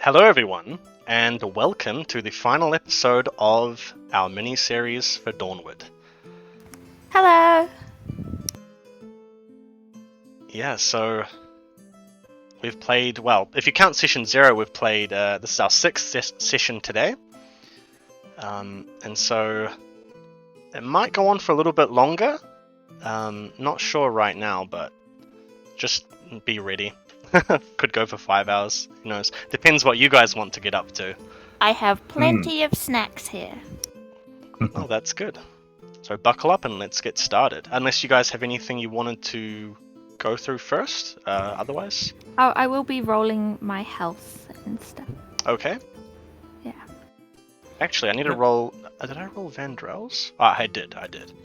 Hello everyone, and welcome to the final episode of our mini-series for Dawnward. Hello! Yeah, so we've played, well, if you count session 0, we've played, this is our 6th session today. And so it might go on for a little bit longer. Not sure right now, but just be ready. Could go for 5 hours, who knows. Depends what you guys want to get up to. I have plenty of snacks here. Oh, that's good. So buckle up and let's get started. Unless you guys have anything you wanted to go through first, otherwise? Oh, I will be rolling my health and stuff. Okay. Yeah. Actually, I need to roll... did I roll Vandrell's? Oh, I did.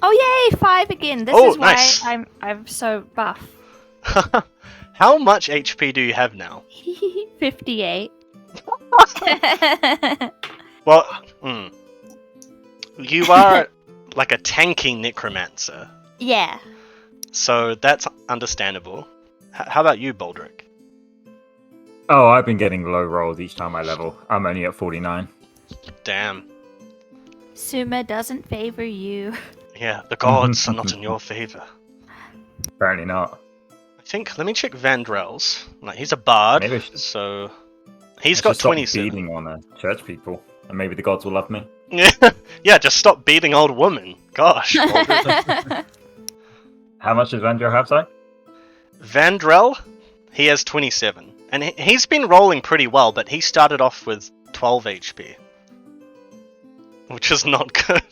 Oh yay, 5 again. This Oh, is why nice. I'm so buff. How much HP do you have now? 58. Well, you are like a tanky necromancer, Yeah. so that's understandable. How about you, Baldric? Oh, I've been getting low rolls each time I level. I'm only at 49. Damn. Suma doesn't favor you. Yeah, the gods are not in your favor. Apparently not. I think, let me check Vandrell's. Like, he's a bard, Maybe I should- so he's I got should stop 27. beating on church people, and maybe the gods will love me. Yeah, just stop beating old women. Gosh. Baldric. How much does Vandro have, sorry? Vandrell, he has 27. And he's been rolling pretty well, but he started off with 12 HP. Which is not good.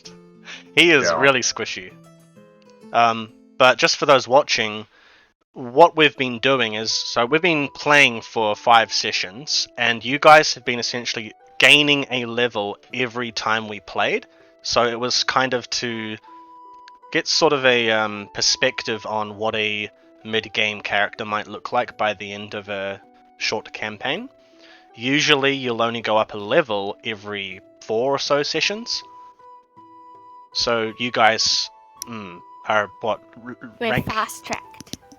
He is really squishy. But just for those watching, what we've been doing is, so we've been playing for 5 sessions, and you guys have been essentially gaining a level every time we played. So it was kind of to get sort of a perspective on what a mid-game character might look like by the end of a short campaign. Usually you'll only go up a level every 4 or so sessions. So you guys are what? We're Rank? fast-tracked.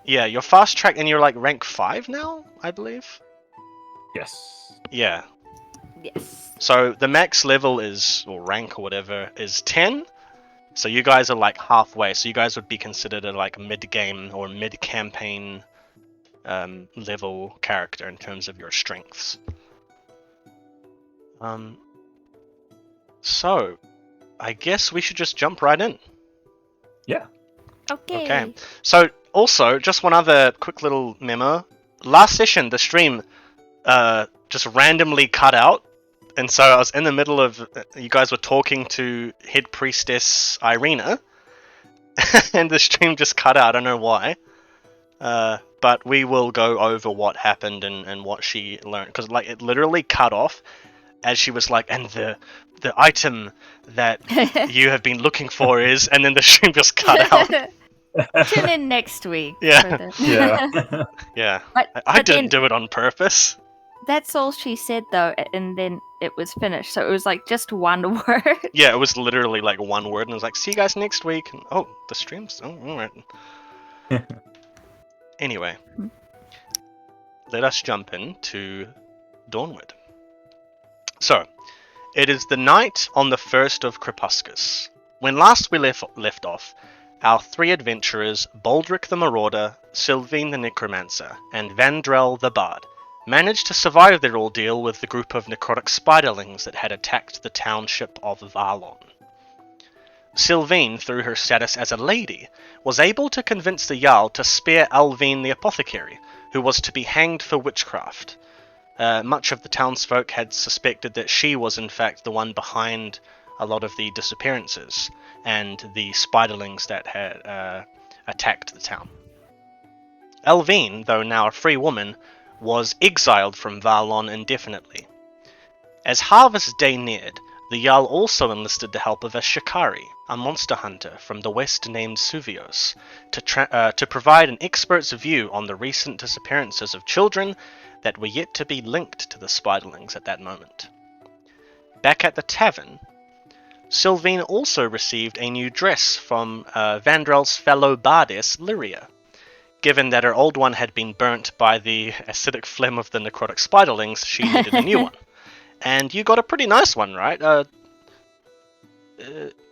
Yeah, you're fast track and you're like rank 5 now, I believe. Yes. Yeah. Yes. So the max level is, or rank or whatever, is 10. So you guys are like halfway. So you guys would be considered a like mid-game or mid-campaign level character in terms of your strengths. So I guess we should just jump right in. Yeah. Okay. So also, just one other quick little memo. Last session, the stream just randomly cut out. And so I was in the middle of, you guys were talking to Head Priestess Irina. And the stream just cut out, I don't know why. But we will go over what happened and what she learned. Because like it literally cut off as she was like, and the item that you have been looking for is, and then the stream just cut out. Tune in next week. Yeah. for the- Yeah. Yeah. But I then- didn't do it on purpose. That's all she said though, and then it was finished. So it was like just one word. Yeah, it was literally like one word, and I was like, see you guys next week. And, oh, the stream's... Oh, alright. Anyway. Let us jump into Dawnward. So, it is the night on the 1st of Crepuscus. When last we left off, our 3 adventurers, Baldric the Marauder, Sylvain the Necromancer, and Vandrell the Bard, managed to survive their ordeal with the group of necrotic spiderlings that had attacked the township of Varlon. Sylvain, through her status as a lady, was able to convince the Jarl to spare Alvine the apothecary, who was to be hanged for witchcraft. Much of the townsfolk had suspected that she was in fact the one behind a lot of the disappearances and the spiderlings that had attacked the town. Alvine, though now a free woman, was exiled from Varlon indefinitely. As Harvest Day neared, the Jarl also enlisted the help of a Shikari, a monster hunter from the west named Suvios, to provide an expert's view on the recent disappearances of children that were yet to be linked to the spiderlings at that moment. Back at the tavern, Sylvain also received a new dress from Vandrell's fellow bardess, Lyria. given that her old one had been burnt by the acidic phlegm of the necrotic spiderlings, she needed a new one. And you got a pretty nice one, right?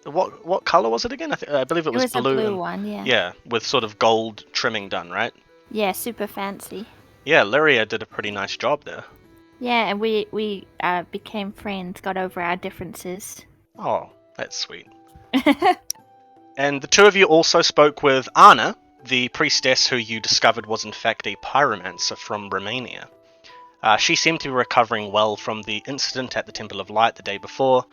What color was it again? I believe it was a blue. blue one, yeah. Yeah, with sort of gold trimming done, right? Yeah, super fancy. Yeah, Lyria did a pretty nice job there. Yeah, and we became friends, got over our differences. Oh, that's sweet. And the two of you also spoke with Anna, the priestess who you discovered was in fact a pyromancer from Romania. She seemed to be recovering well from the incident at the Temple of Light the day before,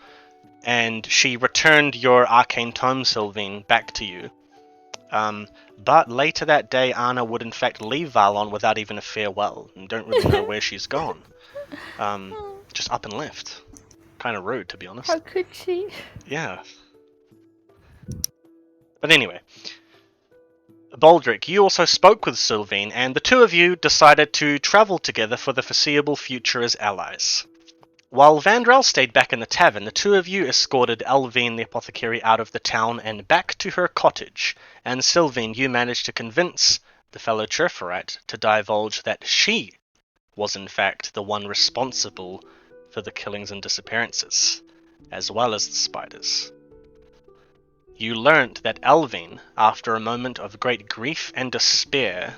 and she returned your arcane tome, Sylvain, back to you. But later that day, Anna would in fact leave Varlon without even a farewell, and don't really know where she's gone. Just up and left. Kind of rude, to be honest. How could she? Yeah. But anyway, Baldric, you also spoke with Sylvain, and the two of you decided to travel together for the foreseeable future as allies. While Vandrel stayed back in the tavern, the two of you escorted Elvine the apothecary out of the town and back to her cottage, and Sylvain, you managed to convince the fellow Cherferite to divulge that she was in fact the one responsible for the killings and disappearances, as well as the spiders. You learnt that Elvine, after a moment of great grief and despair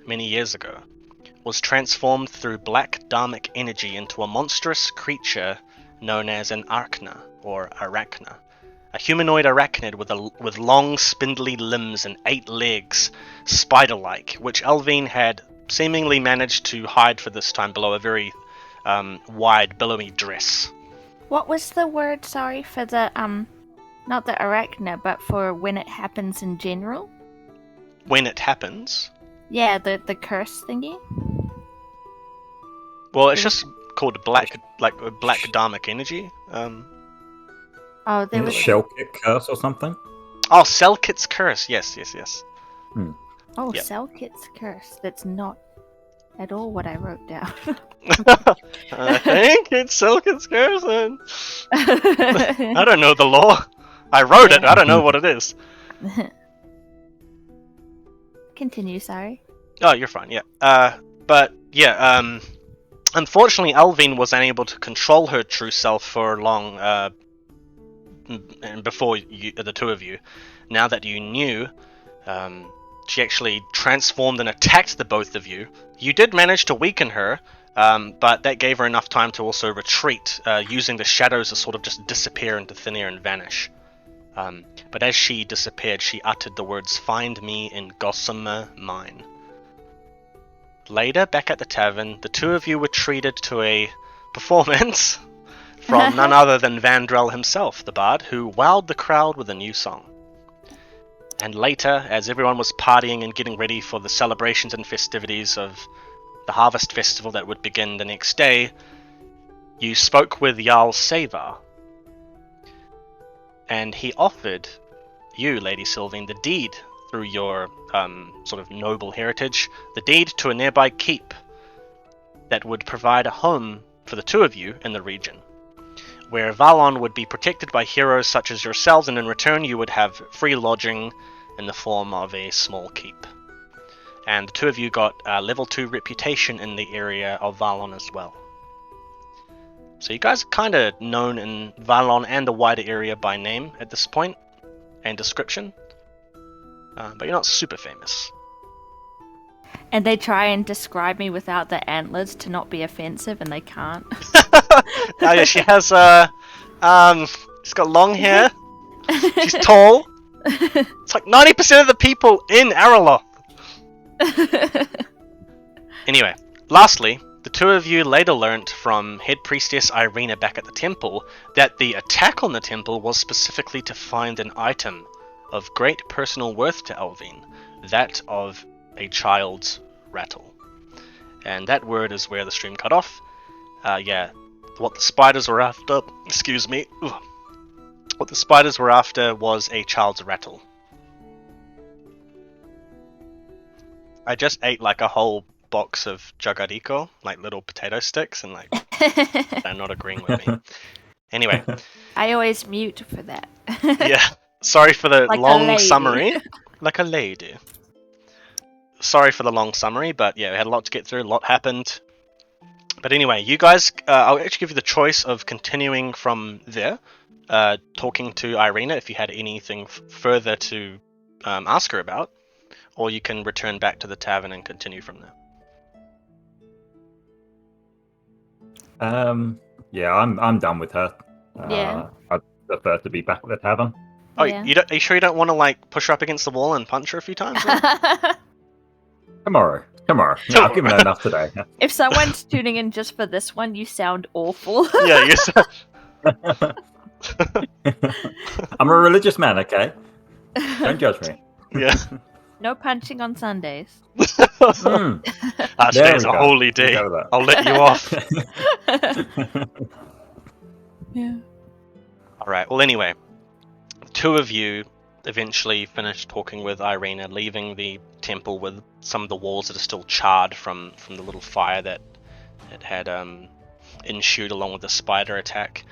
many years ago, was transformed through black dharmic energy into a monstrous creature known as an Arachna, or Arachna. A humanoid arachnid with long spindly limbs and 8 legs, spider-like, which Elvine had seemingly managed to hide for this time below a very wide, billowy dress. What was the word, sorry, for the, not the arachna, but for when it happens in general? When it happens? Yeah, the curse thingy? Well, it's just called black dharmic energy. Oh, there was... Shellkit curse or something? Oh, Selkit's curse, yes. Oh, Yep. Selkit's curse. That's not at all what I wrote down. I think it's Selkit's curse, then. I don't know the law. I wrote it, I don't know what it is. Continue, sorry. Oh, you're fine, yeah. But, yeah, unfortunately, Elvine was unable to control her true self for long, and before the two of you. Now that you knew, she actually transformed and attacked the both of you. You did manage to weaken her, but that gave her enough time to also retreat, using the shadows to sort of just disappear into thin air and vanish. But as she disappeared, she uttered the words, "Find me in Gossamer Mine." Later, back at the tavern, the two of you were treated to a performance from none other than Vandrel himself, the bard, who wowed the crowd with a new song. And later, as everyone was partying and getting ready for the celebrations and festivities of the Harvest Festival that would begin the next day, you spoke with Jarl Savar, and he offered you, Lady Sylvain, the deed through your sort of noble heritage, the deed to a nearby keep that would provide a home for the two of you in the region, where Varlon would be protected by heroes such as yourselves, and in return you would have free lodging in the form of a small keep. And the two of you got a level 2 reputation in the area of Varlon as well. So you guys are kind of known in Varlon and the wider area by name at this point, and description. But you're not super famous. And they try and describe me without the antlers to not be offensive, and they can't. Oh yeah, she has she's got long hair. She's tall. It's like 90% of the people in Araloth. Anyway, lastly, the two of you later learnt from Head Priestess Irina back at the temple that the attack on the temple was specifically to find an item of great personal worth to Elvine, that of a child's rattle. And that word is where the stream cut off. Yeah, what the spiders were after, excuse me, what the spiders were after was a child's rattle. I just ate like a whole box of jagariko, like little potato sticks, and like they're not agreeing with me. Anyway. I always mute for that. Yeah, sorry for the Like a long lady. summary. Like a lady. sorry for the long summary, but yeah, we had a lot to get through, a lot happened. But anyway, you guys, I'll actually give you the choice of continuing from there, talking to Irina if you had anything further to ask her about, or you can return back to the tavern and continue from there. Yeah, I'm done with her. Yeah. I'd prefer to be back at the tavern. Oh, Yeah. are you sure you don't want to like push her up against the wall and punch her a few times? Tomorrow. Yeah, I've given her enough today. If someone's tuning in just for this one, you sound awful. Yeah, yes. I'm a religious man, okay? Don't judge me. Yeah. No punching on Sundays. Mm. Today's a we go. holy day. We'll go with that. I'll let you off. Yeah. All right. Well, anyway, the two of you eventually finish talking with Irina, leaving the temple with some of the walls that are still charred from the little fire that it had ensued along with the spider attack.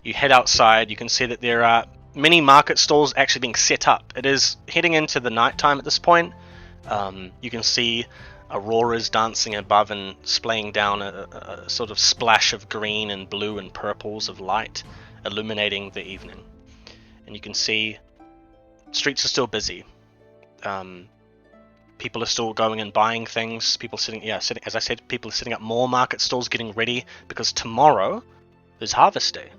You head outside. You can see that there are many market stalls actually being set up. It is heading into the nighttime at this point. You can see auroras dancing above and splaying down a sort of splash of green and blue and purples of light, illuminating the evening. And you can see streets are still busy. People are still going and buying things. People sitting, as I said, people are setting up more market stalls, getting ready because tomorrow is Harvest Day,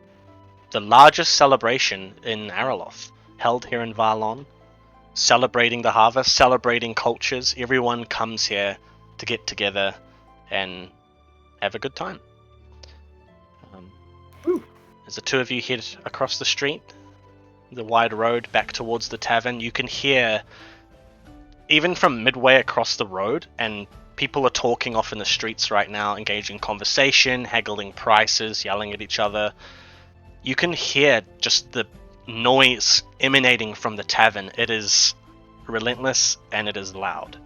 the largest celebration in Araloth, held here in Varlon, celebrating the harvest, celebrating cultures. Everyone comes here to get together and have a good time. As the two of you head across the street, the wide road back towards the tavern, you can hear, even from midway across the road, and people are talking off in the streets right now, engaging in conversation, haggling prices, yelling at each other. You can hear just the noise emanating from the tavern. It is relentless and it is loud.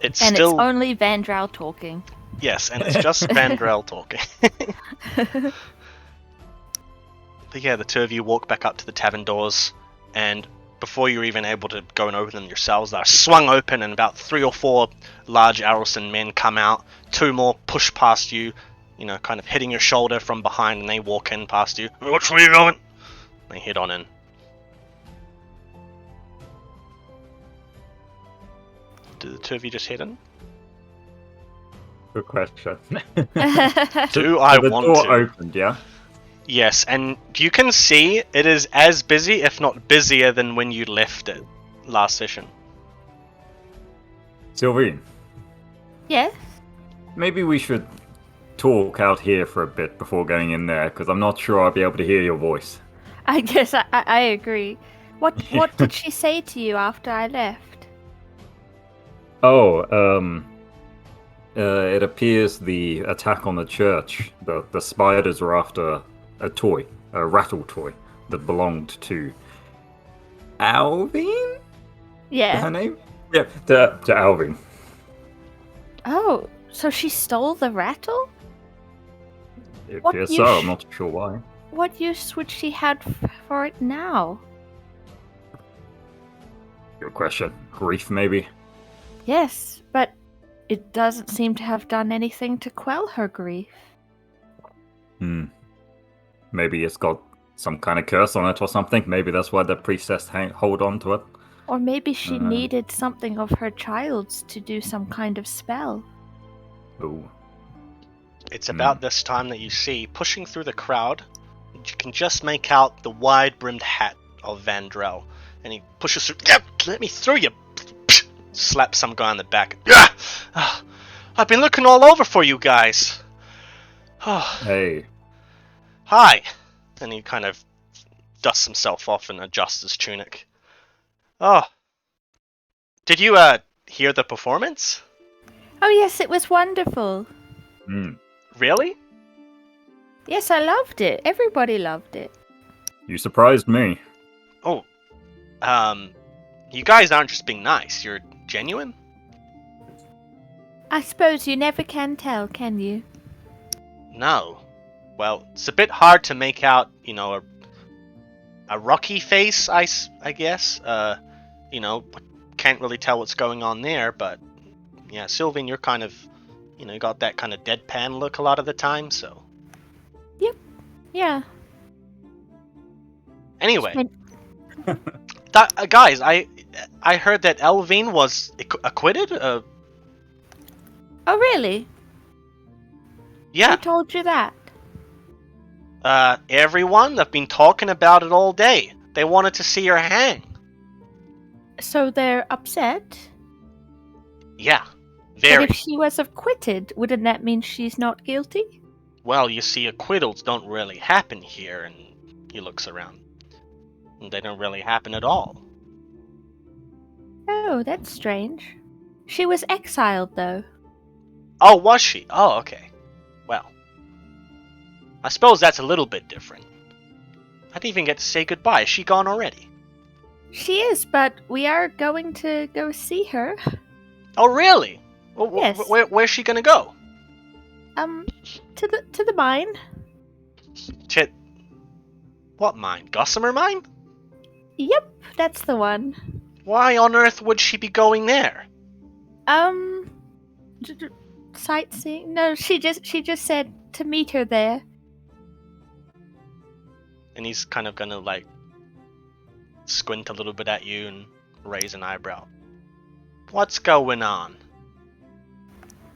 It's only Vandral talking. Yes, and it's just Vandrel talking. But yeah, the two of you walk back up to the tavern doors, and before you're even able to go and open them yourselves, they're swung open, and about 3 or 4 large Arelson men come out. 2 more push past you, kind of hitting your shoulder from behind, and they walk in past you. Which way are you going? They head on in. Do the two of you just head in? Good question. Do I the want door to? opened, yeah? Yes, and you can see it is as busy, if not busier, than when you left it last session. Sylvine, Yes? maybe we should talk out here for a bit before going in there, because I'm not sure I'll be able to hear your voice. I guess I agree. What did she say to you after I left? Oh, it appears the attack on the church, the spiders were after a rattle toy that belonged to Alvin? Yeah. Her name? Yeah, to Alvin. Oh, so she stole the rattle? It What appears you so, sh- I'm not sure why. What use would she have for it now? Good question. Grief, maybe? Yes, but it doesn't seem to have done anything to quell her grief. Maybe it's got some kind of curse on it or something. Maybe that's why the priestess hold on to it. Or maybe she needed something of her child's to do some kind of spell. Ooh. It's about this time that you see, pushing through the crowd, you can just make out the wide-brimmed hat of Vandrel. And he pushes through. Yeah, let me through, you. Slaps some guy on the back. Yeah, I've been looking all over for you guys. Hey. Hi. And he kind of dusts himself off and adjusts his tunic. Oh. Did you hear the performance? Oh yes, it was wonderful. Really? Yes, I loved it. Everybody loved it. You surprised me. Oh. You guys aren't just being nice, you're genuine? I suppose you never can tell, can you? No. Well, it's a bit hard to make out, a rocky face, I guess. can't really tell what's going on there, but yeah, Sylvain, you're kind of, you got that kind of deadpan look a lot of the time, so. Yeah. Anyway, Spent- guys, I heard that Elvine was acquitted. Oh, really? Yeah. Who told you that? Everyone. They've been talking about it all day. They wanted to see her hang. So they're upset? Yeah, But very. if she was acquitted, wouldn't that mean she's not guilty? Well, you see, acquittals don't really happen here, and he looks around. And they don't really happen at all. Oh, that's strange. She was exiled, though. Oh, was she? Oh, okay. Well, I suppose that's a little bit different. I didn't even get to say goodbye. Is she gone already? She is, but we are going to go see her. Oh, really? Well, Yes. Where's she gonna go? To the mine. What mine? Gossamer mine? Yep, that's the one. Why on earth would she be going there? Sightseeing? No, she just said to meet her there. And he's kind of gonna like squint a little bit at you and raise an eyebrow. What's going on?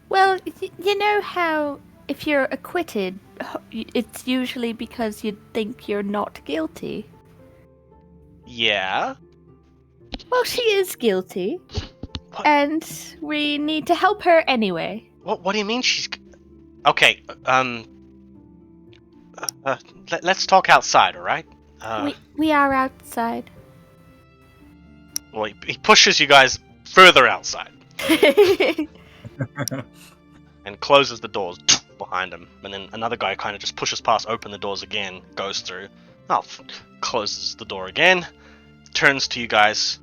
Well, you know how if you're acquitted, it's usually because you think you're not guilty. Yeah? Well, she is guilty. What? And we need to help her anyway. What do you mean she's... Okay, let's talk outside, alright? We are outside. Well, he pushes you guys further outside and closes the doors behind him. And then another guy kind of just pushes past, open the doors again, goes through, closes the door again, turns to you guys.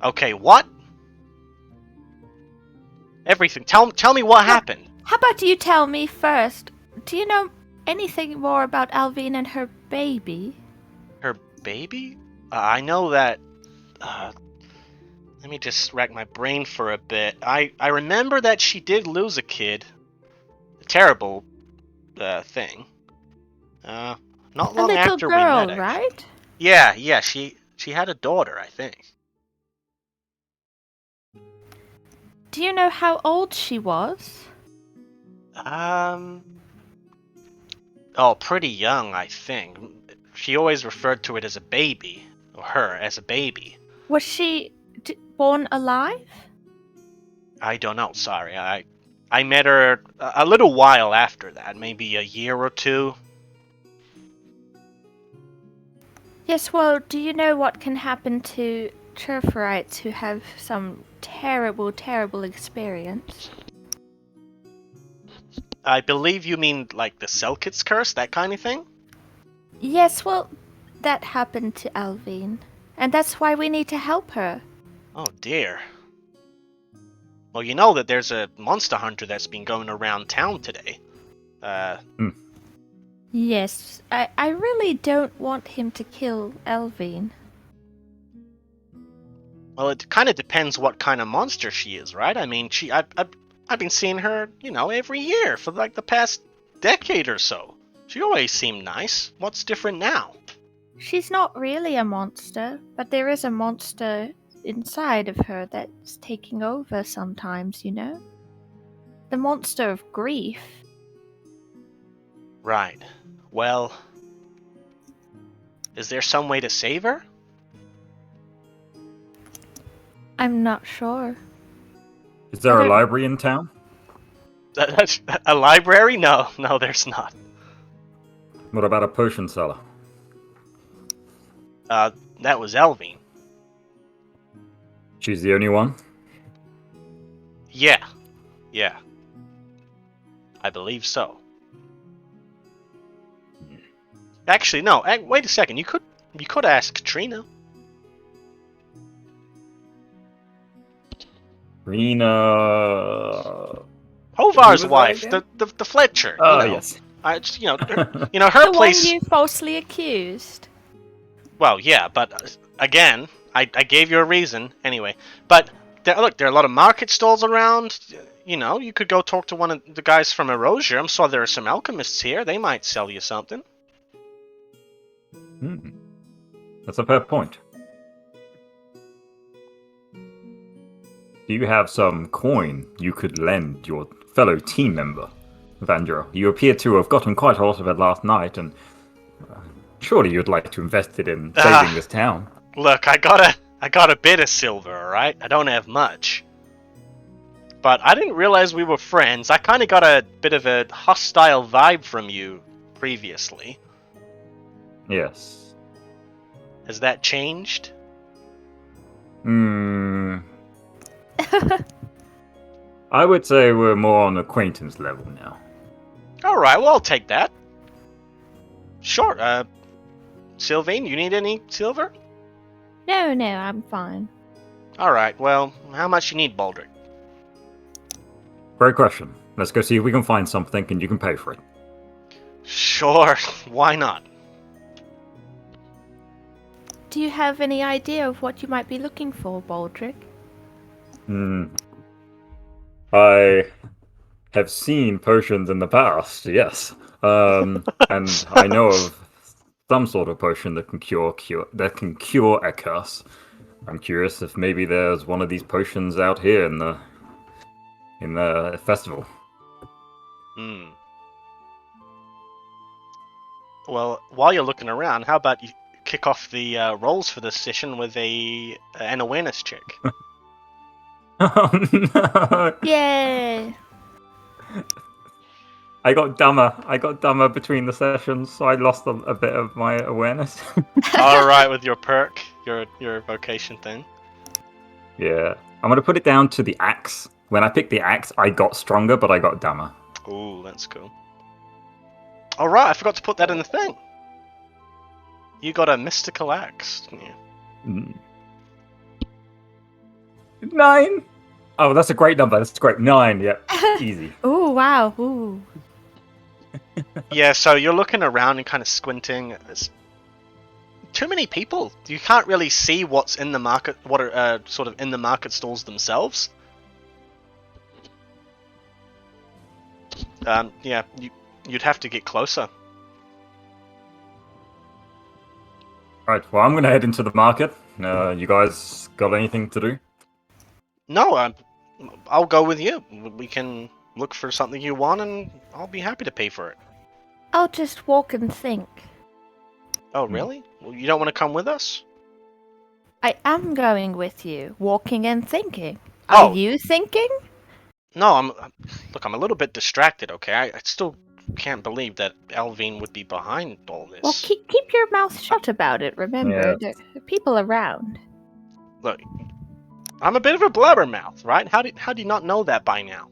Okay, what? Everything. Tell me what happened. How about you tell me first? Do you know anything more about Alvine and her baby? Her baby? I know that... let me just rack my brain for a bit. I remember that she did lose a kid. A terrible thing. Not long A little after girl, we met. right? Yeah. She had a daughter, I think. Do you know how old she was? Oh, pretty young, I think. She always referred to it as a baby, or her as a baby. Was she born alive? I don't know. Sorry, I met her a little while after that, maybe a year or two. Yes, well, do you know what can happen to Churferites who have some terrible, terrible experience? I believe you mean like the Selkit's curse, that kind of thing? Yes, well, that happened to Alvine. And that's why we need to help her. Oh dear. Well, you know that there's a monster hunter that's been going around town today. Yes, I really don't want him to kill Alvine. Well, it kind of depends what kind of monster she is, right? I mean, I've been seeing her, every year for like the past decade or so. She always seemed nice. What's different now? She's not really a monster, but there is a monster inside of her that's taking over sometimes, you know? The monster of grief. Right. Well, is there some way to save her? I'm not sure. Is there a library in town? That's a library? No, there's not. What about a potion cellar? That was Elvine. She's the only one? Yeah. I believe so. Actually, no. Wait a second. You could ask Katrina. Rena... Hovar's Who was wife, that the Fletcher. Oh, yes. Her The place. one you falsely accused. Well, yeah, but again, I gave you a reason anyway. But there are a lot of market stalls around. You know, you could go talk to one of the guys from Erosia. I'm sure there are some alchemists here. They might sell you something. That's a fair point. Do you have some coin you could lend your fellow team member, Vandra? You appear to have gotten quite a lot of it last night, and surely you'd like to invest it in saving this town. Look, I got a bit of silver, alright? I don't have much. But I didn't realize we were friends. I kind of got a bit of a hostile vibe from you previously. Yes. Has that changed? I would say we're more on acquaintance level now. Alright, well, I'll take that. Sure, Sylvain, you need any silver? No, I'm fine. Alright, well, how much you need, Baldric? Great question. Let's go see if we can find something and you can pay for it. Sure, why not? Do you have any idea of what you might be looking for, Baldric? I have seen potions in the past, yes. And I know of some sort of potion that can cure a curse. I'm curious if maybe there's one of these potions out here in the festival. Well, while you're looking around, how about you kick off the rolls for this session with an awareness check? Oh no! Yay! I got dumber between the sessions, so I lost a bit of my awareness. Alright, with your perk, your vocation thing. Yeah. I'm gonna put it down to the axe. When I picked the axe, I got stronger, but I got dumber. Ooh, that's cool. Alright, I forgot to put that in the thing. You got a mystical axe, didn't you? 9! Oh, that's a great number. That's great. 9, yeah. Easy. Ooh, wow. Ooh. Yeah, so you're looking around and kind of squinting. There's too many people. You can't really see what's in the market, what are sort of in the market stalls themselves. Yeah, you'd have to get closer. Right, well, I'm gonna head into the market. You guys got anything to do? No, I'll go with you. We can look for something you want, and I'll be happy to pay for it. I'll just walk and think. Oh, really? Well, you don't want to come with us? I am going with you, walking and thinking. Oh. Are you thinking? No, I'm a little bit distracted, okay? I still can't believe that Alvin would be behind all this. Well, keep your mouth shut about it, remember? There are people around. Look, I'm a bit of a blabbermouth, right? How do you not know that by now?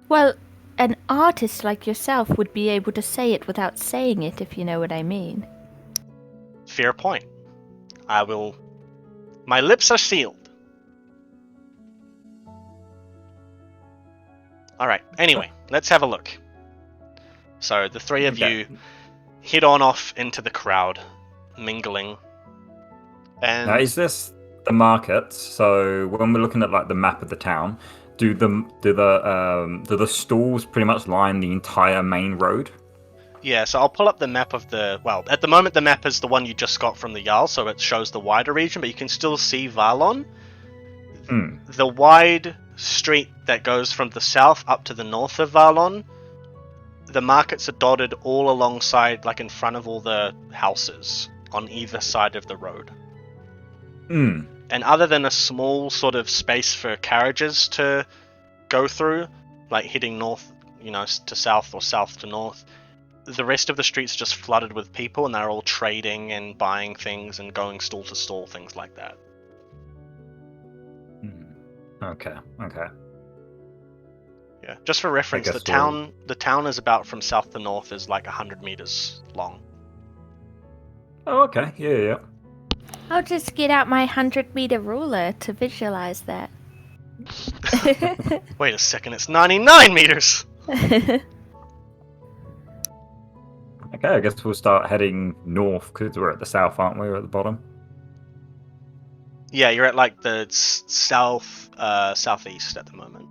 Well, an artist like yourself would be able to say it without saying it, if you know what I mean. Fair point. I will... My lips are sealed. Alright, anyway, let's have a look. So, the three of you head on off into the crowd, mingling. And Now, is this the market? So, when we're looking at like the map of the town, do the stalls pretty much line the entire main road? yeah, so I'll pull up the map of the... Well, at the moment the map is the one you just got from the Jarl, so it shows the wider region, but you can still see Varlon. The wide street that goes from the south up to the north of Varlon, the markets are dotted all alongside, like in front of all the houses on either side of the road. And other than a small sort of space for carriages to go through, like heading north, to south or south to north, the rest of the street's just flooded with people, and they're all trading and buying things and going stall to stall, things like that. Okay. Yeah, just for reference, the town is about from south to north is like 100 meters long. Oh, okay. Yeah. I'll just get out my 100-meter ruler to visualize that. Wait a second, it's 99 meters! Okay, I guess we'll start heading north because we're at the south, aren't we? We're at the bottom. Yeah, you're at like the southeast at the moment.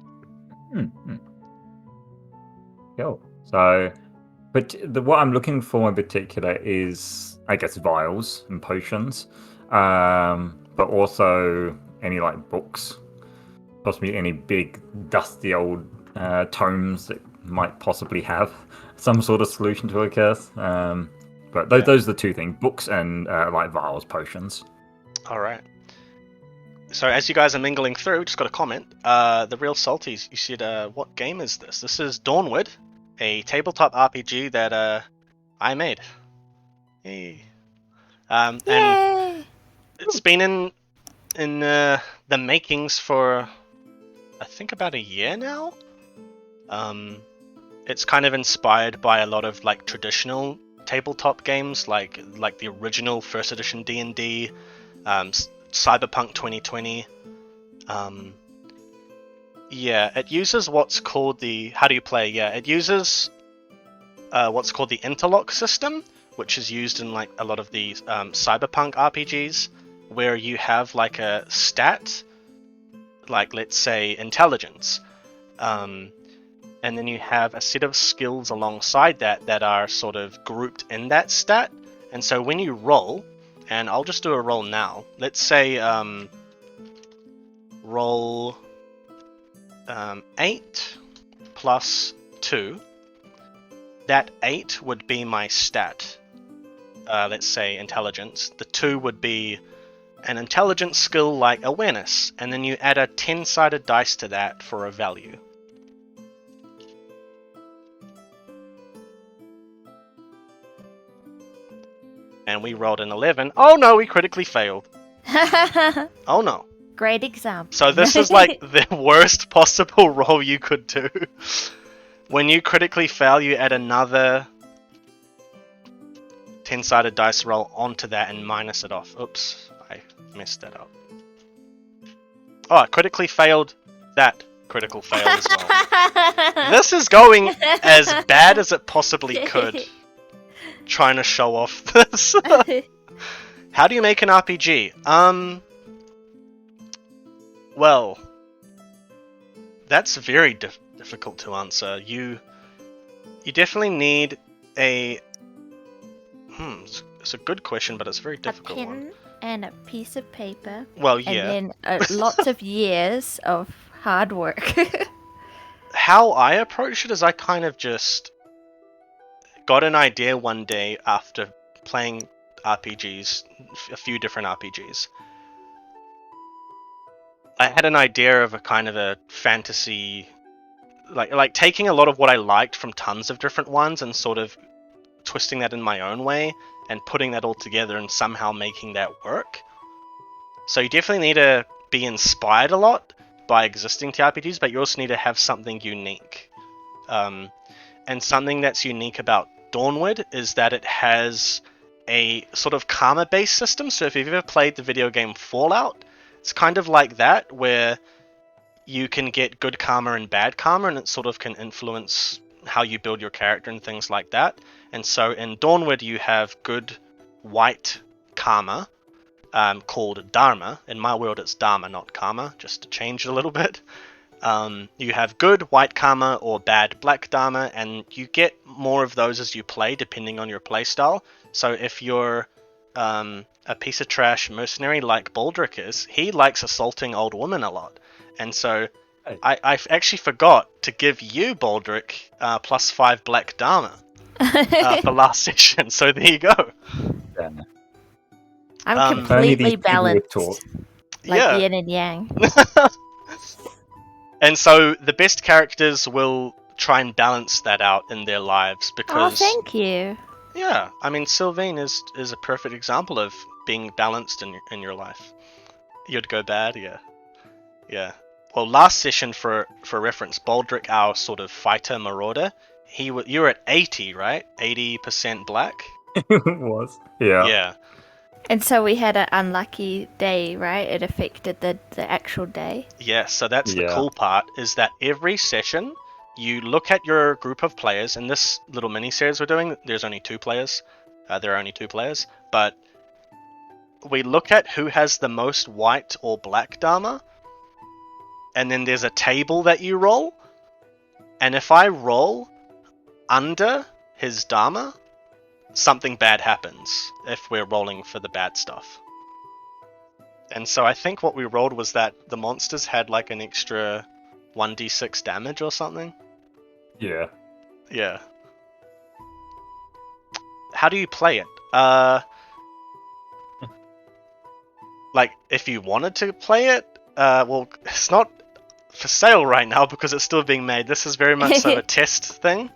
Cool. So, but what I'm looking for in particular is, I guess, vials and potions, but also any like books, possibly any big dusty old tomes that might possibly have some sort of solution to a curse. But those are the two things: books and like vials, potions. All right. So as you guys are mingling through, just got a comment. The Real Salties, you said, what game is this? This is Dawnward, a tabletop RPG that I made. Yay. And it's been in the makings for I think about a year now. It's kind of inspired by a lot of like traditional tabletop games, like the original first edition D&D, Cyberpunk 2020. It uses what's called the it uses what's called the interlock system, which is used in like a lot of the Cyberpunk RPGs, where you have like a stat, like let's say intelligence, and then you have a set of skills alongside that are sort of grouped in that stat. And so when you roll, and I'll just do a roll now. Let's say roll 8 plus 2. That 8 would be my stat. Let's say intelligence. The 2 would be an intelligence skill like awareness, and then you add a 10-sided dice to that for a value. And we rolled an 11. Oh no, we critically failed. Oh no. Great example. So this is like the worst possible roll you could do. When you critically fail, you add another 10-sided dice roll onto that and minus it off. Oops, I messed that up. Oh, I critically failed that critical fail as well. This is going as bad as it possibly could. Trying to show off this. How do you make an RPG? Well, that's very difficult to answer. You definitely need a. It's a good question, but it's a very difficult a pen one. And a piece of paper. Well, yeah. And then lots of years of hard work. How I approach it is I kind of just got an idea one day after playing RPGs, a few different RPGs. I had an idea of a kind of a fantasy, like taking a lot of what I liked from tons of different ones and sort of twisting that in my own way and putting that all together and somehow making that work. So you definitely need to be inspired a lot by existing TRPGs, but you also need to have something unique. And something that's unique about Dawnward is that it has a sort of karma-based system. So if you've ever played the video game Fallout, it's kind of like that, where you can get good karma and bad karma, and it sort of can influence how you build your character and things like that. And so in Dawnward, you have good white karma, called Dharma. In my world, it's Dharma, not karma, just to change it a little bit. You have good white karma or bad black dharma, and you get more of those as you play, depending on your playstyle. So if you're a piece of trash mercenary like Baldric is, he likes assaulting old women a lot. And so I actually forgot to give you, Baldric, +5 black dharma for last session. So there you go. Yeah. I'm completely balanced. Like yin and yang. And so the best characters will try and balance that out in their lives because... Oh, thank you. Yeah, I mean, Sylvain is a perfect example of being balanced in your life. You'd go bad, yeah. Well, last session, for reference, Baldric, our sort of fighter marauder, you were at 80, right? 80% black? It was. Yeah. Yeah. And so we had an unlucky day, right? It affected the actual day. Yeah, so that's the cool part, is that every session you look at your group of players. In this little mini-series we're doing, there's only 2 players. There are only 2 players, but we look at who has the most white or black Dharma, and then there's a table that you roll, and if I roll under his Dharma, something bad happens if we're rolling for the bad stuff. And so I think what we rolled was that the monsters had like an extra 1d6 damage or something. Yeah. Yeah. How do you play it? Like, if you wanted to play it, well, it's not for sale right now because it's still being made. This is very much so a test thing.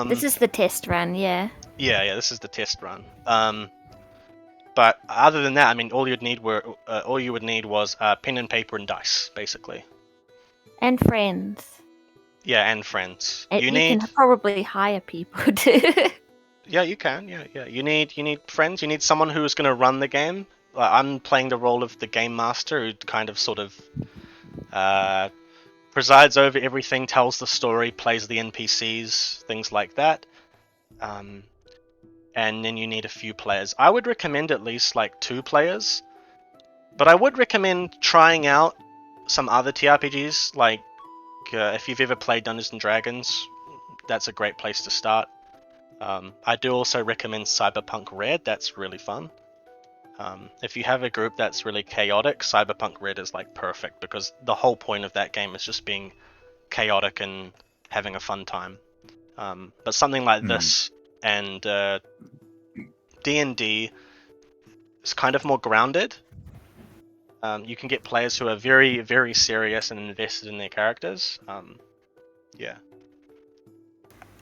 This is the test run, yeah. Yeah, this is the test run. But other than that, I mean, all you would need was pen and paper and dice, basically. And friends. Yeah, and friends. And you can probably hire people too. Yeah, you can. Yeah. You need friends. You need someone who's going to run the game. I'm playing the role of the game master, who kind of sort of presides over everything, tells the story, plays the NPCs, things like that. And then you need a few players. I would recommend at least like 2 players, but I would recommend trying out some other TRPGs. Like if you've ever played Dungeons and Dragons, that's a great place to start. I do also recommend Cyberpunk Red. That's really fun. If you have a group that's really chaotic, Cyberpunk Red is like perfect because the whole point of that game is just being chaotic and having a fun time. But something like this and D&D is kind of more grounded. You can get players who are very, very serious and invested in their characters. Yeah.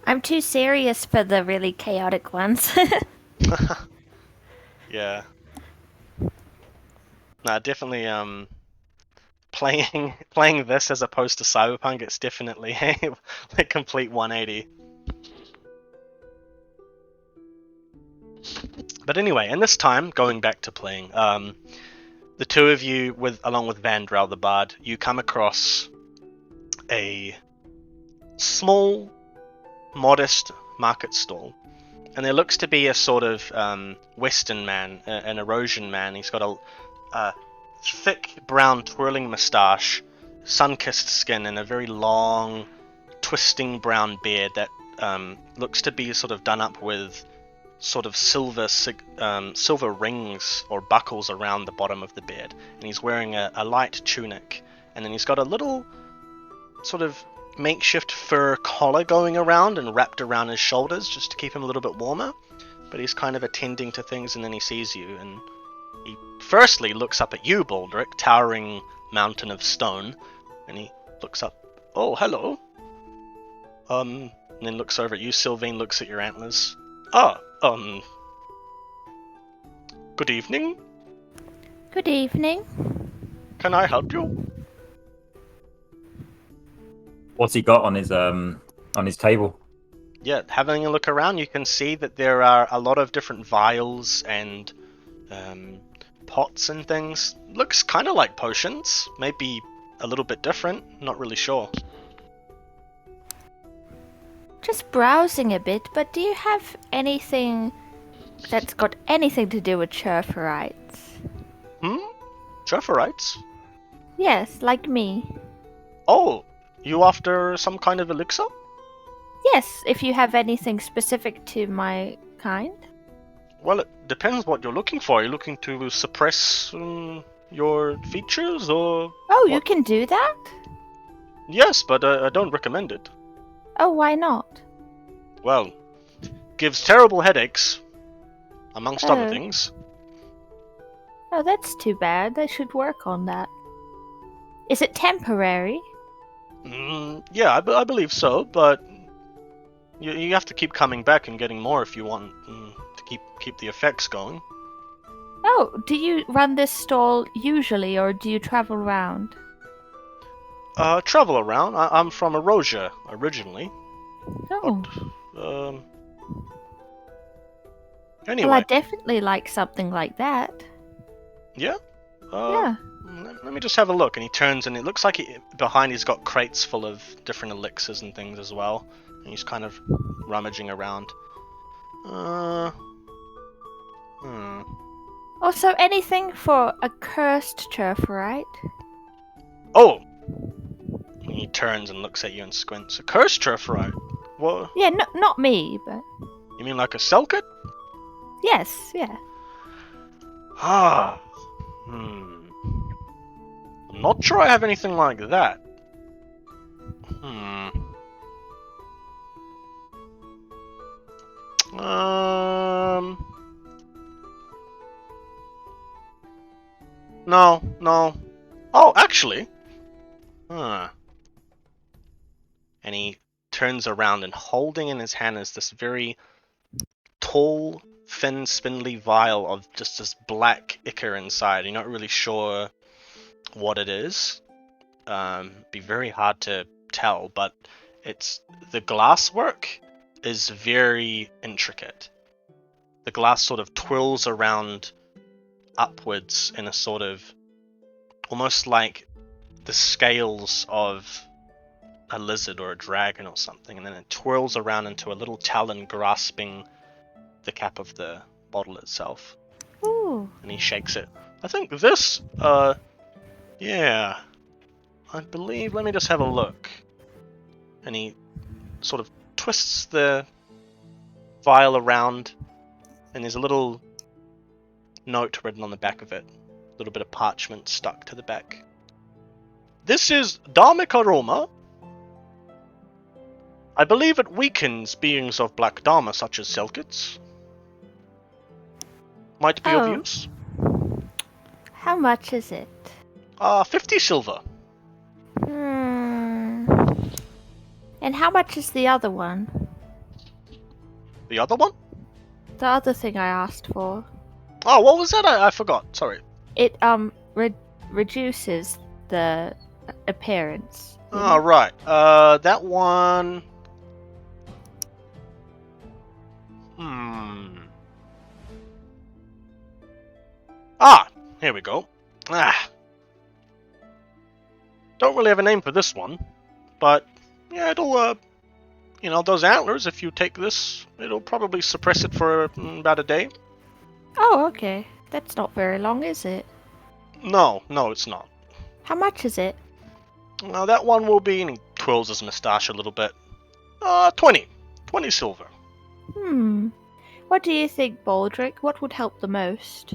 I'm too serious for the really chaotic ones. Yeah. No, definitely. Playing this as opposed to Cyberpunk, it's definitely a complete 180. But anyway, in this time, going back to playing, the 2 of you, along with Vandrel the Bard, you come across a small, modest market stall. And there looks to be a sort of Western man, an erosion man. He's got a thick, brown, twirling moustache, sun-kissed skin, and a very long, twisting brown beard that looks to be sort of done up with sort of silver rings or buckles around the bottom of the beard. And he's wearing a light tunic. And then he's got a little sort of makeshift fur collar going around and wrapped around his shoulders just to keep him a little bit warmer. But he's kind of attending to things, and then he sees you, and he firstly looks up at you, Baldric, towering mountain of stone, and he looks up, "Oh, hello." And then looks over at you. Sylvain looks at your antlers. Good evening. Good evening. Can I help you? What's he got on his table? Yeah, having a look around, you can see that there are a lot of different vials and pots and things. Looks kind of like potions, maybe a little bit different, not really sure. Just browsing a bit, but do you have anything that's got anything to do with Churferites? Churferites? Yes, like me. Oh, you after some kind of elixir? Yes, if you have anything specific to my kind. Well, it depends what you're looking for. Are you looking to suppress your features, or... Oh, what? You can do that? Yes, but I don't recommend it. Oh, why not? Well, gives terrible headaches, amongst other things. Oh, that's too bad. I should work on that. Is it temporary? Yeah, I believe so, but you have to keep coming back and getting more if you want to keep the effects going. Oh, do you run this stall usually, or do you travel around? Travel around. I'm from Erosia originally. Oh. But, anyway. Well, I definitely like something like that. Yeah? Yeah. Let me just have a look. And he turns, and it looks like behind he's got crates full of different elixirs and things as well. And he's kind of rummaging around. Also, anything for a cursed turf, right? Oh! And he turns and looks at you and squints. A cursed turfrite? What? Yeah, not me, but You mean like a Selkut? yes, yeah. Ah. I'm not sure I have anything like that. No. Oh, actually. And he turns around, and holding in his hand is this very tall, thin, spindly vial of just this black ichor inside. You're not really sure what it is. Be very hard to tell, but the glasswork is very intricate. The glass sort of twirls around upwards in a sort of almost like the scales of a lizard or a dragon or something, and then it twirls around into a little talon grasping the cap of the bottle itself. Ooh. And he shakes it. I think this, yeah, I believe, let me just have a look. And he sort of twists the vial around, and there's a little note written on the back of it. A little bit of parchment stuck to the back. This is Dharmic Aroma. I believe it weakens beings of Black Dharma such as Selkits. Might be of use. How much is it? 50 silver. And how much is the other one? The other one? The other thing I asked for. Oh, what was that? I forgot. Sorry. It reduces the appearance. Oh, right. That one. Here we go. Don't really have a name for this one, but yeah, it'll, those antlers, if you take this, it'll probably suppress it for about a day. Oh, okay. That's not very long, is it? No, it's not. How much is it? Now that one will be, and he twirls his moustache a little bit. 20 silver. What do you think, Baldric? What would help the most?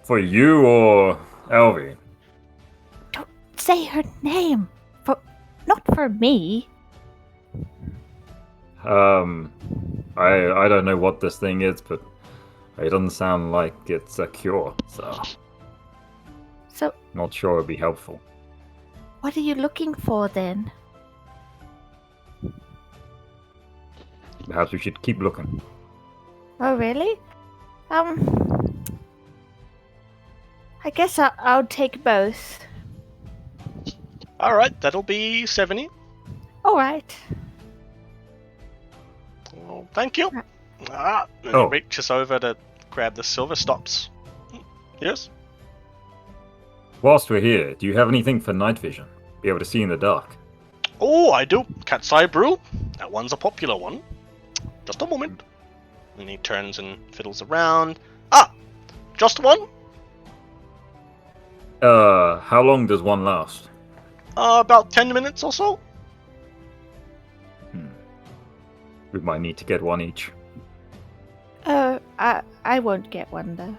For you or Elvie? Don't say her name. Not for me. I don't know what this thing is, but it doesn't sound like it's a cure, so not sure it'd be helpful. What are you looking for then? Perhaps we should keep looking. Oh, really? I guess I'll take both. Alright, that'll be 70. Alright. Well, thank you. And he reaches over to grab the silver, stops. Yes? Whilst we're here, do you have anything for night vision? Be able to see in the dark? Oh, I do. Cat's eye brew. That one's a popular one. Just a moment. And he turns and fiddles around. Just one? How long does one last? About 10 minutes or so. We might need to get one each. I won't get one though.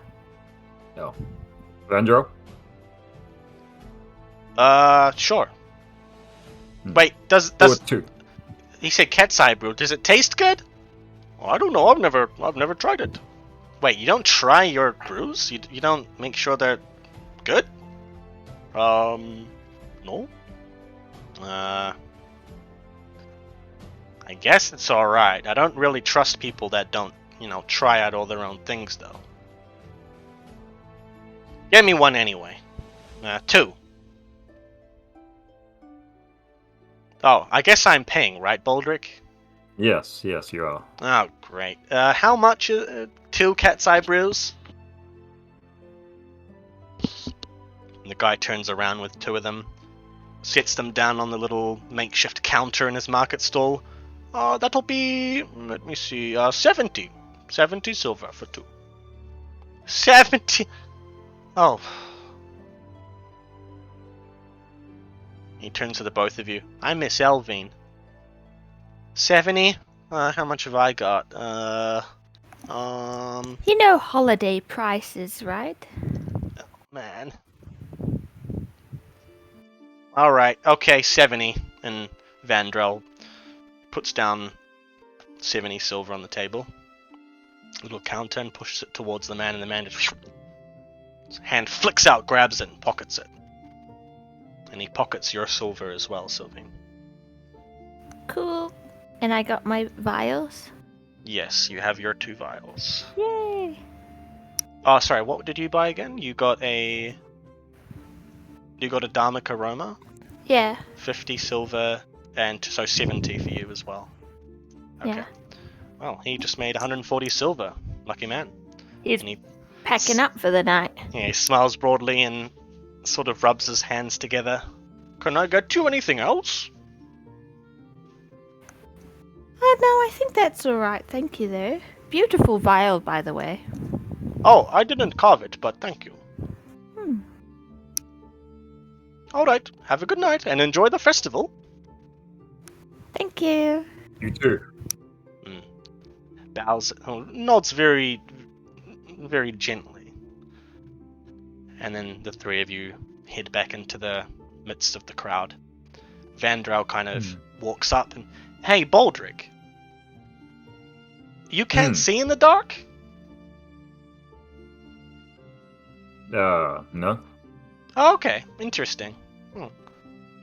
No. Vandro? Sure. Wait, does two? He said cat's eye brew? Does it taste good? Well, I don't know. I've never tried it. Wait, you don't try your brews? You don't make sure they're good? No. I guess it's alright. I don't really trust people that don't, try out all their own things, though. Get me one anyway. 2. Oh, I guess I'm paying, right, Baldric? Yes, you are. Oh, great. How much 2 cat's eye brews? And the guy turns around with 2 of them, sets them down on the little makeshift counter in his market stall. That'll be, let me see, 70. 70 silver for 2. 70! Oh. He turns to the both of you. I miss Elvine. 70? How much have I got? You know holiday prices, right? Man. Alright, okay, 70. And Vandrel puts down 70 silver on the table. Little counter and pushes it towards the man, and the man just... His hand flicks out, grabs it, and pockets it. And he pockets your silver as well, Sylvain. Cool. And I got my vials. Yes, you have your 2 vials. Yay! Oh, sorry, what did you buy again? You got a Dharmic Aroma? Yeah. 50 silver, and so 70 for you as well. Okay. Yeah. Well, he just made 140 silver. Lucky man. He's packing up for the night. Yeah, he smiles broadly and sort of rubs his hands together. Can I get you anything else? No, I think that's alright, thank you though. Beautiful vial, by the way. Oh, I didn't carve it, but thank you. Alright, have a good night and enjoy the festival. Thank you. You too. Bows, nods very, very gently. And then the 3 of you head back into the midst of the crowd. Vandrel kind of walks up and, hey, Baldric, you can't see in the dark? No. Oh, okay, interesting.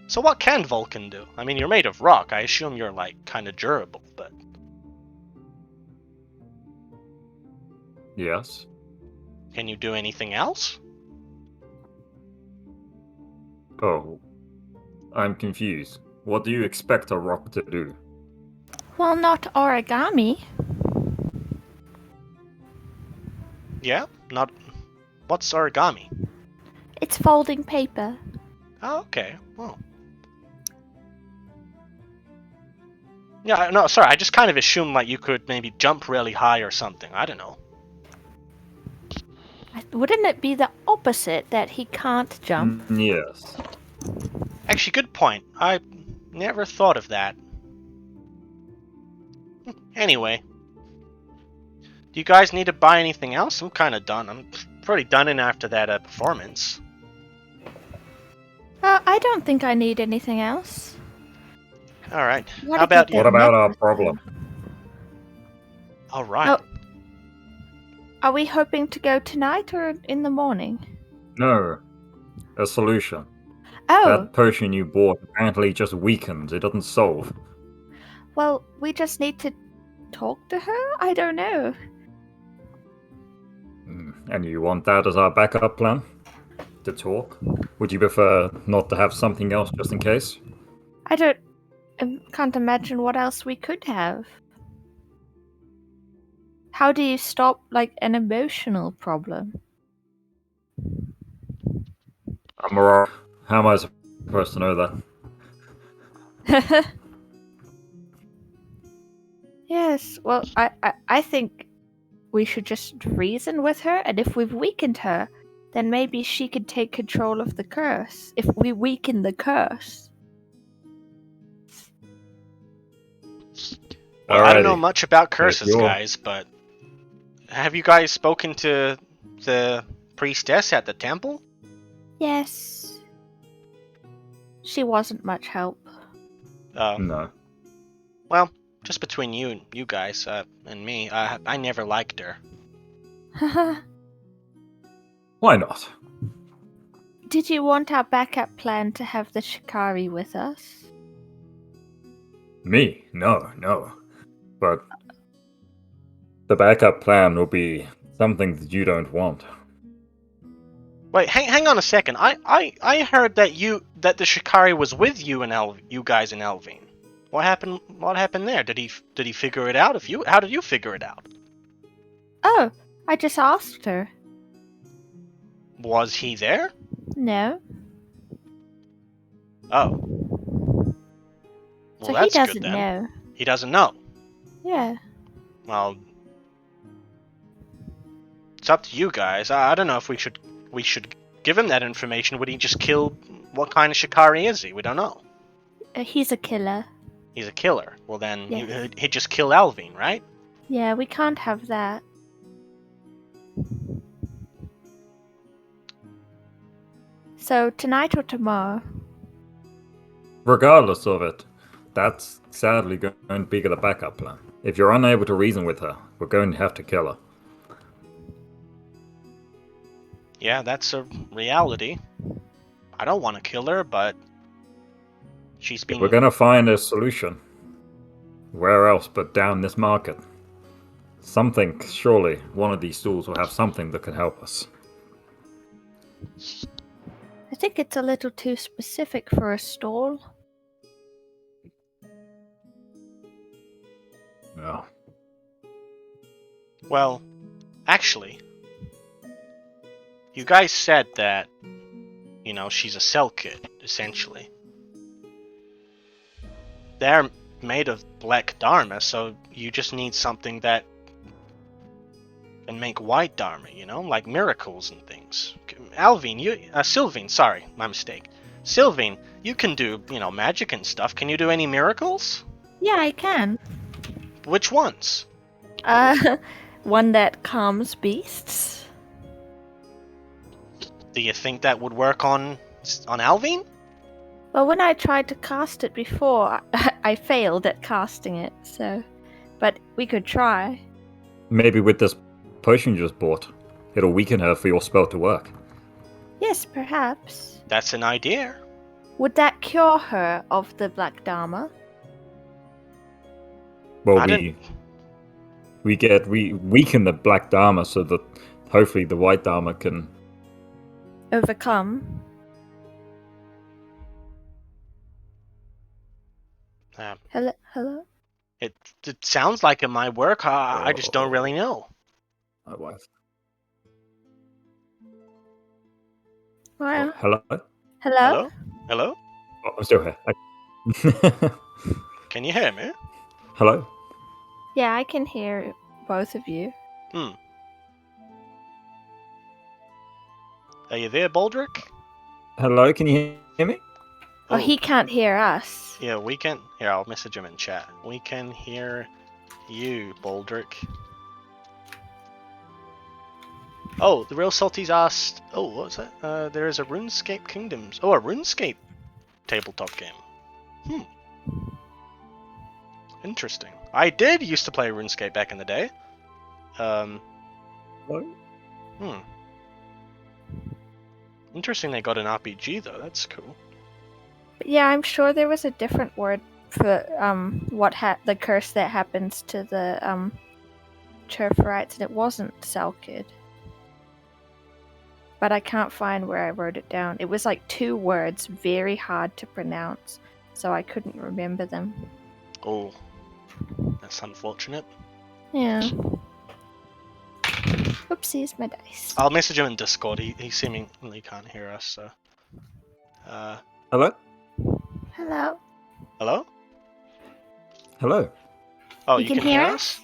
So what can Vulcan do? I mean, you're made of rock. I assume you're, like, kind of durable, but... Yes. Can you do anything else? Oh. I'm confused. What do you expect a rock to do? Well, not origami. Yeah? Not... What's origami? It's folding paper. Oh, okay. Well... Yeah, no, sorry, I just kind of assumed, like, you could maybe jump really high or something. I don't know. Wouldn't it be the opposite, that he can't jump? Yes. Actually, good point. I never thought of that. Anyway. Do you guys need to buy anything else? I'm kind of done. I'm pretty done in after that performance. I don't think I need anything else. Alright. What How about What you? about our problem? Alright. Oh. Are we hoping to go tonight or in the morning? No. A solution. Oh, That potion you bought apparently just weakens. It doesn't solve. well, we just need to talk to her? I don't know. And you want that as our backup plan? To talk? Would you prefer not to have something else just in case? I can't imagine what else we could have. How do you stop, like, an emotional problem? I'm a rock. How am I supposed to know that? Yes, well, I think we should just reason with her, and if we've weakened her, then maybe she could take control of the curse. If we weaken the curse. Well, I don't know Alrighty. much about curses, Sure. guys, but... Have you guys spoken to the priestess at the temple? Yes. She wasn't much help. No. Well, just between you guys, and me, I never liked her. Why not? Did you want our backup plan to have the Shikari with us? Me? No. But the backup plan will be something that you don't want. Wait, hang on a second. I heard that the Shikari was with you and you guys in Elvine. What happened there? Did he figure it out? How did you figure it out? Oh, I just asked her. Was he there? No. Oh. Well, So he that's good doesn't then. know. He doesn't know. Yeah. Well, it's up to you guys. I don't know if we should give him that information. Would he just kill? What kind of Shikari is he? We don't know. He's a killer. He's a killer. Well, then Yes. he'd just kill Alvin, right? Yeah, we can't have that. So tonight or tomorrow? Regardless of it, that's sadly going to be the backup plan. If you're unable to reason with her, we're going to have to kill her. Yeah, that's a reality. I don't want to kill her, but she's been... We're going to find a solution. Where else but down this market? Something, surely, one of these stools will have something that can help us. I think it's a little too specific for a stall. No. Well, actually, you guys said that, you know, she's a cell kid, essentially. They're made of black dharma, so you just need something that can make white dharma, you know, like miracles and things. Sylvain, sorry, my mistake. Sylvain, you can do, you know, magic and stuff. Can you do any miracles? Yeah, I can. Which ones? One that calms beasts. Do you think that would work on Alvin? Well, when I tried to cast it before, I failed at casting it, so... But we could try. Maybe with this potion you just bought, it'll weaken her for your spell to work. Yes, perhaps. That's an idea. Would that cure her of the Black Dharma? Well, we weaken the black dharma so that hopefully the white dharma can Overcome? Hello? It sounds like it might work. I just don't really know. My wife. Well, Hello? hello? Hello? Oh, I'm still here. Can you hear me? Hello? Yeah, I can hear both of you. Are you there, Baldric? Hello, can you hear me? Oh, he can't hear us. Yeah, we can... Here, I'll message him in chat. We can hear you, Baldric. Oh, the Real Salties asked... Oh, what's that? There is a RuneScape Kingdoms... Oh, a RuneScape tabletop game. Interesting. I did used to play RuneScape back in the day. What? Interesting they got an RPG, though. That's cool. But yeah, I'm sure there was a different word for the curse that happens to the Churferites, and it wasn't Selkid. But I can't find where I wrote it down. It was like 2 words, very hard to pronounce, so I couldn't remember them. Oh, that's unfortunate. Yeah. Oopsies, my dice. I'll message him in Discord. He seemingly can't hear us, so... Hello? Hello? Hello? Hello? Oh, You you can can hear hear us?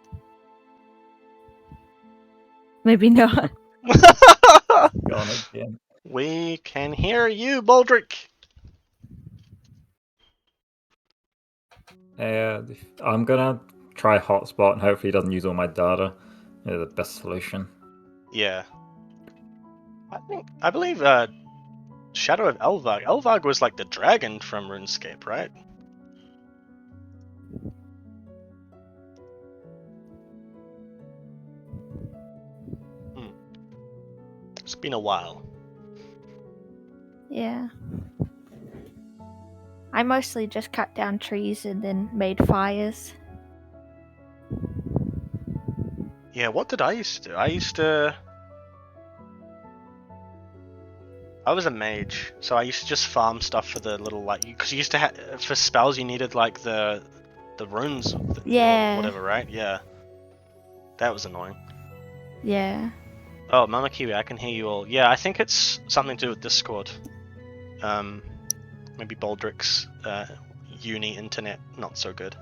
us? Maybe not. Gone again. We can hear you, Baldric! I'm gonna try hotspot and hopefully it doesn't use all my data. Yeah, the best solution. Yeah. I believe, Shadow of Elvag. Elvag was like the dragon from RuneScape, right? It's been a while. Yeah. I mostly just cut down trees and then made fires. Yeah, what did I used to do? I was a mage, so I used to just farm stuff for the little, like, because you used to for spells you needed like the runes, Yeah. or whatever, right? Yeah, that was annoying. Yeah. Oh, Mama Kiwi, I can hear you all. Yeah, I think it's something to do with Discord. Maybe Baldrick's uni internet not so good.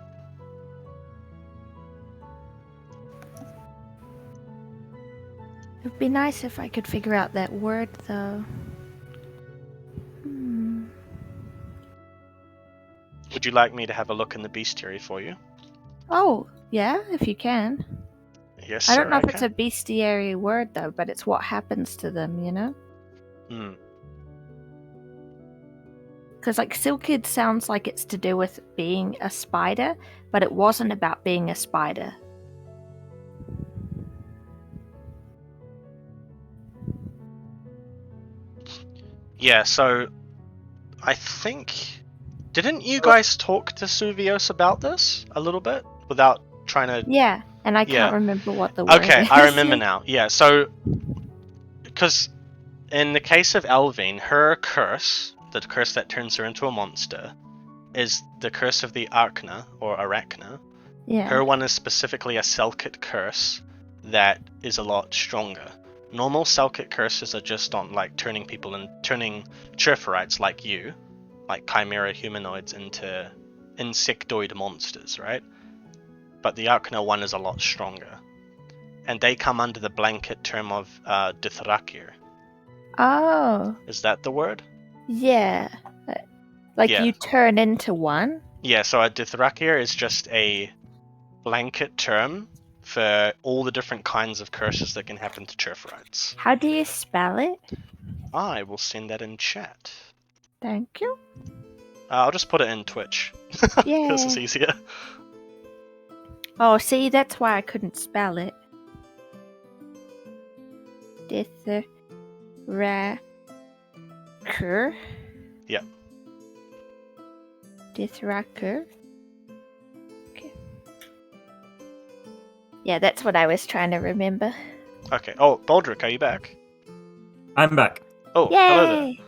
It'd be nice if I could figure out that word, though. Would you like me to have a look in the bestiary for you? Oh, yeah, if you can. Yes, I sir, don't know if it's can. a bestiary word, though, but it's what happens to them, you know? Hmm. Because, like, Silkid sounds like it's to do with being a spider, but it wasn't about being a spider. Yeah, so I think... Didn't you guys talk to Suvios about this a little bit? Without trying to... Yeah, and I Yeah. can't remember what the word Okay, is. I remember now. Yeah, so... Because in the case of Elvine, her curse, the curse that turns her into a monster, is the curse of the Arachna, or Arachna. Yeah. Her one is specifically a Selkit curse that is a lot stronger. Normal Selkit curses are just on like turning people and turning Churferites like you, like chimera humanoids, into insectoid monsters, right? But the Arachna one is a lot stronger. And they come under the blanket term of Dithrakir. Oh, Is that the word? yeah. Like Yeah. you turn into one? Yeah, so a Dithrakir is just a blanket term for all the different kinds of curses that can happen to Churferites. How do you spell it? I will send that in chat. Thank you. I'll just put it in Twitch. Yeah. This is easier. Oh, see, that's why I couldn't spell it. Dithrakir. Yeah. Dithrakir. Okay. Yeah, that's what I was trying to remember. Okay. Oh, Baldrick, are you back? I'm back. Oh, hello there. Yay!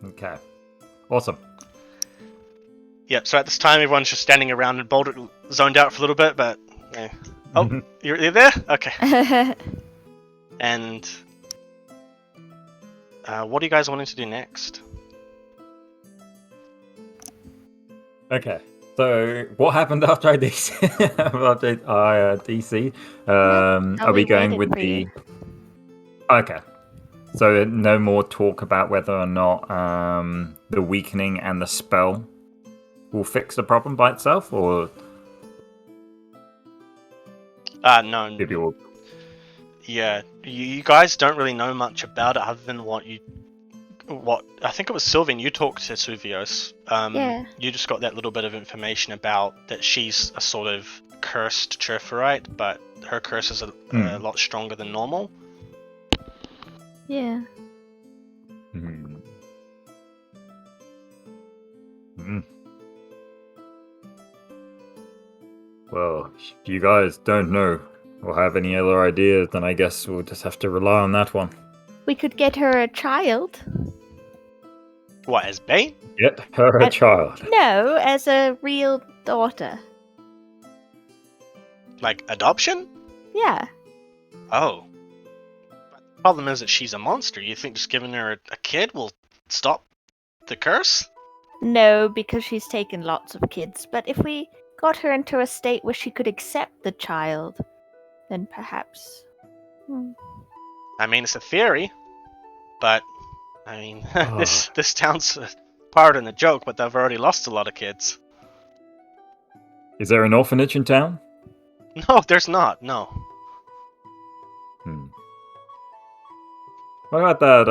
Okay. Awesome. Yep, so at this time everyone's just standing around and Baldrick zoned out for a little bit, but... Yeah. Oh, you're there? Okay. And... what are you guys wanting to do next? Okay. So, what happened after I DC? after I DC? Are we going with the? You. Okay. So no more talk about whether or not the weakening and the spell will fix the problem by itself, or No. maybe we'll... Yeah, you guys don't really know much about it other than what I think it was Sylvian, you talked to Suvios. Yeah. You just got that little bit of information about that she's a sort of cursed Churferite, but her curse is a lot stronger than normal. Yeah. Well, if you guys don't know or have any other ideas, then I guess we'll just have to rely on that one. We could get her a child. What, as bait? Get her a child. No, as a real daughter. Like adoption? Yeah. Oh. But the problem is that she's a monster. You think just giving her a kid will stop the curse? No, because she's taken lots of kids. But if we got her into a state where she could accept the child, then perhaps... I mean, it's a theory, but I mean, this town's part in the joke, but they've already lost a lot of kids. Is there an orphanage in town? No, there's not. No. What about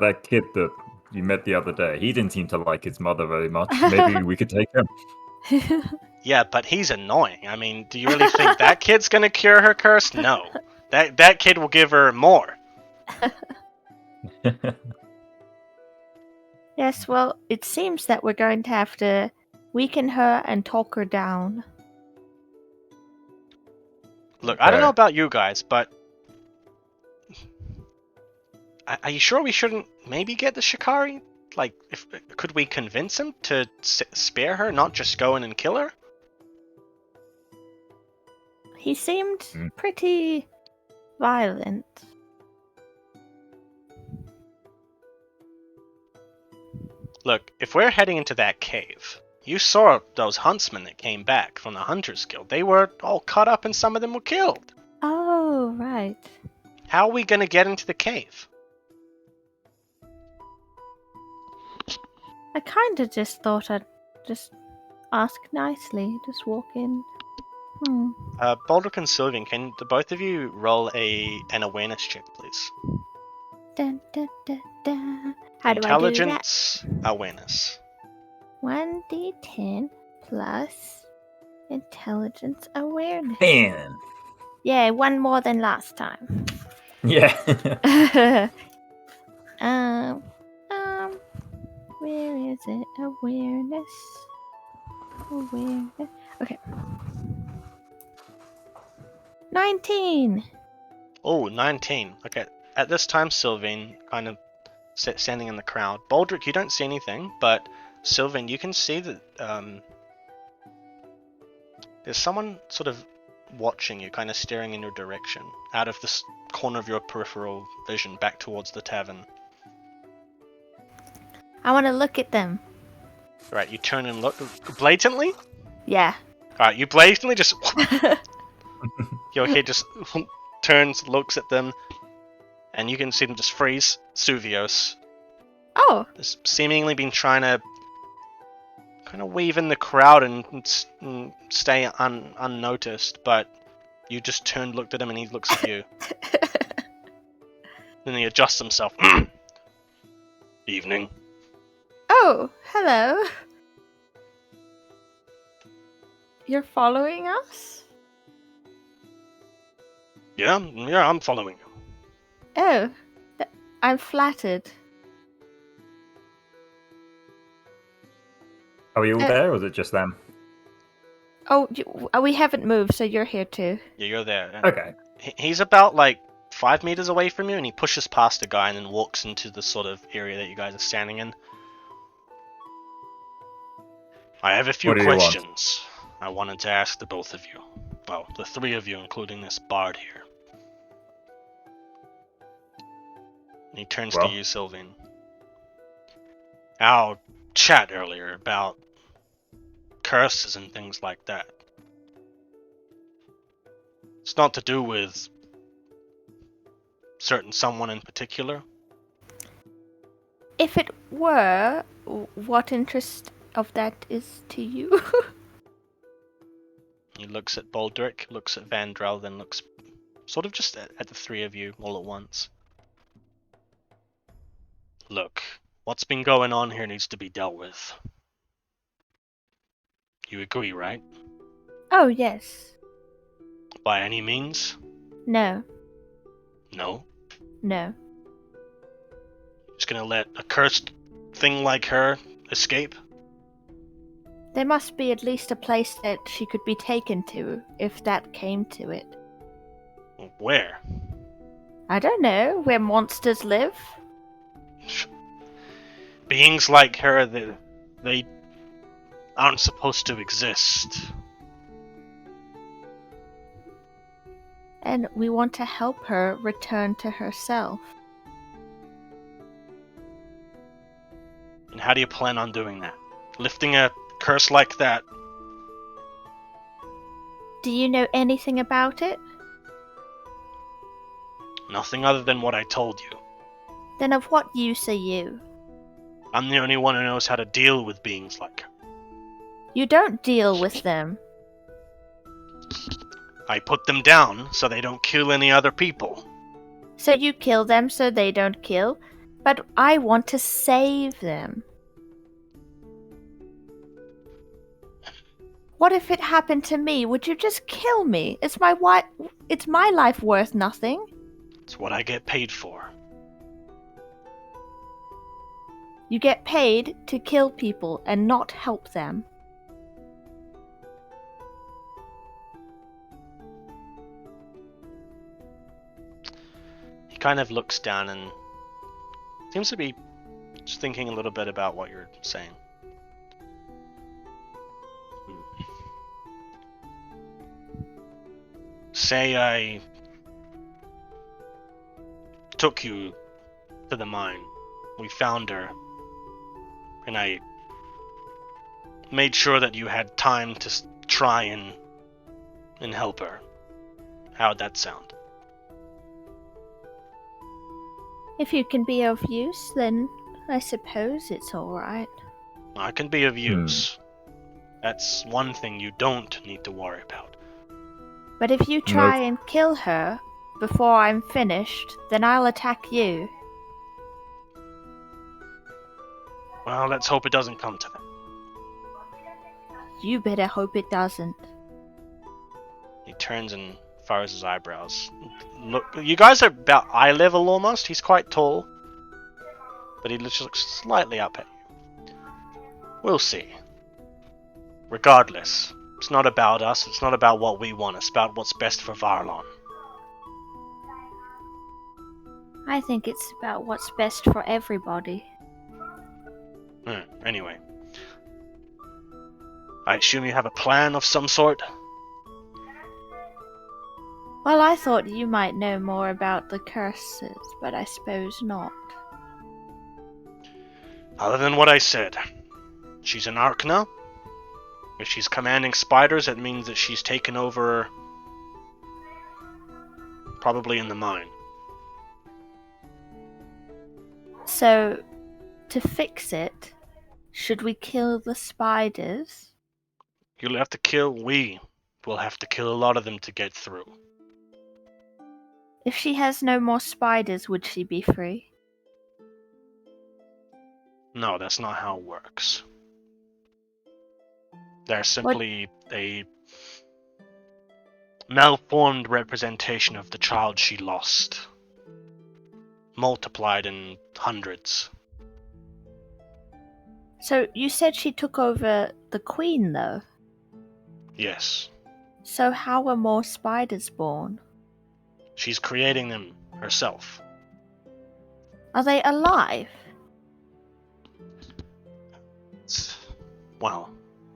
that kid that you met the other day? He didn't seem to like his mother very much. Maybe we could take him. Yeah, but he's annoying. I mean, do you really think that kid's gonna cure her curse? No. That kid will give her more. Yes, well, it seems that we're going to have to weaken her and talk her down. Look, I don't know about you guys, but... Are you sure we shouldn't maybe get the Shikari? Like, could we convince him to spare her, not just go in and kill her? He seemed pretty Violent. Look, if we're heading into that cave, you saw those huntsmen that came back from the Hunters Guild. They were all cut up and some of them were killed. Oh, right. How are we going to get into the cave? I kind of just thought I'd just ask nicely. Just walk in. Baldric and Sylvian, can the both of you roll an awareness check, please? Dun, dun, dun, dun. How do I do that? Intelligence, awareness. 1d10 plus intelligence awareness. Man. Yeah, one more than last time. Yeah. Where is it? Awareness. Okay. 19. Oh, 19. Okay. At this time, Sylvain kind of standing in the crowd. Baldric, you don't see anything, but Sylvain, you can see that there's someone sort of watching you, kind of staring in your direction, out of this corner of your peripheral vision, back towards the tavern. I want to look at them. Right, you turn and look blatantly? Yeah. Alright, you blatantly just... Your head just turns, looks at them, and you can see them just freeze. Suvios. Oh. Has seemingly been trying to kind of weave in the crowd and stay unnoticed, but you just turned, looked at him, and he looks at you. Then he adjusts himself. Evening. Oh, hello. You're following us? Yeah, I'm following you. Oh, I'm flattered. Are we all there, or is it just them? Oh, we haven't moved, so you're here too. Yeah, you're there. Okay. He's about like 5 meters away from you, and he pushes past a guy and then walks into the sort of area that you guys are standing in. I have a few What do you want? questions I wanted to ask the both of you. Well, the three of you, including this bard here. And he turns to you, Sylvain. Our chat earlier about curses and things like that. It's not to do with certain someone in particular. If it were, what interest of that is to you? He looks at Baldric, looks at Vandrel, then looks sort of just at the three of you all at once. Look, what's been going on here needs to be dealt with. You agree, right? Oh, yes. By any means? No. No? No. Just gonna let a cursed thing like her escape? There must be at least a place that she could be taken to, if that came to it. Where? I don't know, where monsters live? Beings like her, they aren't supposed to exist. And we want to help her return to herself. And how do you plan on doing that? Lifting a curse like that? Do you know anything about it? Nothing other than what I told you. Then of what use are you? I'm the only one who knows how to deal with beings like her. You don't deal with them. I put them down so they don't kill any other people. So you kill them so they don't kill? But I want to save them. What if it happened to me? Would you just kill me? Is my life worth nothing? It's what I get paid for. You get paid to kill people and not help them. He kind of looks down and seems to be just thinking a little bit about what you're saying. Say I took you to the mine. We found her, and I made sure that you had time to try and help her. How'd that sound? If you can be of use, then I suppose it's alright. I can be of use. That's one thing you don't need to worry about. But if you try and kill her before I'm finished, then I'll attack you. Well, let's hope it doesn't come to that. You better hope it doesn't. He turns and furrows his eyebrows. Look, you guys are about eye level almost. He's quite tall, but he just looks slightly up at you. We'll see. Regardless, it's not about us. It's not about what we want. It's about what's best for Varlon. I think it's about what's best for everybody. Anyway, I assume you have a plan of some sort? Well, I thought you might know more about the curses, but I suppose not. Other than what I said. She's an Arcana. If she's commanding spiders, it means that she's taken over... probably in the mine. So, to fix it, should we kill the spiders? You'll have to kill... We will have to kill a lot of them to get through. If she has no more spiders, would she be free? No, that's not how it works. They're simply a malformed representation of the child she lost. Multiplied in hundreds. So, you said she took over the queen, though? Yes. So how were more spiders born? She's creating them herself. Are they alive? Well,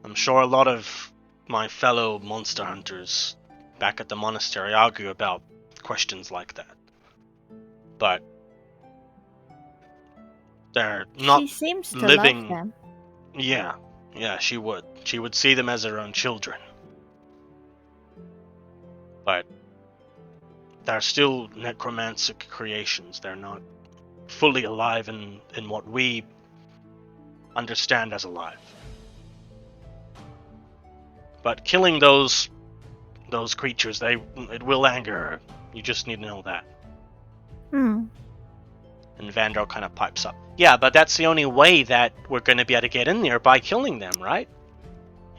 I'm sure a lot of my fellow monster hunters back at the monastery argue about questions like that. But they're not She seems to living... love them. Yeah, she would. She would see them as her own children. But they're still necromantic creations. They're not fully alive in what we understand as alive. But killing those creatures, it will anger her. You just need to know that. Hmm. And Vandal kind of pipes up. Yeah, but that's the only way that we're going to be able to get in there, by killing them, right?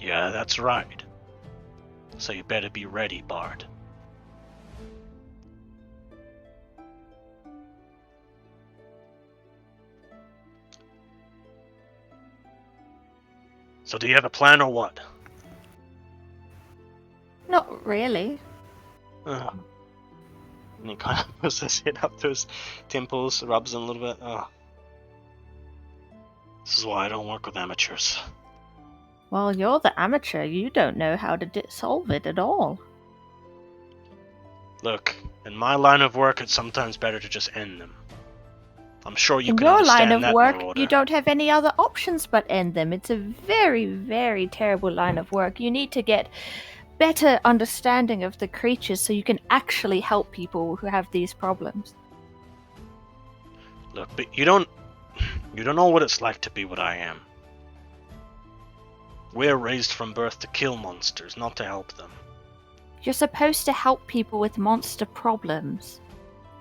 Yeah, that's right. So you better be ready, Bard. So do you have a plan or what? Not really. And he kind of puts his head up to his temples, rubs them a little bit. This is why I don't work with amateurs. Well, you're the amateur. You don't know how to solve it at all. Look, in my line of work, it's sometimes better to just end them. I'm sure you In can your understand line of that, work, Marauder. you don't have any other options but end them. It's a very, very terrible line of work. You need to get better understanding of the creatures so you can actually help people who have these problems. Look, but you don't know what it's like to be what I am. We're raised from birth to kill monsters, not to help them. You're supposed to help people with monster problems.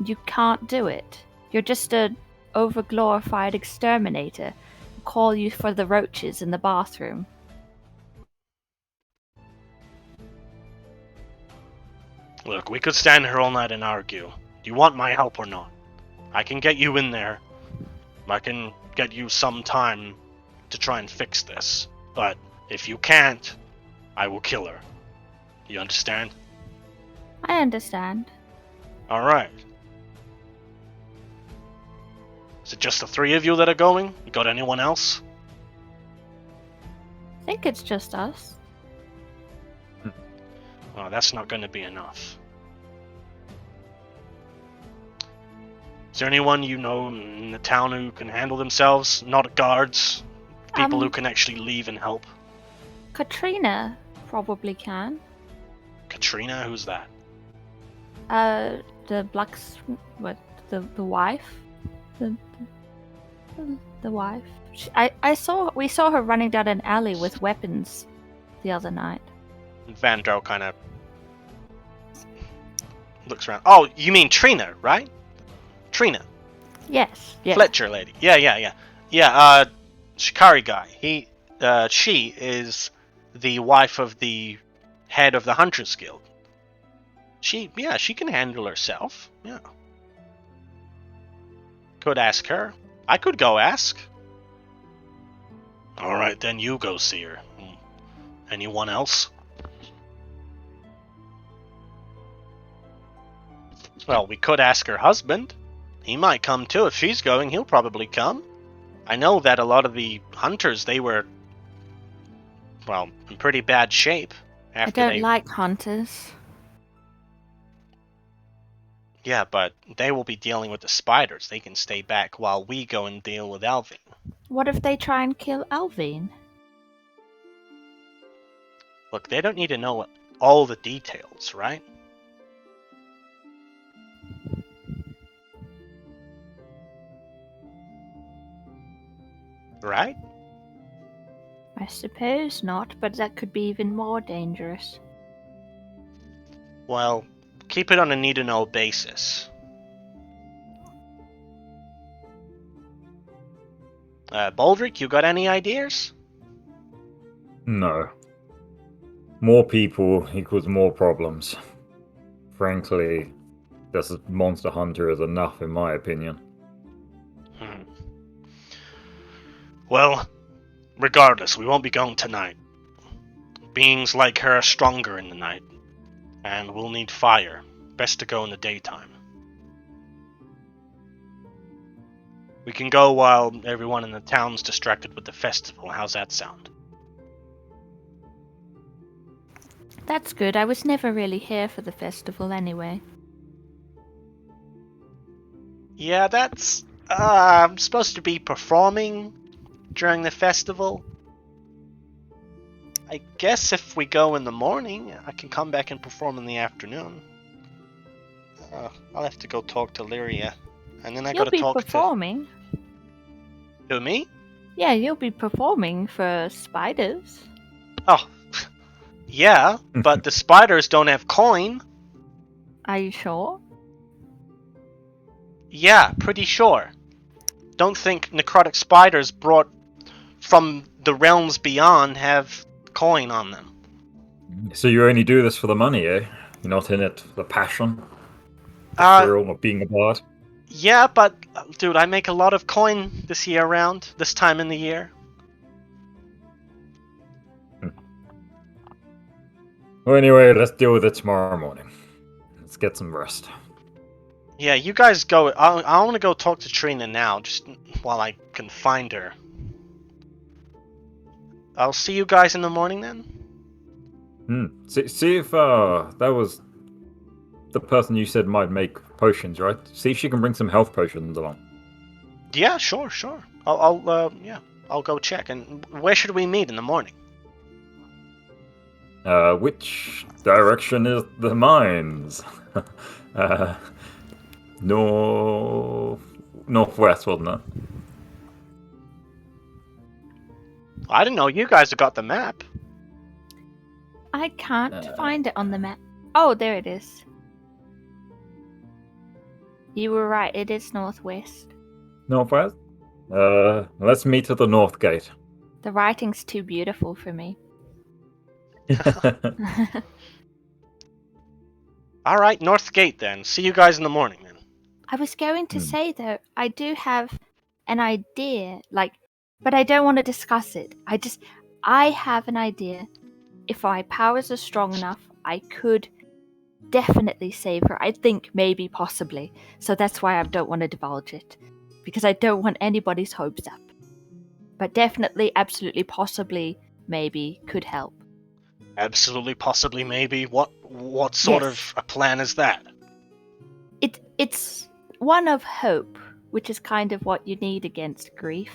You can't do it. You're just a overglorified exterminator who call you for the roaches in the bathroom. Look, we could stand here all night and argue. Do you want my help or not? I can get you in there. I can get you some time to try and fix this. But if you can't, I will kill her. You understand? I understand. Alright. Is it just the three of you that are going? You got anyone else? I think it's just us. Oh, that's not going to be enough. there anyone you know in the town who can handle themselves? Not guards, people who can actually leave and help. Katrina probably can. Katrina, who's that? The the wife, the wife. We saw her running down an alley with weapons the other night. Vandro kind of looks around. Oh, you mean Trina, right? Trina. Yes. Yeah. Fletcher lady. Yeah. Shikari guy. She is the wife of the head of the Hunters Guild. She can handle herself. Yeah. Could ask her. I could go ask. Alright, then you go see her. Anyone else? Well, we could ask her husband. He might come too. If she's going, he'll probably come. I know that a lot of the hunters, they were, well, in pretty bad shape. I don't like hunters. Yeah, but they will be dealing with the spiders. They can stay back while we go and deal with Alvin. What if they try and kill Alvin? Look, they don't need to know all the details, right? Right? I suppose not, but that could be even more dangerous. Well, keep it on a need-to-know basis. Baldric, you got any ideas? No. More people equals more problems. Frankly, this monster hunter is enough, in my opinion. Well, regardless, we won't be going tonight. Beings like her are stronger in the night, and we'll need fire. Best to go in the daytime. We can go while everyone in the town's distracted with the festival. How's that sound? That's good. I was never really here for the festival anyway. Yeah, that's... I'm supposed to be performing during the festival. I guess if we go in the morning, I can come back and perform in the afternoon. I'll have to go talk to Lyria. And then I gotta talk performing. To me? Yeah, you'll be performing for spiders. Oh, yeah, but the spiders don't have coin. Are you sure? Yeah, pretty sure. Don't think necrotic spiders brought from the realms beyond have coin on them. So you only do this for the money, eh? You're not in it for the passion? The thrill of being a bard? Yeah, but, dude, I make a lot of coin this time in the year. Well, anyway, let's deal with it tomorrow morning. Let's get some rest. Yeah, you guys go. I want to go talk to Trina now, just while I can find her. I'll see you guys in the morning then? See if that was the person you said might make potions, right? See if she can bring some health potions along. Yeah, sure. I'll go check. And where should we meet in the morning? Which direction is the mines? Northwest, wasn't it? I didn't know you guys have got the map. I can't find it on the map. Oh, there it is. You were right, it is northwest. Northwest? Let's meet at the north gate. The writing's too beautiful for me. Alright, north gate then. See you guys in the morning then. I was going to say though, I do have an idea, but I don't want to discuss it. I have an idea. If my powers are strong enough, I could definitely save her. I think maybe, possibly. So that's why I don't want to divulge it. Because I don't want anybody's hopes up. But definitely, absolutely, possibly, maybe, could help. Absolutely, possibly, maybe. What sort of a plan is that? It's one of hope, which is kind of what you need against grief.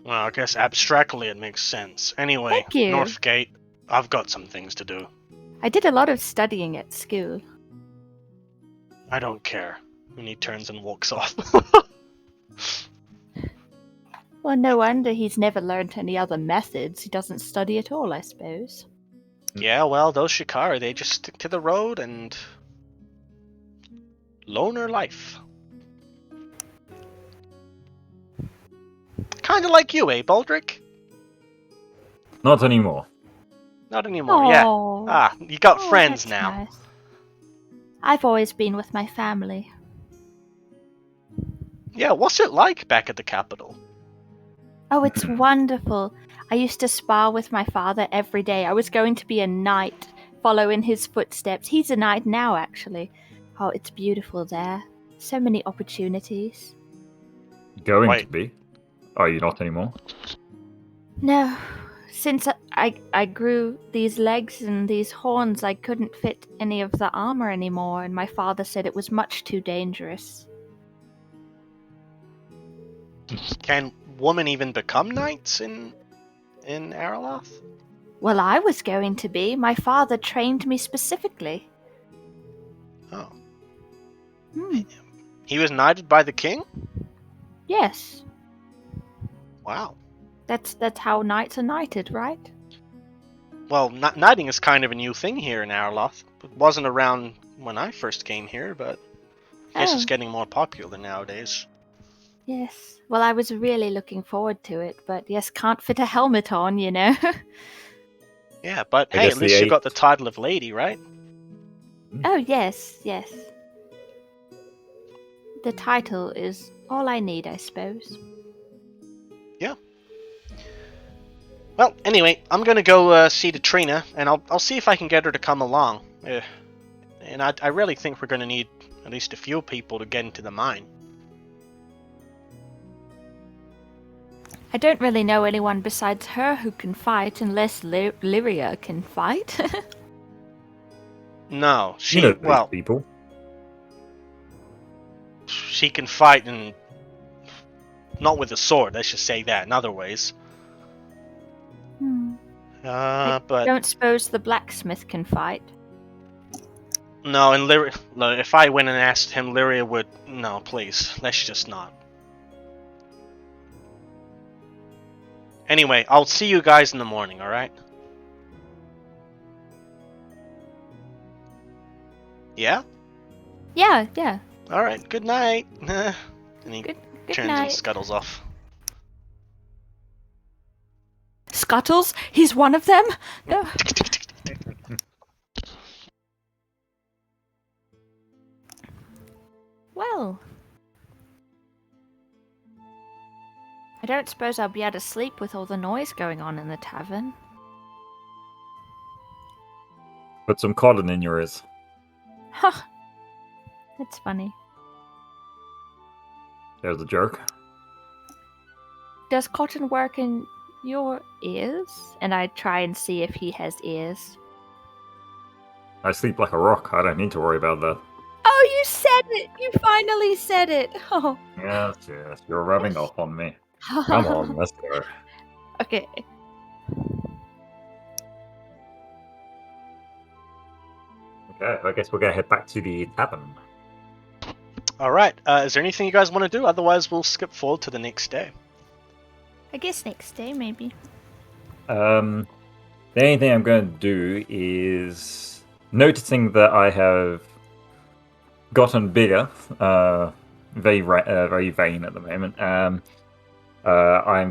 Well, I guess abstractly it makes sense. Anyway, Thank you. Northgate, I've got some things to do. I did a lot of studying at school. I don't care. And he turns and walks off. Well, no wonder he's never learnt any other methods. He doesn't study at all, I suppose. Yeah, well, those Shikari, they just stick to the road and... loner life. Kinda like you, eh, Baldric? Not anymore. Not anymore, yeah. Oh. Ah, you got Oh, friends that's now. nice. I've always been with my family. Yeah, what's it like back at the capital? Oh, it's wonderful. I used to spar with my father every day. I was going to be a knight, follow in his footsteps. He's a knight now, actually. Oh, it's beautiful there. So many opportunities. Going Wait. to be? Are you not anymore? No, since I grew these legs and these horns, I couldn't fit any of the armor anymore, and my father said it was much too dangerous. Can women even become knights in Araloth? Well, I was going to be. My father trained me specifically. Oh. Hmm. He was knighted by the king? Yes, Wow. that's how knights are knighted, right? Well, knighting is kind of a new thing here in Araloth. It wasn't around when I first came here, but I guess it's Oh. getting more popular nowadays. Yes. Well, I was really looking forward to it, but yes, can't fit a helmet on, you know. Yeah, but I hey, guess at the least you got the eight- title of lady, right? Oh, yes, yes. The title is all I need, I suppose. Well, anyway, I'm gonna go see Trina, and I'll see if I can get her to come along. And I really think we're gonna need at least a few people to get into the mine. I don't really know anyone besides her who can fight, unless Lyria can fight. No, You know these well, people. she can fight and not with a sword. Let's just say that. In other ways, but Don't suppose the blacksmith can fight. no. And if I went and asked him, Lyria would no. Please, let's just not. Anyway, I'll see you guys in the morning. All right? Yeah. Yeah, yeah. All right. Good night. And he Good turns night. and scuttles off. Scuttles? He's one of them? No. Well, I don't suppose I'll be able to sleep with all the noise going on in the tavern. Put some cotton in your ears. Huh. That's funny. There's a joke. Does cotton work in your ears? And I try and see if he has ears. I sleep like a rock. I don't need to worry about that. Oh, you said it! You finally said it! Oh. Yes, yes. You're rubbing off on me. Come on, let's go. Okay. Okay, I guess we're gonna head back to the tavern. All right. Is there anything you guys want to do? Otherwise, we'll skip forward to the next day. I guess next day, maybe. The only thing I'm going to do is noticing that I have gotten bigger, very vain at the moment. I'm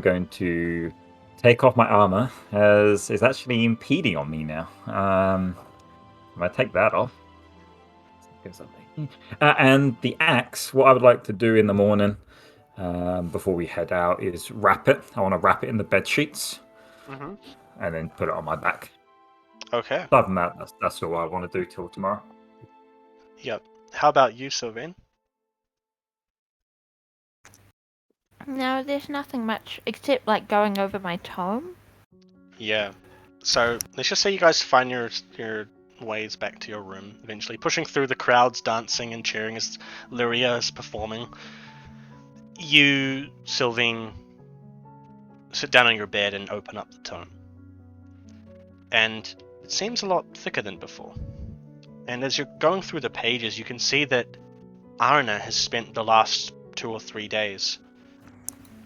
going to take off my armor, as it's actually impeding on me now. If I take that off, and the axe, what I would like to do in the morning, before we head out, is wrap it. I want to wrap it in the bed sheets, Mm-hmm. and then put it on my back. Okay. Other than that, that's all I want to do till tomorrow. Yep. How about you, Sylvain? No, there's nothing much except like going over my tome. Yeah. So let's just say you guys find your ways back to your room, eventually pushing through the crowds dancing and cheering as Lyria is performing. You, Sylvine, sit down on your bed and open up the tome. And it seems a lot thicker than before. And as you're going through the pages, you can see that Arna has spent the last 2 or 3 days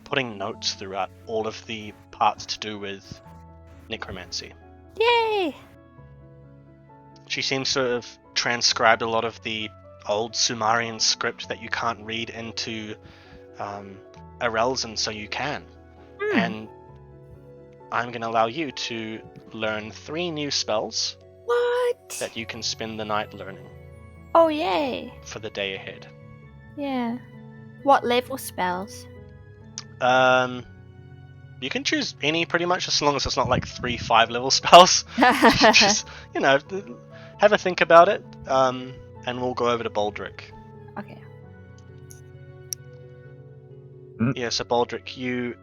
putting notes throughout all of the parts to do with necromancy. Yay! She seems to have transcribed a lot of the old Sumerian script that you can't read into Arelzen, so you can. And I'm going to allow you to learn 3 new spells What? that you can spend the night learning Oh, yay. for the day ahead. Yeah. What level spells? You can choose any pretty much, as long as it's not like 3 5-level spells. Just, have a think about it, and we'll go over to Baldric. Okay. Yeah, so Baldric, you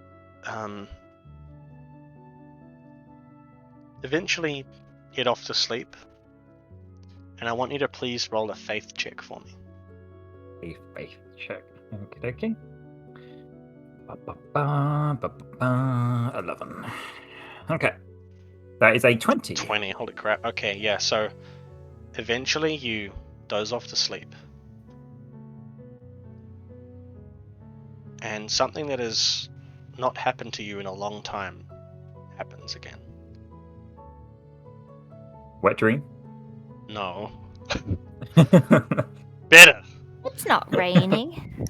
eventually head off to sleep, and I want you to please roll a faith check for me. A faith check. Okay. 11. Okay. That is a 20. 20, holy crap. Okay, yeah, so eventually you doze off to sleep. And something that has not happened to you in a long time happens again. Wet dream? No. Better! It's not raining.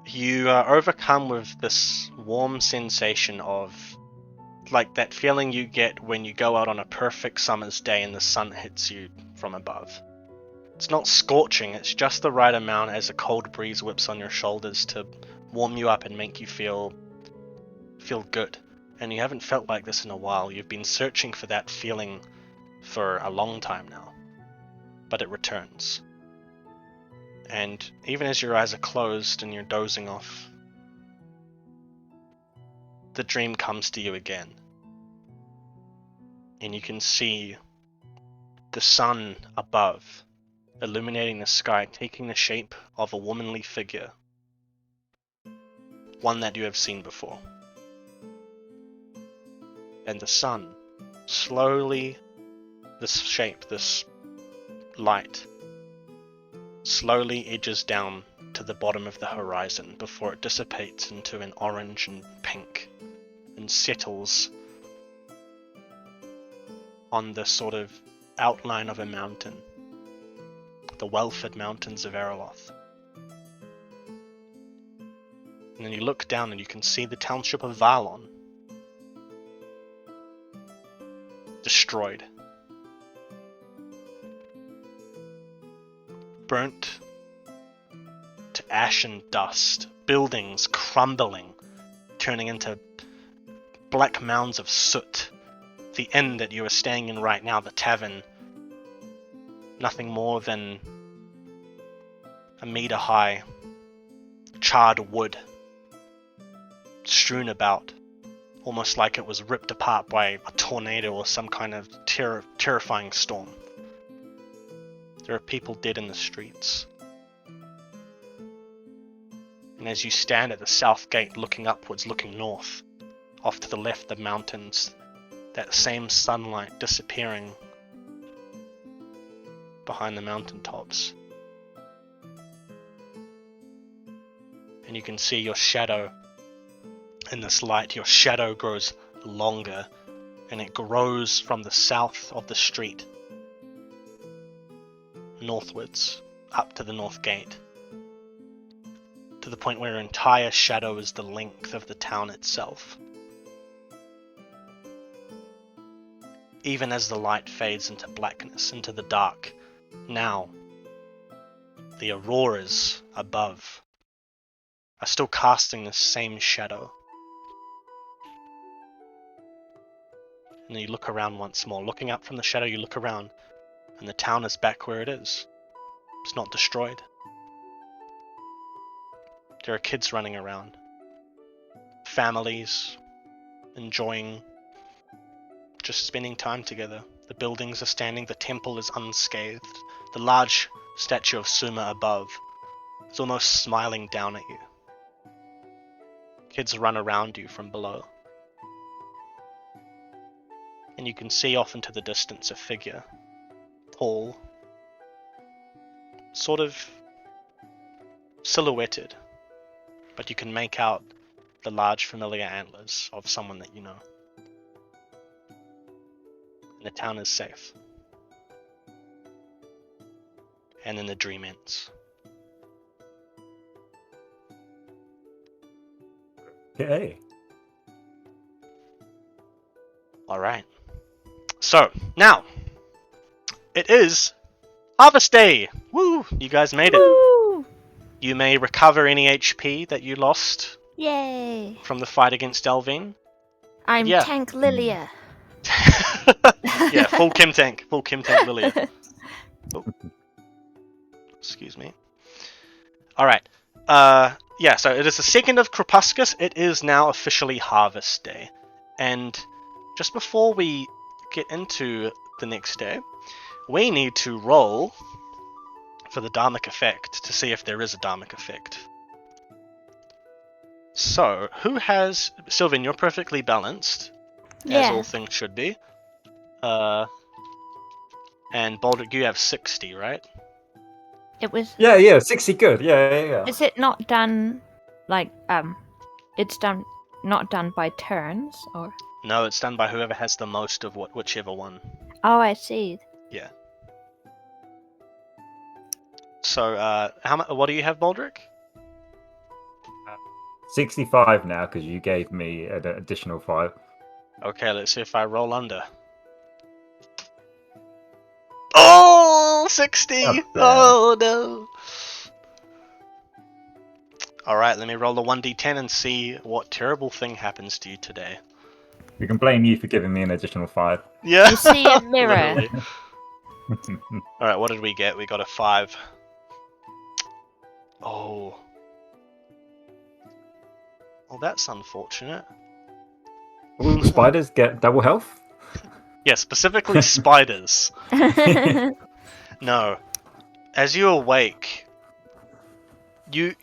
You are overcome with this warm sensation of, like that feeling you get when you go out on a perfect summer's day and the sun hits you from above. It's not scorching, it's just the right amount as a cold breeze whips on your shoulders to warm you up and make you feel good. And you haven't felt like this in a while. You've been searching for that feeling for a long time now. But it returns. And even as your eyes are closed and you're dozing off, the dream comes to you again. And you can see the sun above, illuminating the sky, taking the shape of a womanly figure. One that you have seen before. And the sun, slowly, this shape, this light, slowly edges down to the bottom of the horizon before it dissipates into an orange and pink and settles on the sort of outline of a mountain, the well-fed mountains of Ereloth. And then you look down and you can see the township of Varlon, destroyed. Burnt to ash and dust, buildings crumbling, turning into black mounds of soot. The inn that you are staying in right now, the tavern, nothing more than a meter high, charred wood, strewn about, almost like it was ripped apart by a tornado or some kind of terrifying storm. There are people dead in the streets. And as you stand at the south gate looking upwards, looking north, off to the left the mountains, that same sunlight disappearing behind the mountaintops. And you can see your shadow in this light. Your shadow grows longer, and it grows from the south of the street northwards, up to the north gate, to the point where your entire shadow is the length of the town itself. Even as the light fades into blackness, into the dark, now the auroras above are still casting the same shadow. And then you look around once more. Looking up from the shadow, you look around, and the town is back where it is. It's not destroyed. There are kids running around. Families enjoying just spending time together. The buildings are standing, the temple is unscathed. The large statue of Suma above is almost smiling down at you. Kids run around you from below. And you can see off into the distance a figure. Tall. Sort of silhouetted. But you can make out the large familiar antlers of someone that you know. And the town is safe. And then the dream ends. Okay. Alright. So, now, it is Harvest Day! Woo! You guys made it. Woo! You may recover any HP that you lost Yay! from the fight against Delvine. I'm Yeah. Tank Lilia. Yeah, full Kim Tank Lilia. Oh. Excuse me. Alright. Yeah, so it is the 2nd of Crepuscus. It is now officially Harvest Day. And just before we get into the next day, we need to roll for the Dharmic effect to see if there is a Dharmic effect. So, who has... Sylvan, you're perfectly balanced, as Yeah. all things should be. And Baldric, you have 60, right? It was. Yeah, 60 good. Yeah. Is it not done like it's done not done by turns or? No, it's done by whoever has the most of whichever one. Oh, I see. Yeah. So, what do you have, Baldric? 65 now, because you gave me an additional 5. Okay, let's see if I roll under. Oh, 60! Oh, Oh, no! Alright, let me roll the 1d10 and see what terrible thing happens to you today. We can blame you for giving me an additional 5. Yeah! You see a mirror. Literally. Alright, what did we get? We got a 5. Oh. Well, that's unfortunate. All spiders get double health? Yeah, specifically spiders. No. As you awake, you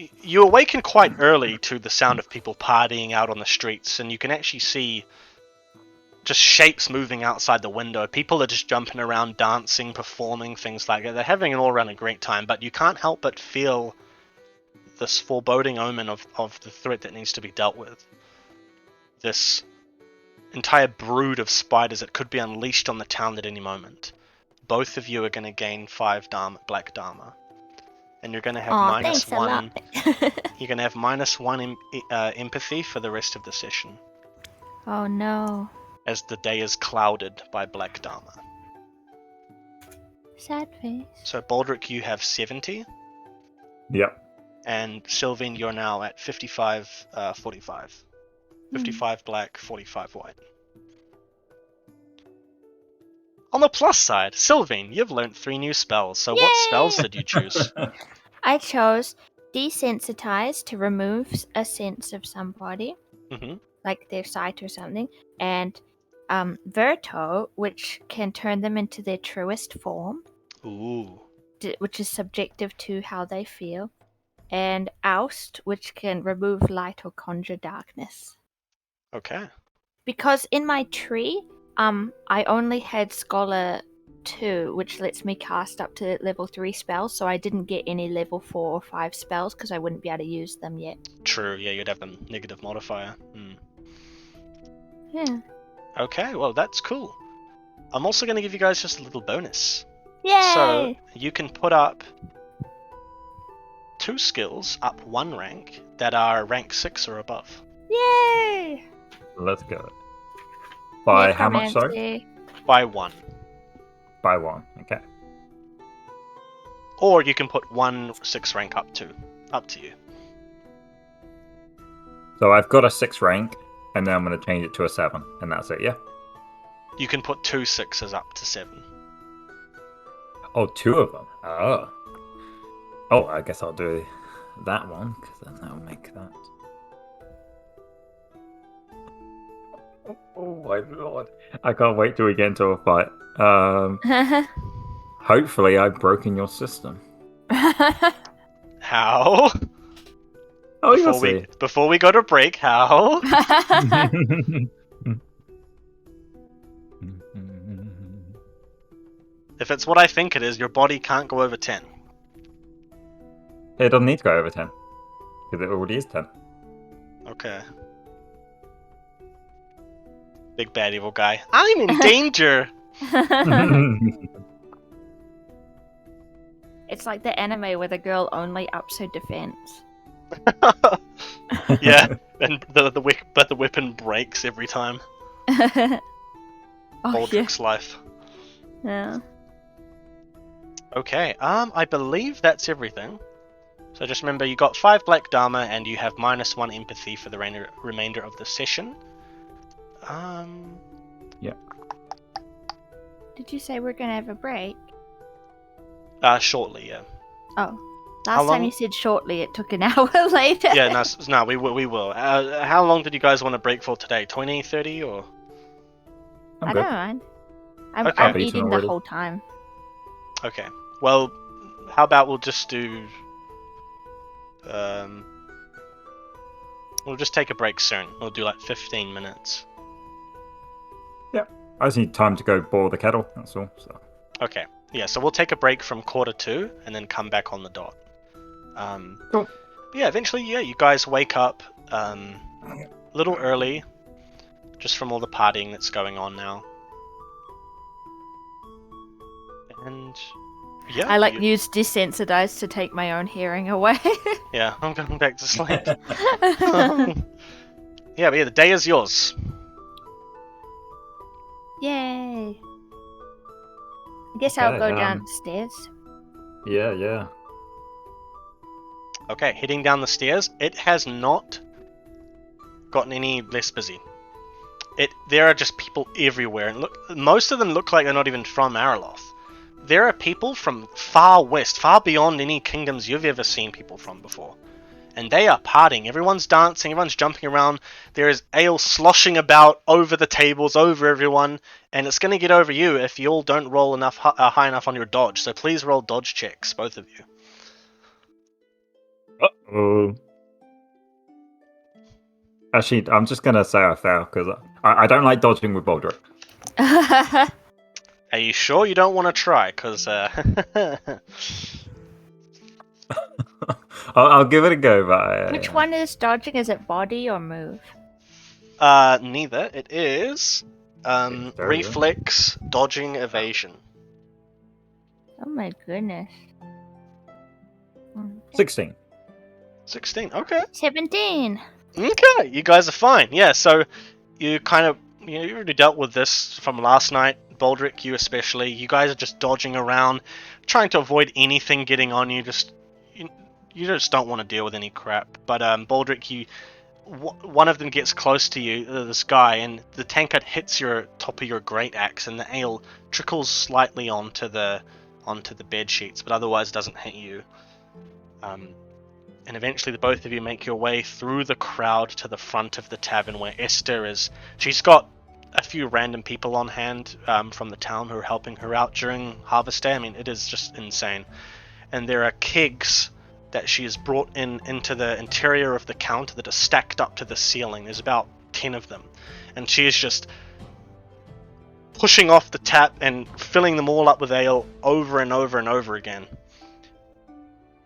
awaken quite early to the sound of people partying out on the streets, and you can actually see just shapes moving outside the window. People are just jumping around, dancing, performing, things like that. They're having an all-around a great time, but you can't help but feel this foreboding omen of the threat that needs to be dealt with. This entire brood of spiders that could be unleashed on the town at any moment. Both of you are going to gain 5 black dharma. And you're going to have Aw, minus thanks a 1. lot. You're going to have minus 1 empathy for the rest of the session, Oh no. as the day is clouded by black dharma. Sad face. So Baldric, you have 70, Yep. and Sylvain, you're now at 55, 45. 55 black, 45 white. On the plus side, Sylvain, you've learnt 3 new spells, so what spells Yay! did you choose? I chose desensitize to remove a sense of somebody, Mm-hmm. like their sight or something, and Verto, which can turn them into their truest form, Ooh. which is subjective to how they feel, and Oust, which can remove light or conjure darkness. Okay. Because in my tree, I only had Scholar 2, which lets me cast up to level 3 spells, so I didn't get any level 4 or 5 spells because I wouldn't be able to use them yet. True, yeah, you'd have the negative modifier. Yeah. Okay, well, that's cool. I'm also going to give you guys just a little bonus. Yay! So, you can put up 2 skills up 1 rank that are rank 6 or above. Yay! Let's go. By how much, sorry? Necromancy. By 1. By 1. Okay. Or you can put 1 6 rank up to you. So I've got a 6 rank, and then I'm going to change it to a 7, and that's it, yeah? You can put 2 6s up to 7. Oh, 2 of them. Oh. Oh, I guess I'll do that one, because then that'll make that. Oh my lord! I can't wait till we get into a fight. Hopefully, I've broken your system. How? Oh, you'll see. Before we go to break, how? If it's what I think it is, your body can't go over 10. It doesn't need to go over 10 because it already is 10. Okay. Big bad evil guy. I'm in danger! It's like the anime where the girl only ups her defense. Yeah, and the weapon breaks every time. Oh, Baldrick's life. yeah. Okay, I believe that's everything. So just remember, you got 5 black dharma, and you have -1 empathy for the remainder of the session. Yeah. Did you say we're gonna have a break? Shortly, yeah. Oh. How Last long- time you said shortly, it took an hour later. Yeah, no, we will. How long did you guys want to break for today? 20, 30, or? I good. don't mind. I'm Okay. I've eaten eating the already. whole time. Okay. Well, how about we'll just do... We'll just take a break soon. We'll do like 15 minutes. I just need time to go boil the kettle. That's all. So. Okay. Yeah, so we'll take a break from 1:45 and then come back on the dot. Cool. Yeah, eventually, yeah, you guys wake up a little early, just from all the partying that's going on now. And yeah, I use desensitize to take my own hearing away. Yeah, I'm going back to sleep. Yeah, but yeah, the day is yours. Yay! I guess I'll Okay, go downstairs. Yeah. Okay, heading down the stairs. It has not gotten any less busy. There are just people everywhere, and look, most of them look like they're not even from Araloth. There are people from far west, far beyond any kingdoms you've ever seen people from before. And they are partying. Everyone's dancing, everyone's jumping around. There is ale sloshing about over the tables, over everyone, and it's going to get over you if you all don't roll high enough on your dodge. So please roll dodge checks, both of you. Uh-oh. Actually, I'm just gonna say I fail because I don't like dodging with Baldrick. Are you sure you don't want to try? Because I'll give it a go, but Which one is dodging? Is it body or move? neither. It is Very good. reflex, dodging, evasion. Oh my goodness. 16. 16. Okay. 17. Okay, you guys are fine. Yeah, so you kind of, you already dealt with this from last night. Baldrick, you especially. You guys are just dodging around, trying to avoid anything getting on you. You just don't want to deal with any crap. But Baldrick, one of them gets close to you, this guy, and the tankard hits your top of your great axe, and the ale trickles slightly onto the bed sheets, but otherwise doesn't hit you. And eventually the both of you make your way through the crowd to the front of the tavern where Esther is. She's got a few random people on hand from the town who are helping her out during Harvest Day. I mean, it is just insane. And there are kegs that she has brought into the interior of the counter that are stacked up to the ceiling. There's about 10 of them. And she is just pushing off the tap and filling them all up with ale over and over and over again.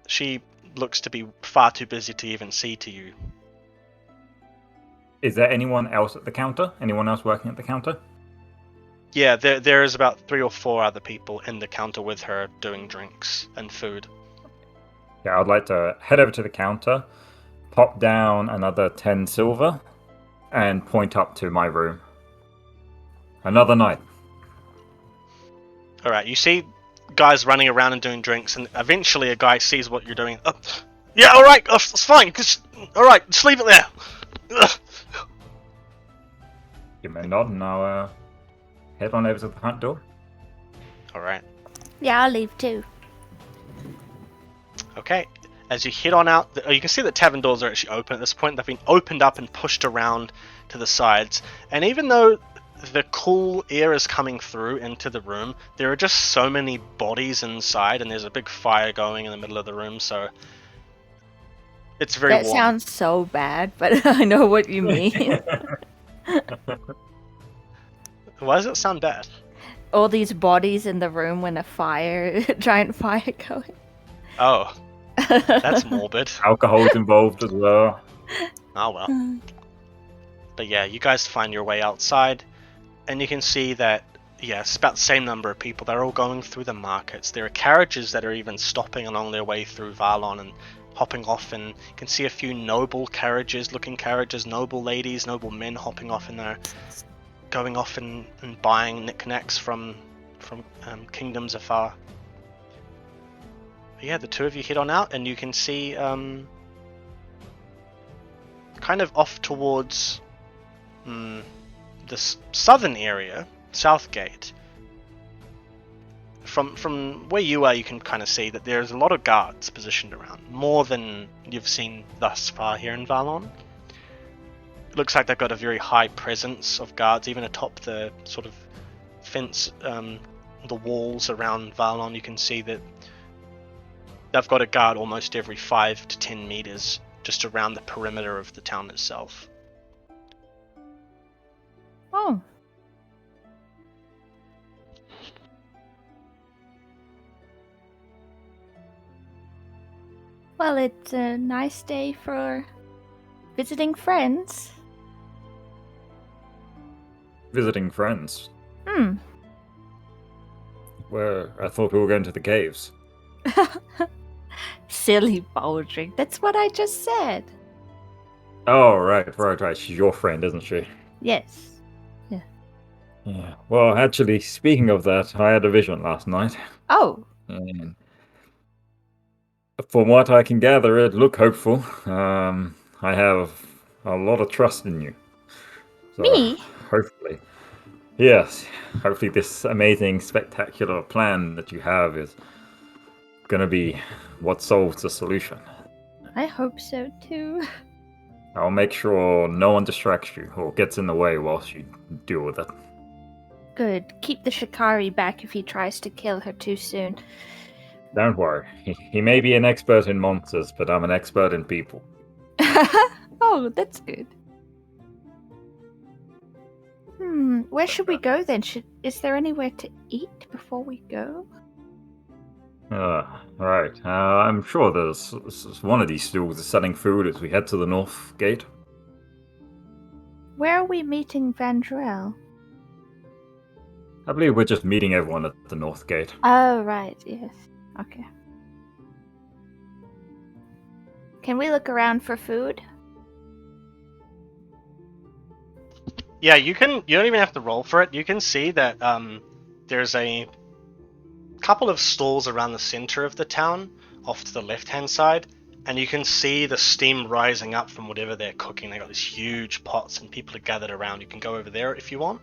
She looks to be far too busy to even see to you. Is there anyone else at the counter? Anyone else working at the counter? Yeah, there is about 3 or 4 other people in the counter with her doing drinks and food. Yeah, I'd like to head over to the counter, pop down another 10 silver, and point up to my room. Another night. Alright, you see guys running around and doing drinks, and eventually a guy sees what you're doing. Yeah, alright, it's fine. Alright, just leave it there. Give me a nod and I'll head on over to the front door. Alright. Yeah, I'll leave too. Okay. as you head on out, you can see the tavern doors are actually open at this point. They've been opened up and pushed around to the sides. And even though the cool air is coming through into the room, there are just so many bodies inside, and there's a big fire going in the middle of the room, so it's very That warm. sounds so bad, but I know what you mean. Why does it sound bad? All these bodies in the room when a giant fire going. Oh, that's morbid. Alcohol's involved as well. Oh well. But yeah, you guys find your way outside, and you can see that, yeah, it's about the same number of people. They're all going through the markets. There are carriages that are even stopping along their way through Varlon and hopping off, and you can see a few noble looking carriages, noble ladies, noble men hopping off in there, going off and buying knickknacks from kingdoms afar. But yeah, the two of you head on out, and you can see kind of off towards this southern area, Southgate. From where you are, you can kind of see that there's a lot of guards positioned around, more than you've seen thus far here in Varlon. It looks like they've got a very high presence of guards, even atop the sort of fence, the walls around Varlon. You can see that they've got a guard almost every 5 to 10 meters just around the perimeter of the town itself. Oh. Well, it's a nice day for visiting friends. Visiting friends. Hmm. Where I thought we were going to the caves. Silly Baldric. That's what I just said. Oh, right. She's your friend, isn't she? Yes. Yeah. Well, actually, speaking of that, I had a vision last night. Oh. And from what I can gather, it looked hopeful. I have a lot of trust in you. So, Me? hopefully. Yes. Hopefully this amazing, spectacular plan that you have is going to be what solves the solution. I hope so too. I'll make sure no one distracts you or gets in the way whilst you deal with it. Good. Keep the Shikari back if he tries to kill her too soon. Don't worry. He may be an expert in monsters, but I'm an expert in people. Oh, that's good. Where should we go then? Is there anywhere to eat before we go? Right. I'm sure there's one of these stools is selling food as we head to the north gate. Where are we meeting Vandrel? I believe we're just meeting everyone at the north gate. Oh, right, yes. Okay. Can we look around for food? Yeah, you don't even have to roll for it. You can see that there's a couple of stalls around the center of the town, off to the left-hand side, and you can see the steam rising up from whatever they're cooking. They got these huge pots, and people are gathered around. You can go over there if you want,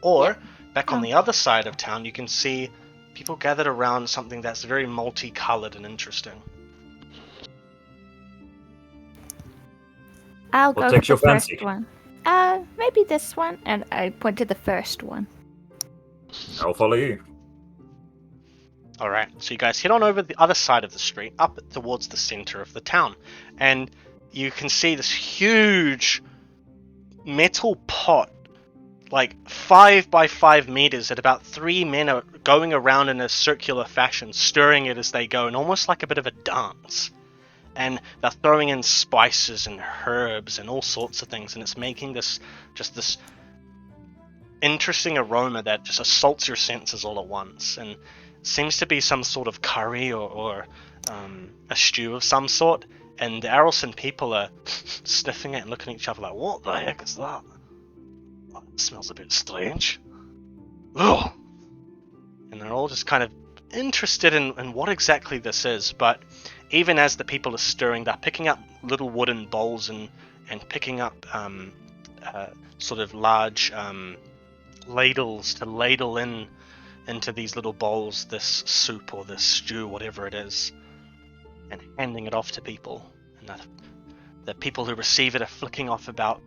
or back on the other side of town, you can see people gathered around something that's very multicolored and interesting. I'll What go takes for your the fancy? first one. Maybe this one, and I point to the first one. I'll follow you. Alright, so you guys head on over the other side of the street, up towards the center of the town, and you can see this huge metal pot, like 5 by 5 meters, that about 3 men are going around in a circular fashion, stirring it as they go, and almost like a bit of a dance. And they're throwing in spices and herbs and all sorts of things, and it's making this interesting aroma that just assaults your senses all at once. And seems to be some sort of curry or a stew of some sort, and the Arelson people are sniffing it and looking at each other like, what the heck is that? Oh, it smells a bit strange. Ugh. And they're all just kind of interested in what exactly this is, but even as the people are stirring, they're picking up little wooden bowls and picking up sort of large ladles to ladle into these little bowls this soup or this stew, whatever it is. and handing it off to people. And the people who receive it are flicking off about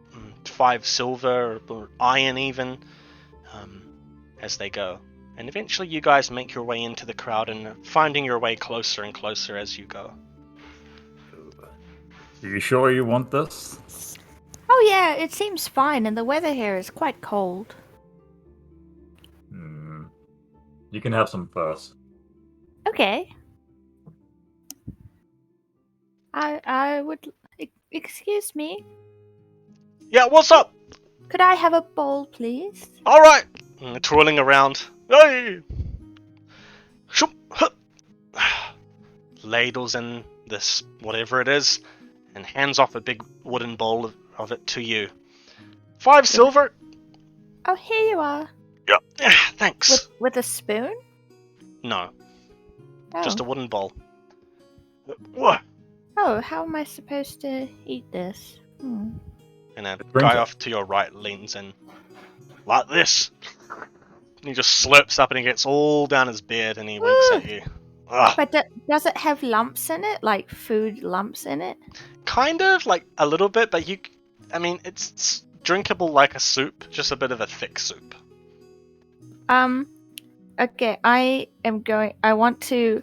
5 silver or iron even as they go. And eventually you guys make your way into the crowd and finding your way closer and closer as you go. Are you sure you want this? Oh yeah, it seems fine, and the weather here is quite cold. You can have some first. Okay. I would... Excuse me? Yeah, what's up? Could I have a bowl, please? Alright! Twirling around. Hey! Shoop, hup. Ladles in this, whatever it is, and hands off a big wooden bowl of it to you. 5 silver? Oh, here you are. Yeah, thanks. With a spoon? No, Oh. just a wooden bowl. What? Oh, how am I supposed to eat this? And a Drink guy it. off to your right leans in. Like this. And he just slurps up and he gets all down his beard and he winks at you. Ugh. But does it have lumps in it? Like food lumps in it? Kind of, like a little bit, but it's drinkable like a soup, just a bit of a thick soup. Okay, I want to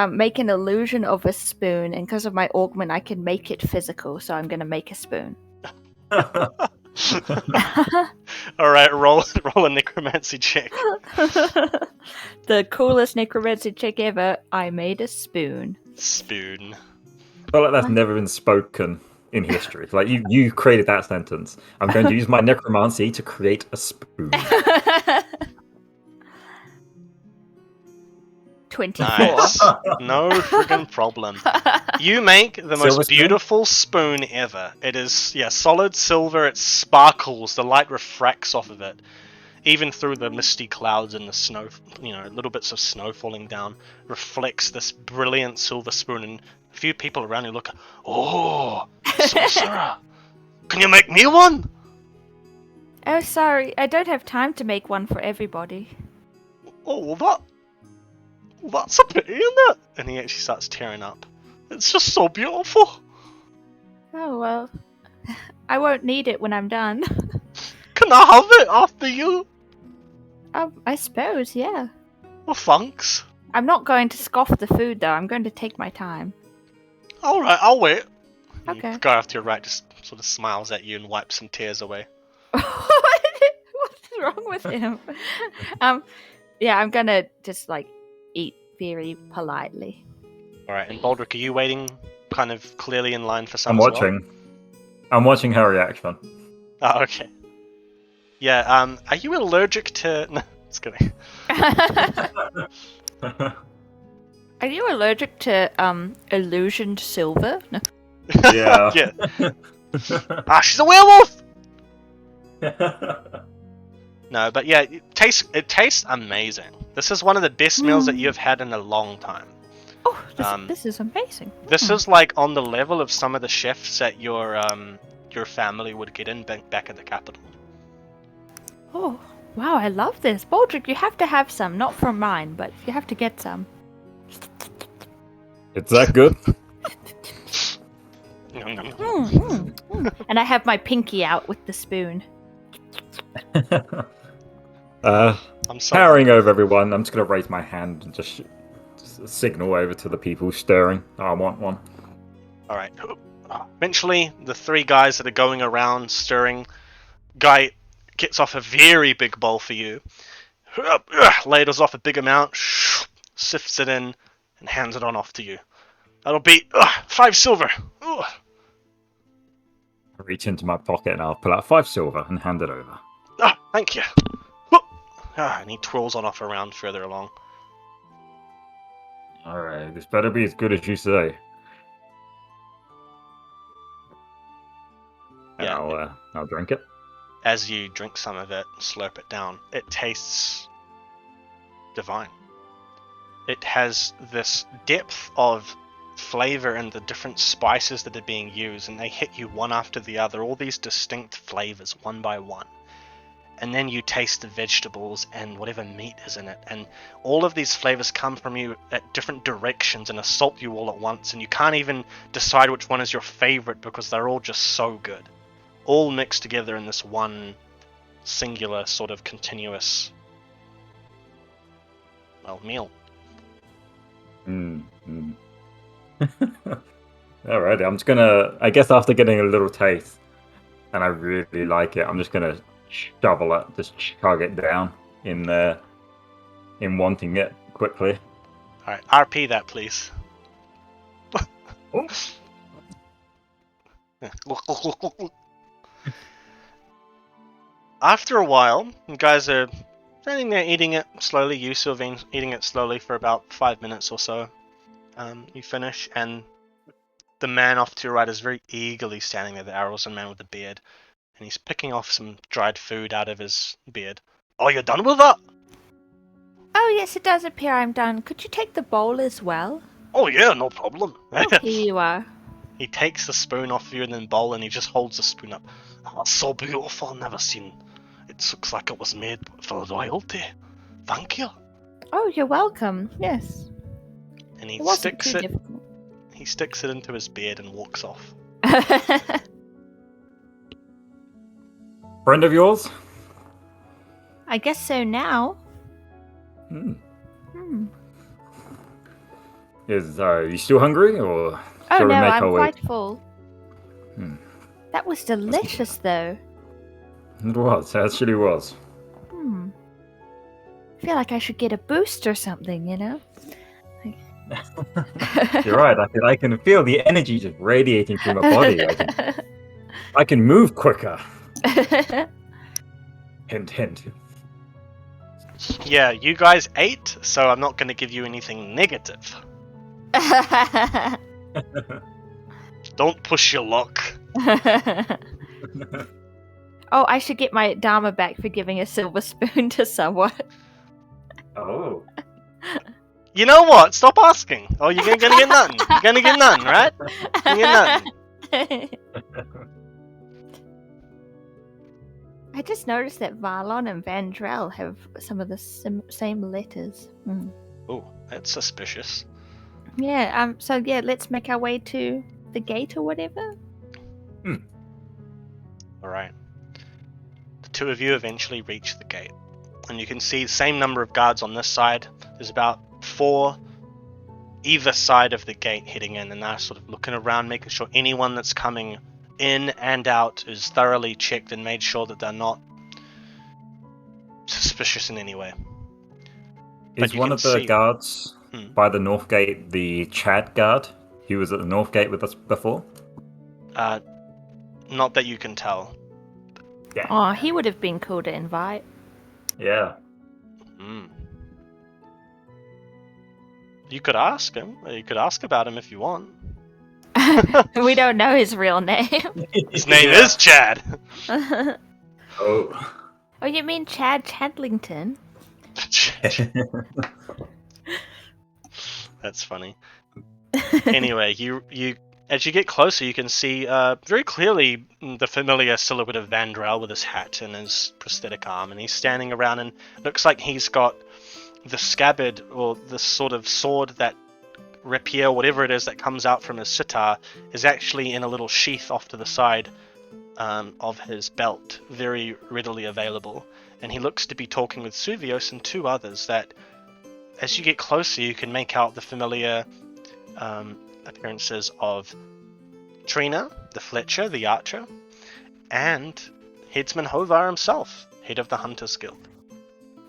make an illusion of a spoon, and because of my augment, I can make it physical, so I'm gonna make a spoon. Alright, roll a necromancy check. The coolest necromancy check ever. I made a spoon. Spoon. I feel like that's never been spoken in history. Like you created that sentence. I'm going to use my necromancy to create a spoon. 24. Nice. No friggin' problem. You make the Silver most spoon? beautiful spoon ever. It is, solid silver. It sparkles. The light refracts off of it. Even through the misty clouds and the snow, little bits of snow falling down, reflects this brilliant silver spoon. And a few people around you look, oh, sorcerer, can you make me one? Oh, sorry. I don't have time to make one for everybody. Oh, that's a pity, isn't it? And he actually starts tearing up. It's just so beautiful. Oh, well. I won't need it when I'm done. Can I have it after you? I suppose, yeah. Well, thanks. I'm not going to scoff the food, though. I'm going to take my time. Alright, I'll wait. And Okay. The guy off to your right just sort of smiles at you and wipes some tears away. What's wrong with him? Yeah, I'm gonna just, eat very politely. Alright, and Baldric, are you waiting kind of clearly in line for some I'm as well? watching. I'm watching her reaction. Oh, okay. Yeah, are you allergic to... No, just kidding. Are you allergic to, illusioned silver? No. Yeah. Yeah. She's a werewolf! No, but yeah, it tastes amazing. This is one of the best meals that you've had in a long time. Oh, this is amazing. This is like on the level of some of the chefs that your family would get in back at the capital. Oh, wow, I love this. Baldric, you have to have some. Not from mine, but you have to get some. It's that good? Nom, nom, nom. And I have my pinky out with the spoon. I'm sorry. Powering over everyone, I'm just going to raise my hand and just signal over to the people stirring. I want one. Alright. Eventually, the 3 guys that are going around stirring, guy gets off a very big bowl for you, ladles off a big amount, sifts it in, and hands it on off to you. That'll be 5 silver. I reach into my pocket and I'll pull out 5 silver and hand it over. Thank you. And he twirls on off around further along. Alright, this better be as good as you say. Yeah. I'll drink it. As you drink some of it, slurp it down, it tastes divine. It has this depth of flavor and the different spices that are being used, and they hit you one after the other, all these distinct flavors one by one. and then you taste the vegetables and whatever meat is in it, and all of these flavors come from you at different directions and assault you all at once, and you can't even decide which one is your favorite because they're all just so good, all mixed together in this one singular sort of continuous, well, meal. Alright, I'm just gonna, I guess after getting a little taste, and I really like it, I'm just gonna shovel it, just chug it down in wanting it quickly. Alright, RP that, please. After a while, you guys are standing there eating it slowly. You, Sylvain, eating it slowly for about 5 minutes or so. You finish, and the man off to your right is very eagerly standing there, the Arrowson man with the beard. And he's picking off some dried food out of his beard. Oh, you're done with that? Oh, yes, it does appear I'm done. Could you take the bowl as well? Oh, yeah, no problem. Oh, here you are. He takes the spoon off you and then bowl, and he just holds the spoon up. Oh, so beautiful, never seen. It looks like it was made for royalty. Thank you. Oh, you're welcome. Yes. And he It wasn't sticks too it. difficult. He sticks it into his beard and walks off. Friend of yours? I guess so now. Is you still hungry, or Oh shall we no, make I'm our way? quite full. That was delicious, though. It was, it actually was. I feel like I should get a boost or something, you know? You're right. I can feel the energy just radiating through my body. I can move quicker. Hint, hint. Yeah, you guys ate, so I'm not going to give you anything negative. Don't push your luck. Oh, I should get my Dharma back for giving a silver spoon to someone. Oh. You know what? Stop asking. Oh, you're gonna get none. You're gonna get none, right? You're gonna get none. I just noticed that Varlon and Vandrel have some of the same letters. Oh, that's suspicious. Yeah, so yeah, let's make our way to the gate or whatever. Alright. The two of you eventually reach the gate. And you can see the same number of guards on this side. There's about 4 either side of the gate heading in, and they're sort of looking around, making sure anyone that's coming in and out is thoroughly checked and made sure that they're not suspicious in any way. Is one of the guards by the north gate the Chad guard? He was at the north gate with us before? Not that you can tell. Yeah. Oh, he would have been cool to invite. Yeah. You could ask him. You could ask about him if you want. We don't know his real name. His name is Chad. Oh. Oh, you mean Chad Chadlington? That's funny. Anyway, you as you get closer, you can see very clearly the familiar silhouette of Vandrel with his hat and his prosthetic arm, and he's standing around, and looks like he's got the scabbard or the sort of sword that rapier, whatever it is that comes out from his sitar, is actually in a little sheath off to the side of his belt, very readily available. And he looks to be talking with Suvios and 2 others that, as you get closer, you can make out the familiar appearances of Trina, the Fletcher, the archer, and Headsman Hovar himself, head of the Hunters Guild.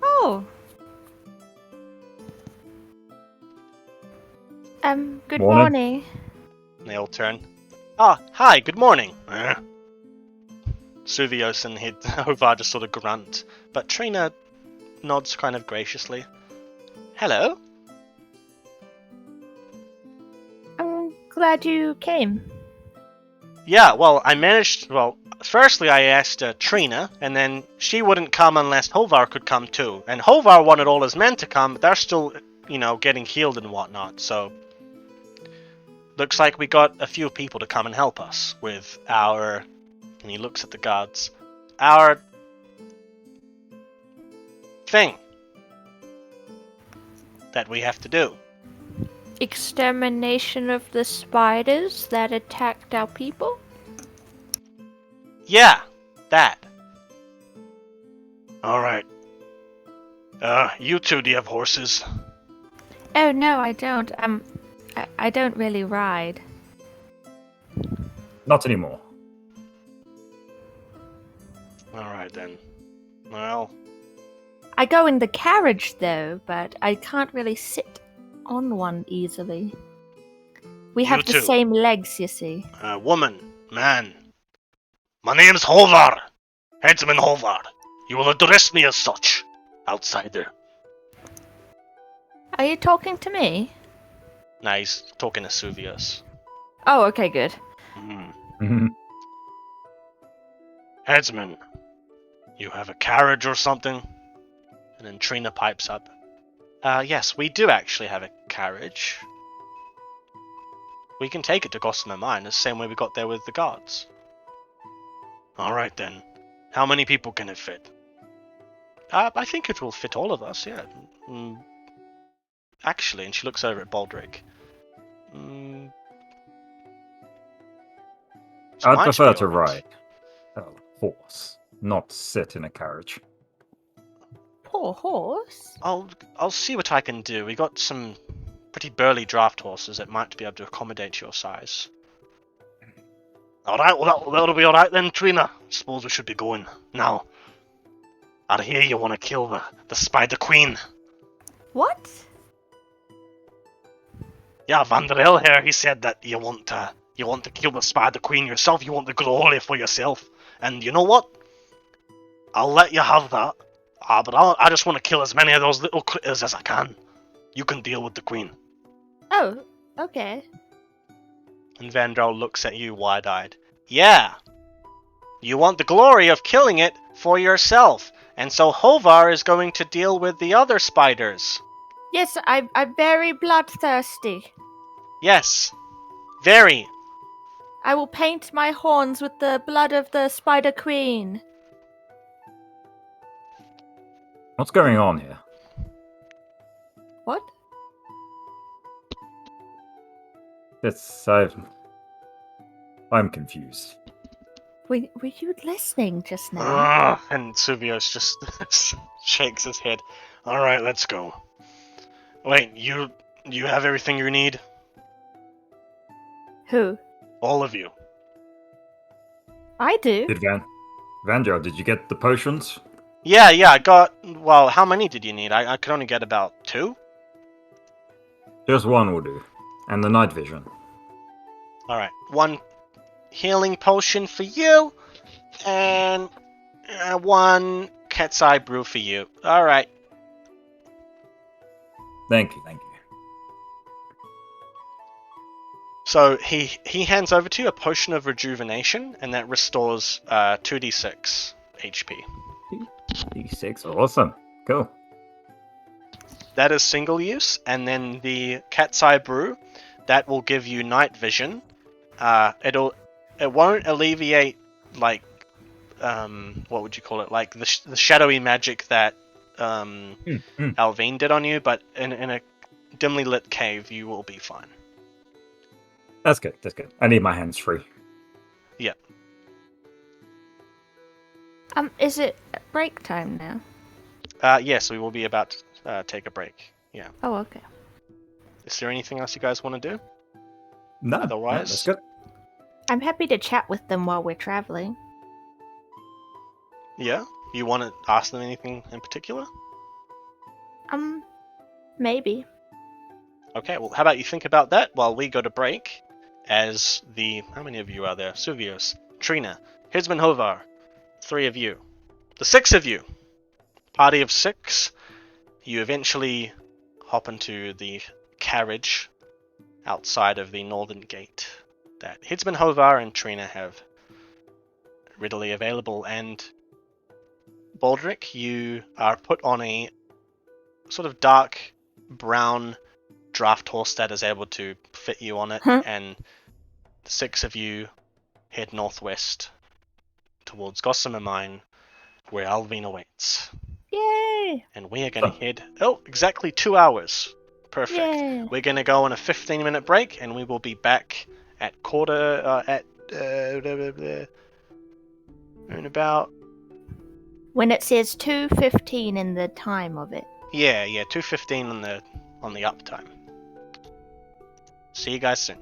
Oh. Good morning. They all turn. Ah, hi, good morning. Suvios and Hovar just sort of grunt, but Trina nods kind of graciously. Hello. I'm glad you came. Yeah, well, firstly I asked Trina, and then she wouldn't come unless Hovar could come too. And Hovar wanted all his men to come, but they're still, getting healed and whatnot, so... Looks like we got a few people to come and help us with our... And he looks at the guards. Our thing that we have to do. Extermination of the spiders that attacked our people? Yeah, that. Alright. You two, do you have horses? Oh no, I don't. I don't really ride. Not anymore. Alright then. Well, I go in the carriage though, but I can't really sit on one easily. We have the too. same legs, you see. Woman, man. My name's Hovar. Headsman Hovar. You will address me as such, outsider. Are you talking to me? Nah, he's talking to Suvius. Oh, okay, good. Headsman, you have a carriage or something? And then Trina pipes up. Yes, we do actually have a carriage. We can take it to Gossamer Mine, the same way we got there with the guards. Alright then. How many people can it fit? I think it will fit all of us, yeah. Actually, and she looks over at Baldric. I'd prefer to ride a horse, not sit in a carriage. Poor horse. I'll see what I can do. We got some pretty burly draft horses that might be able to accommodate your size. Alright, well that'll be alright then, Trina. Suppose we should be going now. I hear you want to kill the Spider Queen. What? Yeah, Vanderel here, he said that you want to kill the Spider Queen yourself, you want the glory for yourself. And you know what? I'll let you have that. But I just want to kill as many of those little critters as I can. You can deal with the Queen. Oh, okay. And Vandrel looks at you wide-eyed. Yeah! You want the glory of killing it for yourself. And so Hovar is going to deal with the other spiders. Yes, I'm very bloodthirsty. Yes. Very. I will paint my horns with the blood of the Spider Queen. What's going on here? What? I'm confused. Were you listening just now? And Suvios just shakes his head. Alright, let's go. Wait, you have everything you need? Who? All of you. I do. Vanjo, did you get the potions? Yeah, I got... Well, how many did you need? I could only get about 2? Just one will do. And the night vision. Alright, 1 healing potion for you, and 1 cat's eye brew for you. Alright. Thank you. So he hands over to you a potion of rejuvenation, and that restores 2d6 HP. D6, awesome. Cool. That is single use, and then the cat's eye brew, that will give you night vision. It won't alleviate, like, what would you call it? Like the shadowy magic that Alvine did on you, but in a dimly lit cave, you will be fine. That's good. I need my hands free. Yeah. Is it break time now? Yes, we will be about to take a break. Yeah. Oh, okay. Is there anything else you guys want to do? No, Otherwise- that's good. I'm happy to chat with them while we're traveling. Yeah? You want to ask them anything in particular? Maybe. Okay, well, how about you think about that while we go to break? As the... How many of you are there? Suvios, Trina, Headsman Hovar, 3 of you. The 6 of you! Party of 6. You eventually hop into the carriage outside of the northern gate that Headsman Hovar and Trina have readily available, and Baldric, you are put on a sort of dark brown draft horse that is able to fit you on it, and the 6 of you head northwest towards Gossamer Mine, where Alvine awaits. Yay! And we are going to head... Oh, exactly 2 hours. Perfect. Yay! We're going to go on a 15-minute break, and we will be back at in about... When it says 2:15 in the time of it. Yeah, 2:15 on the uptime. See you guys soon.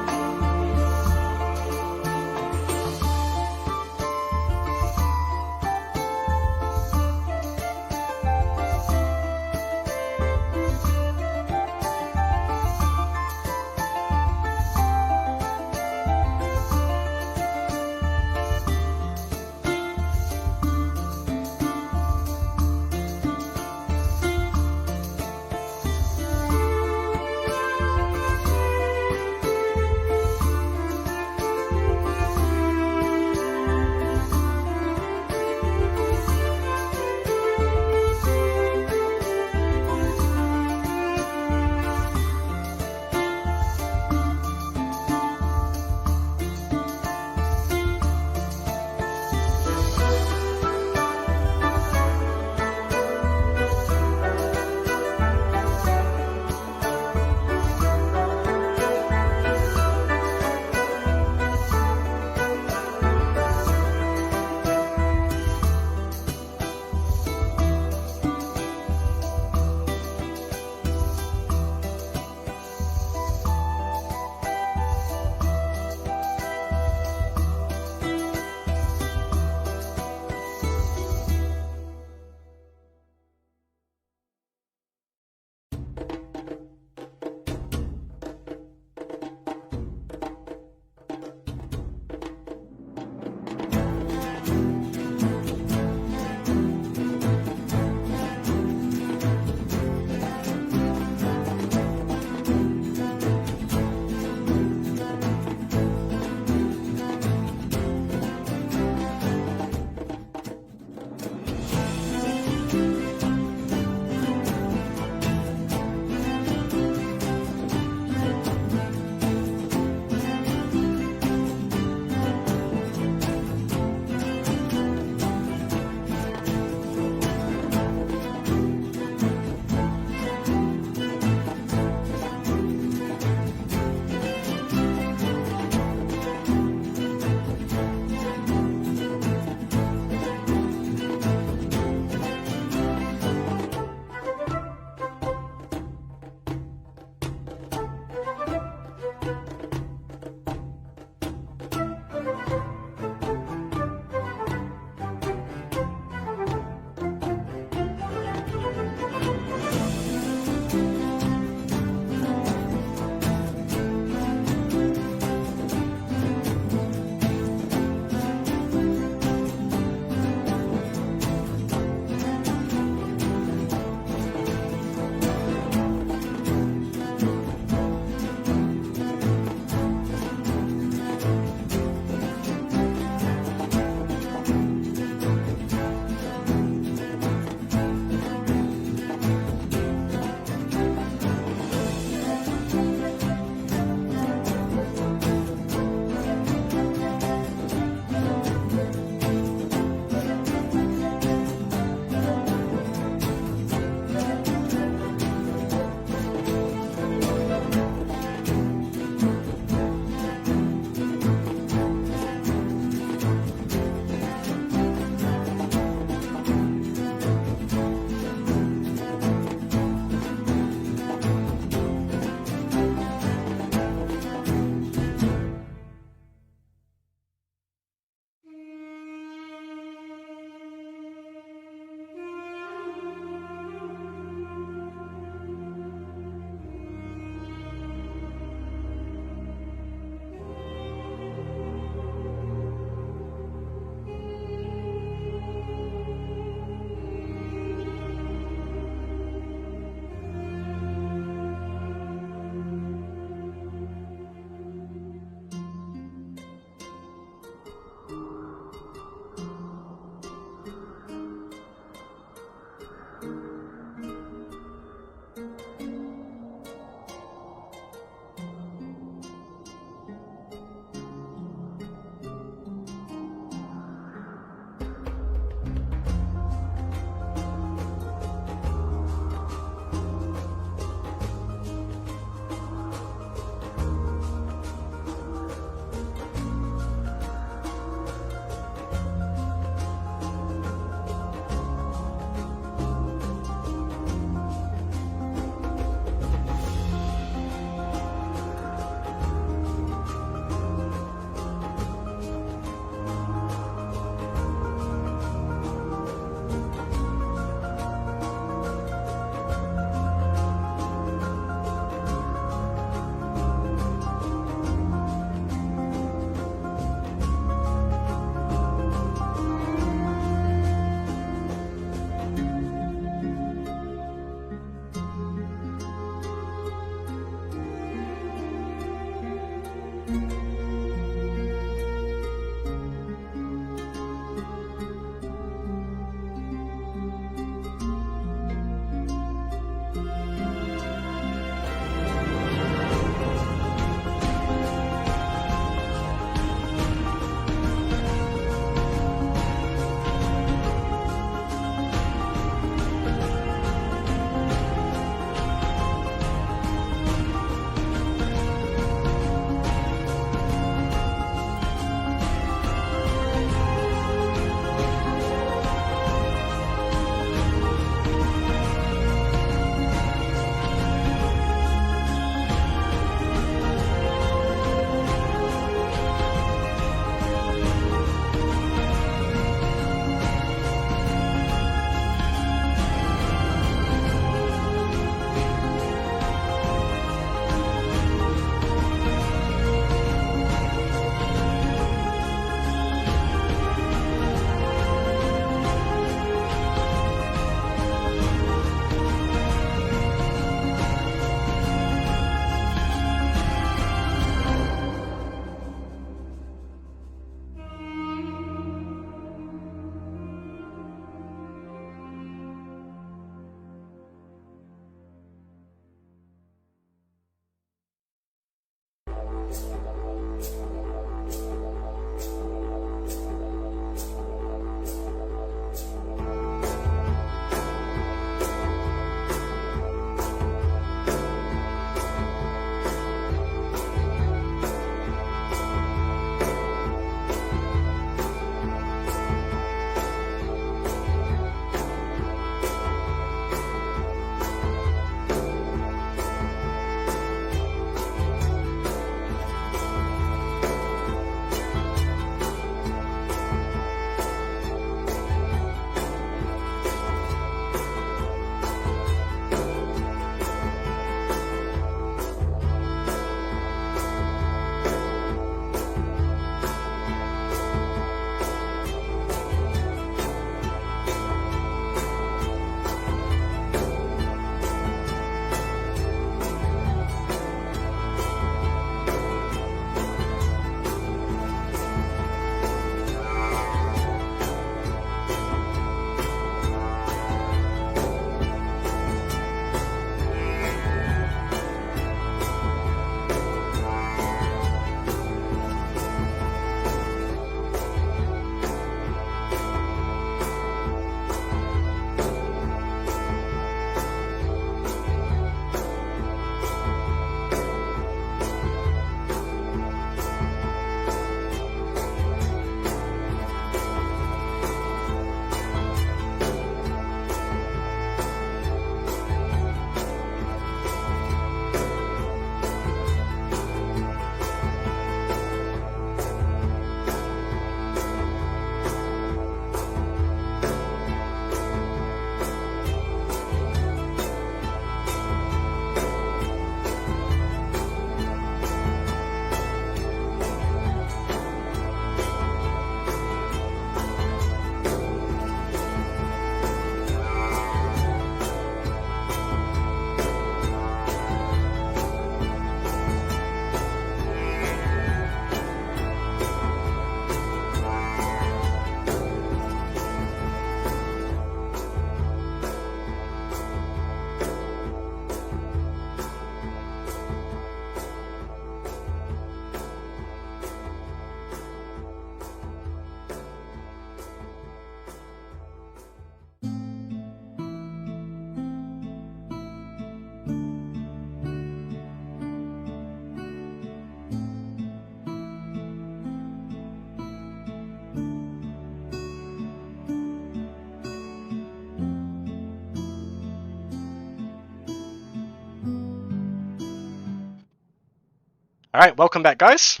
Alright, welcome back, guys.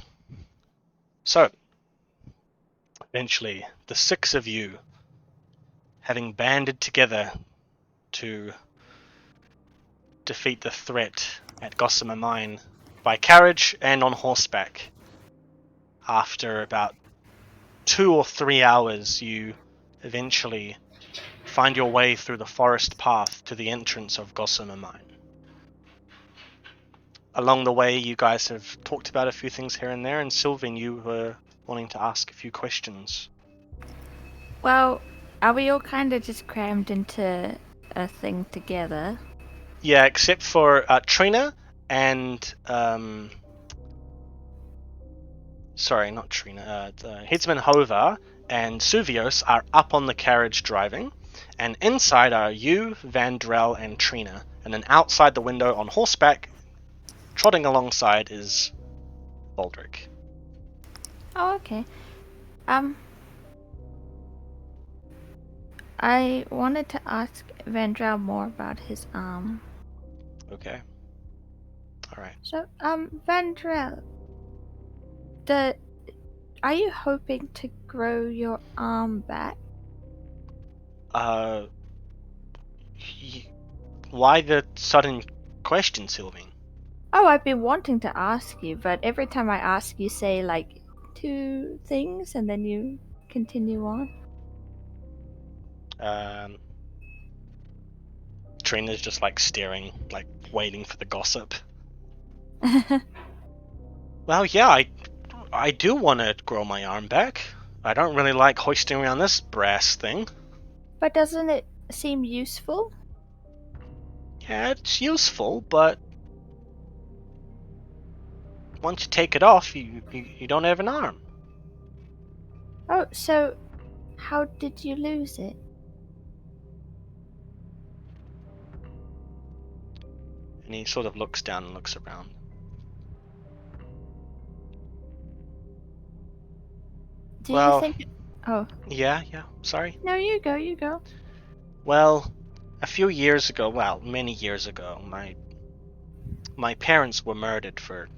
So, eventually, the 6 of you, having banded together to defeat the threat at Gossamer Mine by carriage and on horseback, after about 2 or 3 hours, you eventually find your way through the forest path to the entrance of Gossamer Mine. Along the way, you guys have talked about a few things here and there, and Sylvain, you were wanting to ask a few questions. Well, are we all kind of just crammed into a thing together? Yeah, except for Trina and sorry, not Trina. Headsman Hovar and Suvios are up on the carriage driving, and inside are you, Vandrel, and Trina. And then outside the window on horseback, trotting alongside, is Baldric. Oh, okay. I wanted to ask Vandrel more about his arm. Okay. Alright. So, Vandrel, are you hoping to grow your arm back? Why the sudden question, Sylvain? Oh, I've been wanting to ask you, but every time I ask, you say like 2 things and then you continue on. Trina's just like staring, like waiting for the gossip. Well, yeah, I do want to grow my arm back. I don't really like hoisting around this brass thing. But doesn't it seem useful? Yeah, it's useful, but once you take it off, you don't have an arm. Oh, so how did you lose it? And he sort of looks down and looks around. Do Well, you think... Oh. Yeah, sorry. No, you go, you go. Well, a few years ago, well, many years ago, my parents were murdered for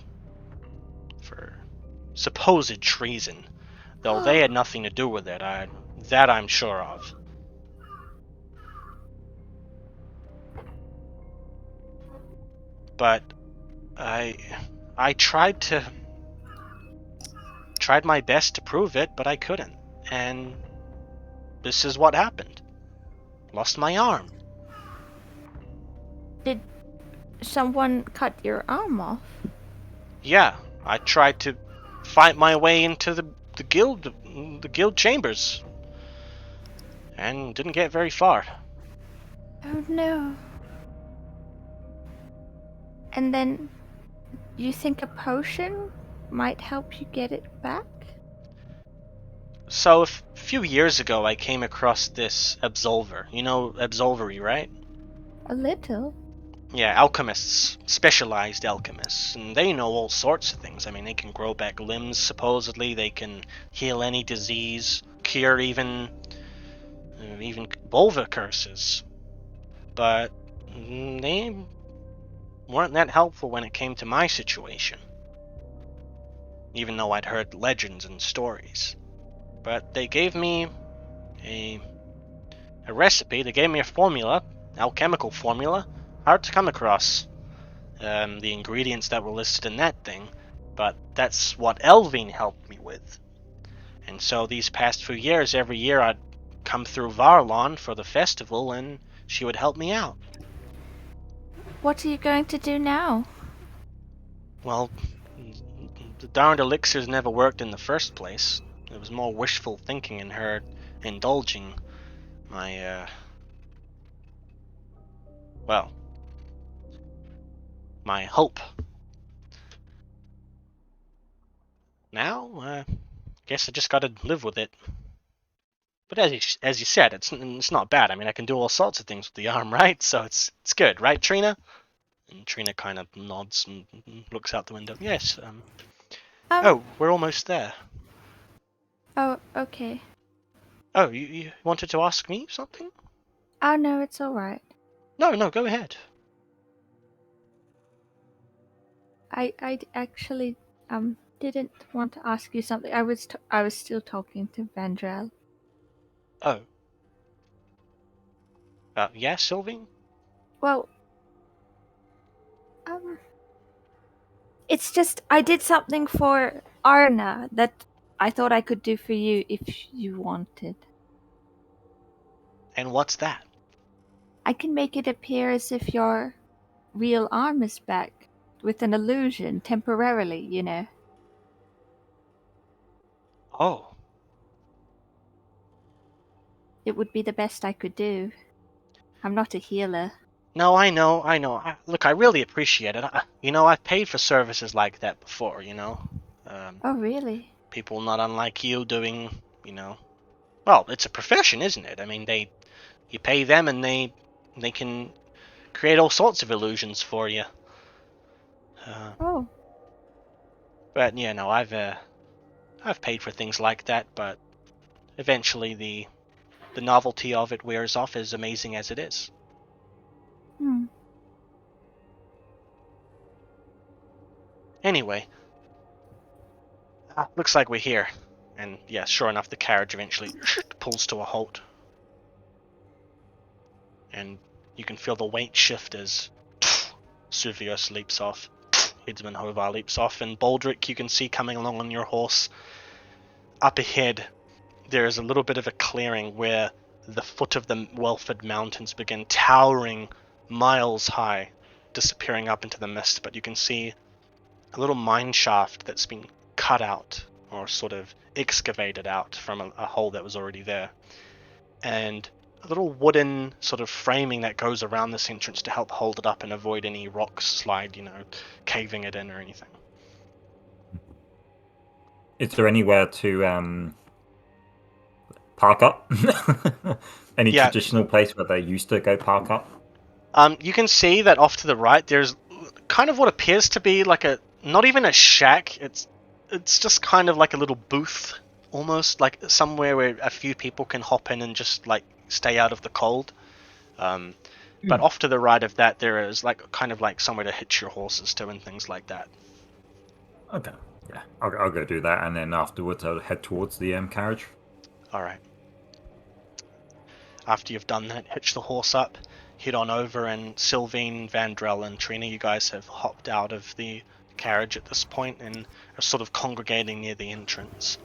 supposed treason, though they had nothing to do with it. That I'm sure of. But I tried my best to prove it, but I couldn't. And this is what happened. Lost my arm. Did someone cut your arm off? Yeah, I tried to fight my way into the guild chambers, and didn't get very far. Oh no. And then you think a potion might help you get it back? So a few years ago, I came across this absolver. You know absolvery, right? A little. Yeah, alchemists, specialized alchemists, and they know all sorts of things. I mean, they can grow back limbs, supposedly. They can heal any disease, cure even vulva curses. But they weren't that helpful when it came to my situation. Even though I'd heard legends and stories. But they gave me a recipe. They gave me a formula, alchemical formula. Hard to come across the ingredients that were listed in that thing, but that's what Elvine helped me with. And so these past few years, every year I'd come through Varlon for the festival, and she would help me out. What are you going to do now? Well, the darned elixirs never worked in the first place. It was more wishful thinking and her indulging my, my hope. Now, guess I just gotta live with it. But as you said, it's not bad. I mean, I can do all sorts of things with the arm, right? So it's good, right, Trina? And Trina kind of nods and looks out the window. Yes. Oh, we're almost there. Oh, okay. Oh, you wanted to ask me something? Oh no, it's alright. No, go ahead. I actually didn't want to ask you something. I was still talking to Vandrel. Oh. Yeah, Sylvie? Well, it's just I did something for Arna that I thought I could do for you if you wanted. And what's that? I can make it appear as if your real arm is back with an illusion temporarily, you know. Oh. It would be the best I could do. I'm not a healer. No, I know. Look, I really appreciate it. I've paid for services like that before, Oh, really? People not unlike you doing, well, it's a profession, isn't it? I mean, you pay them and they can create all sorts of illusions for you. Oh. But yeah, no, I've paid for things like that, but eventually the novelty of it wears off, as amazing as it is. Anyway, looks like we're here. And yeah, sure enough, the carriage eventually pulls to a halt. And you can feel the weight shift as Suvios leaps off, Headsman Hovar leaps off, and Baldric you can see coming along on your horse. Up ahead, there is a little bit of a clearing where the foot of the Welford Mountains begin towering miles high, disappearing up into the mist, but you can see a little mine shaft that's been cut out, or sort of excavated out from a hole that was already there. And a little wooden sort of framing that goes around this entrance to help hold it up and avoid any rock slide, caving it in or anything. Is there anywhere to park up? Any traditional place where they used to go park up? You can see that off to the right there's kind of what appears to be like not even a shack, it's just kind of like a little booth, almost like somewhere where a few people can hop in and just like stay out of the cold. But off to the right of that there is like kind of like somewhere to hitch your horses to and things like that. Okay, yeah, I'll go do that, and then afterwards I'll head towards the carriage. Alright. After you've done that, hitch the horse up, head on over, and Sylvine, Vandrel, and Trina, you guys have hopped out of the carriage at this point and are sort of congregating near the entrance.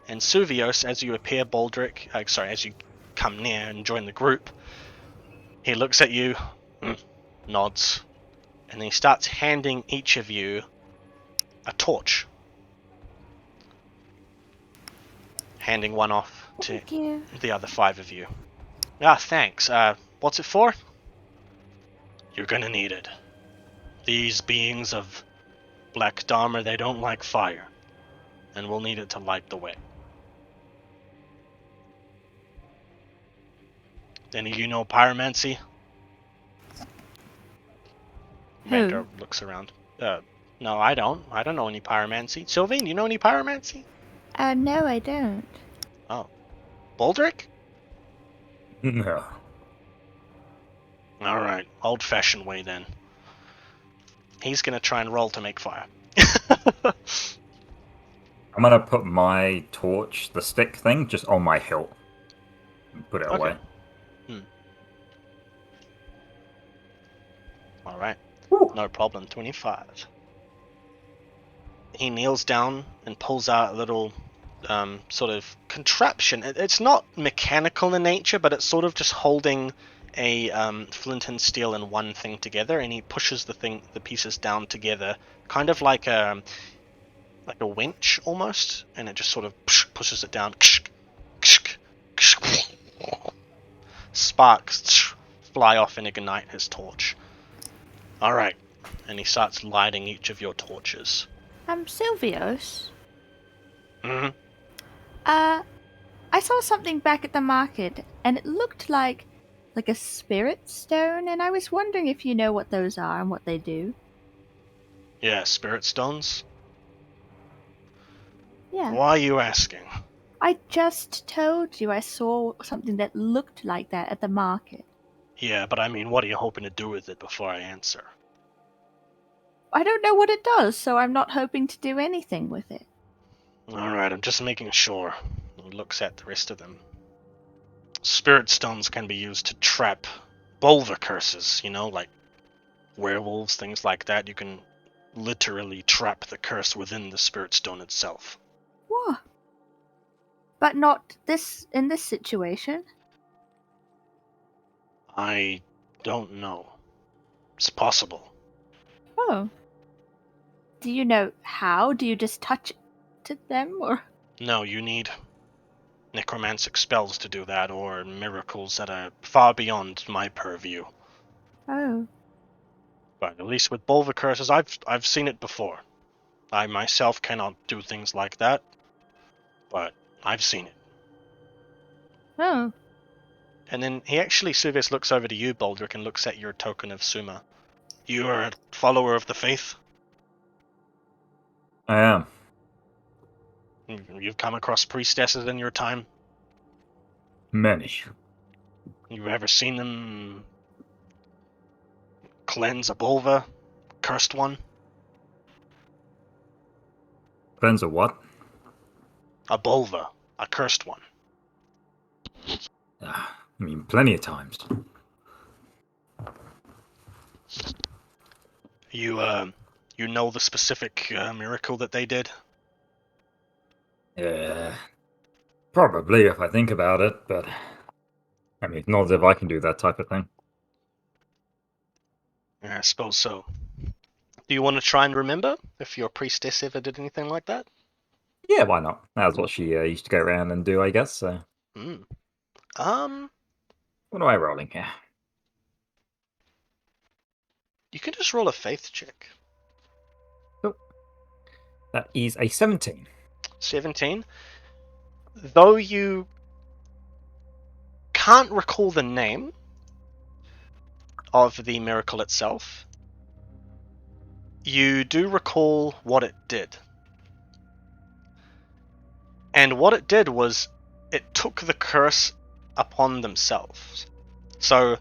And Suvios, as you appear, as you come near and join the group, he looks at you, nods, and then he starts handing each of you a torch. Handing one off to the other 5 of you. Thanks. What's it for? You're gonna need it. These beings of Black Dharma, they don't like fire, and we'll need it to light the way. Any of you know pyromancy? Vander looks around. No, I don't. I don't know any pyromancy. Sylvain, you know any pyromancy? No, I don't. Oh. Baldric? No. Alright, old-fashioned way then. He's gonna try and roll to make fire. I'm gonna put my torch, the stick thing, just on my hilt. And put it away. Alright, no problem, 25. He kneels down and pulls out a little sort of contraption. It's not mechanical in nature, but it's sort of just holding a flint and steel and one thing together, and he pushes the pieces down together, kind of like a winch almost, and it just sort of pushes it down. Sparks fly off and ignite his torch. Alright, and he starts lighting each of your torches. Silvios? Mm-hmm. I saw something back at the market, and it looked like a spirit stone, and I was wondering if you know what those are and what they do. Yeah, spirit stones? Yeah. Why are you asking? I just told you I saw something that looked like that at the market. Yeah, but I mean, what are you hoping to do with it before I answer? I don't know what it does, so I'm not hoping to do anything with it. Alright, I'm just making sure. He looks at the rest of them. Spirit stones can be used to trap Bolver curses, like werewolves, things like that. You can literally trap the curse within the spirit stone itself. What? But not in this situation. I don't know. It's possible. Oh. Do you know how? Do you just touch to them, or? No, you need necromantic spells to do that, or miracles that are far beyond my purview. Oh. But at least with Bolver curses, I've seen it before. I myself cannot do things like that, but I've seen it. Oh. And then Suvius looks over to you, Baldric, and looks at your token of Suma. You are a follower of the faith? I am. You've come across priestesses in your time? Many. You've ever seen them cleanse a Bolver? Cursed one? Cleanse a what? A Bolver. A cursed one. I mean, plenty of times. You know the specific miracle that they did? Yeah. Probably, if I think about it, but... I mean, not as if I can do that type of thing. Yeah, I suppose so. Do you want to try and remember if your priestess ever did anything like that? Yeah, why not? That's what she used to go around and do, I guess, so... What am I rolling here? You can just roll a faith check. Oh. That is a 17. 17. Though you can't recall the name of the miracle itself, you do recall what it did. And what it did was it took the curse upon themselves. So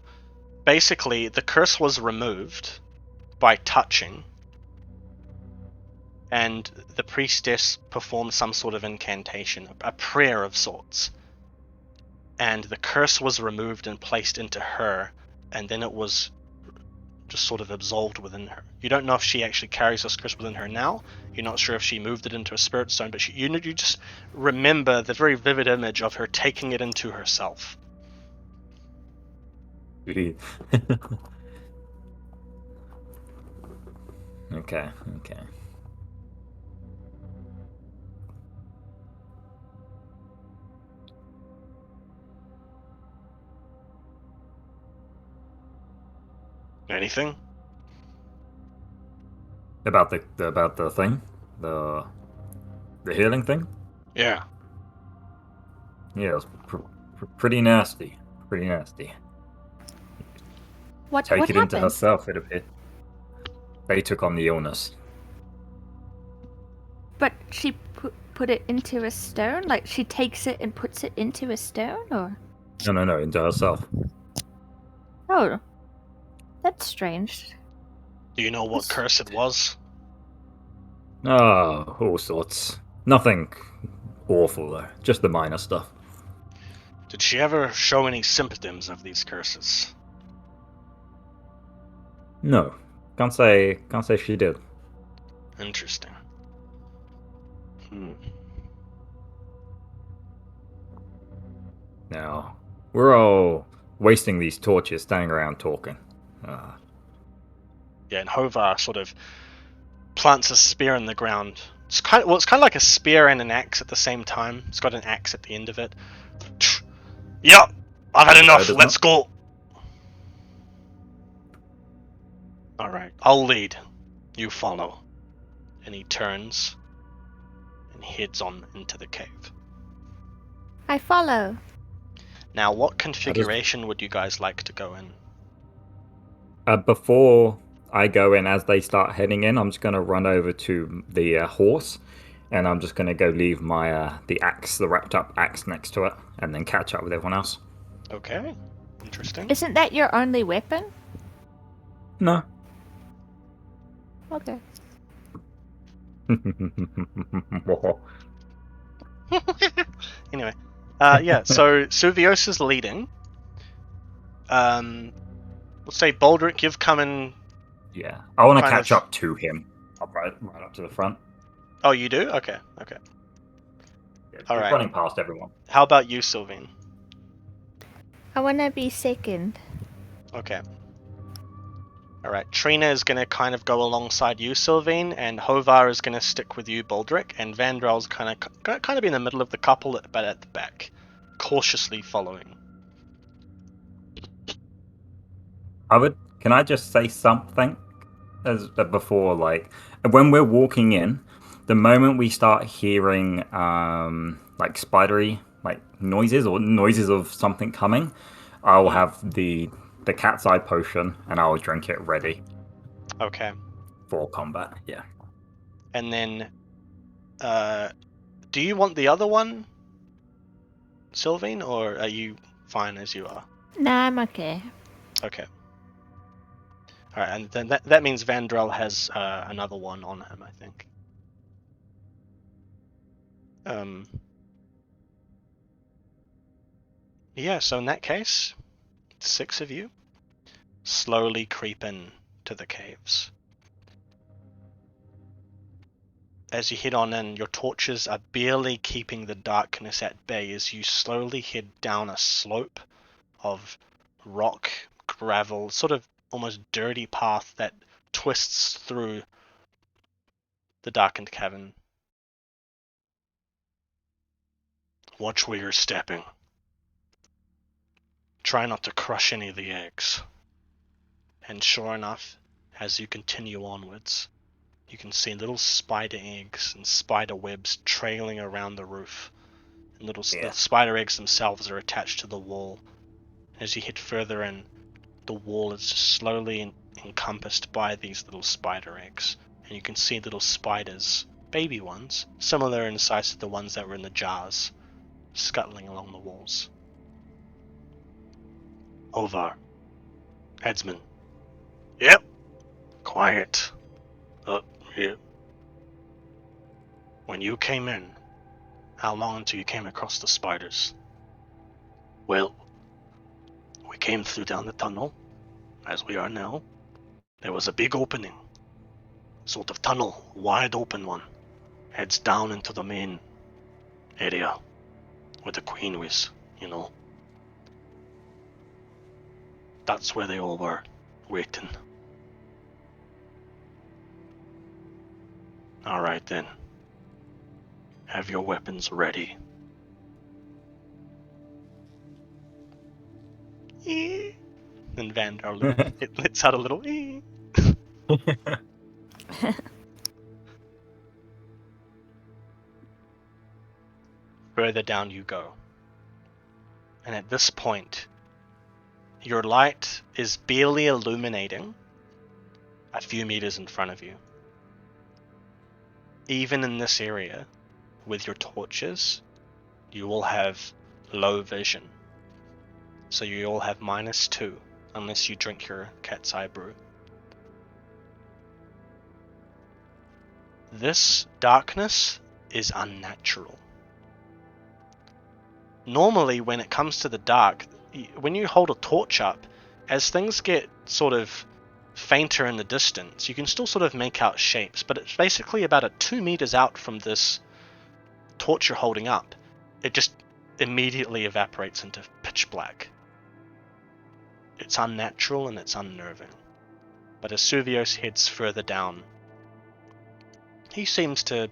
basically, the curse was removed by touching, and the priestess performed some sort of incantation, a prayer of sorts. And the curse was removed and placed into her, and then it was just sort of absolved within her. You don't know if she actually carries this curse within her now. You're not sure if she moved it into a spirit stone, but you just remember the very vivid image of her taking it into herself. Okay. Anything? About the thing? The healing thing? Yeah. Yeah, it was pretty nasty. Pretty nasty. What Take it into happened? herself, it appeared. They took on the illness. But she put it into a stone? Like, she takes it and puts it into a stone, or? No, into herself. Oh. That's strange. Do you know what curse it was? Oh, all sorts. Nothing awful, though. Just the minor stuff. Did she ever show any symptoms of these curses? No. Can't say she did. Interesting. Now, we're all wasting these torches standing around talking. Yeah, and Hovar sort of plants a spear in the ground. It's kind of like a spear and an axe at the same time. It's got an axe at the end of it. Yup, I've had enough. Let's go. All right, I'll lead. You follow. And he turns and heads on into the cave. I follow. Now, what configuration would you guys like to go in? Before I go in, as they start heading in, I'm just going to run over to the horse, and I'm just going to go leave my the wrapped up axe next to it, and then catch up with everyone else. Okay, interesting. Isn't that your only weapon? No. Okay. Anyway, yeah. So Suvios is leading. Let's say Baldric, you've come in. Yeah, I want to Kind catch of- up to him. Right up to the front. Oh, you do? Okay. Yeah, All just right. running past everyone. How about you, Sylvain? I wanna be second. Okay. All right. Trina is gonna kind of go alongside you, Sylvain, and Hovar is gonna stick with you, Baldric, and Vandrel's kind of be in the middle of the couple, but at the back, cautiously following. Can I just say something as before? Like when we're walking in, the moment we start hearing like spidery like noises or noises of something coming, I'll have the cat's eye potion and I'll drink it ready Okay. for combat. Yeah. And then, do you want the other one, Sylvain, or are you fine as you are? Nah, I'm okay. Okay. All right, and then that means Vandrel has another one on him, I think. Yeah. So in that case, 6 of you slowly creep in to the caves. As you head on in, your torches are barely keeping the darkness at bay as you slowly head down a slope of rock, gravel, sort of almost dirty path that twists through the darkened cavern. Watch where you're stepping. Try not to crush any of the eggs. And sure enough, as you continue onwards, you can see little spider eggs and spider webs trailing around the roof. And the spider eggs themselves are attached to the wall. As you head further in, the wall is just slowly encompassed by these little spider eggs. And you can see little spiders, baby ones, similar in size to the ones that were in the jars, scuttling along the walls. Ovar. Headsman. Yep. Quiet. Yep. When you came in, how long until you came across the spiders? Well, we came through down the tunnel, as we are now. There was a big opening. Sort of tunnel, wide open one. Heads down into the main area where the queen was, you know. That's where they all were, waiting. Alright then. Have your weapons ready. And Vandar it lets out a little Further down you go. And at this point, your light is barely illuminating a few meters in front of you. Even in this area, with your torches, you will have low vision. So you all have -2, unless you drink your cat's eye brew. This darkness is unnatural. Normally, when it comes to the dark, when you hold a torch up, as things get sort of fainter in the distance, you can still sort of make out shapes, but it's basically about 2 meters out from this torch you're holding up. It just immediately evaporates into pitch black. It's unnatural and it's unnerving. But as Suvios heads further down, he seems to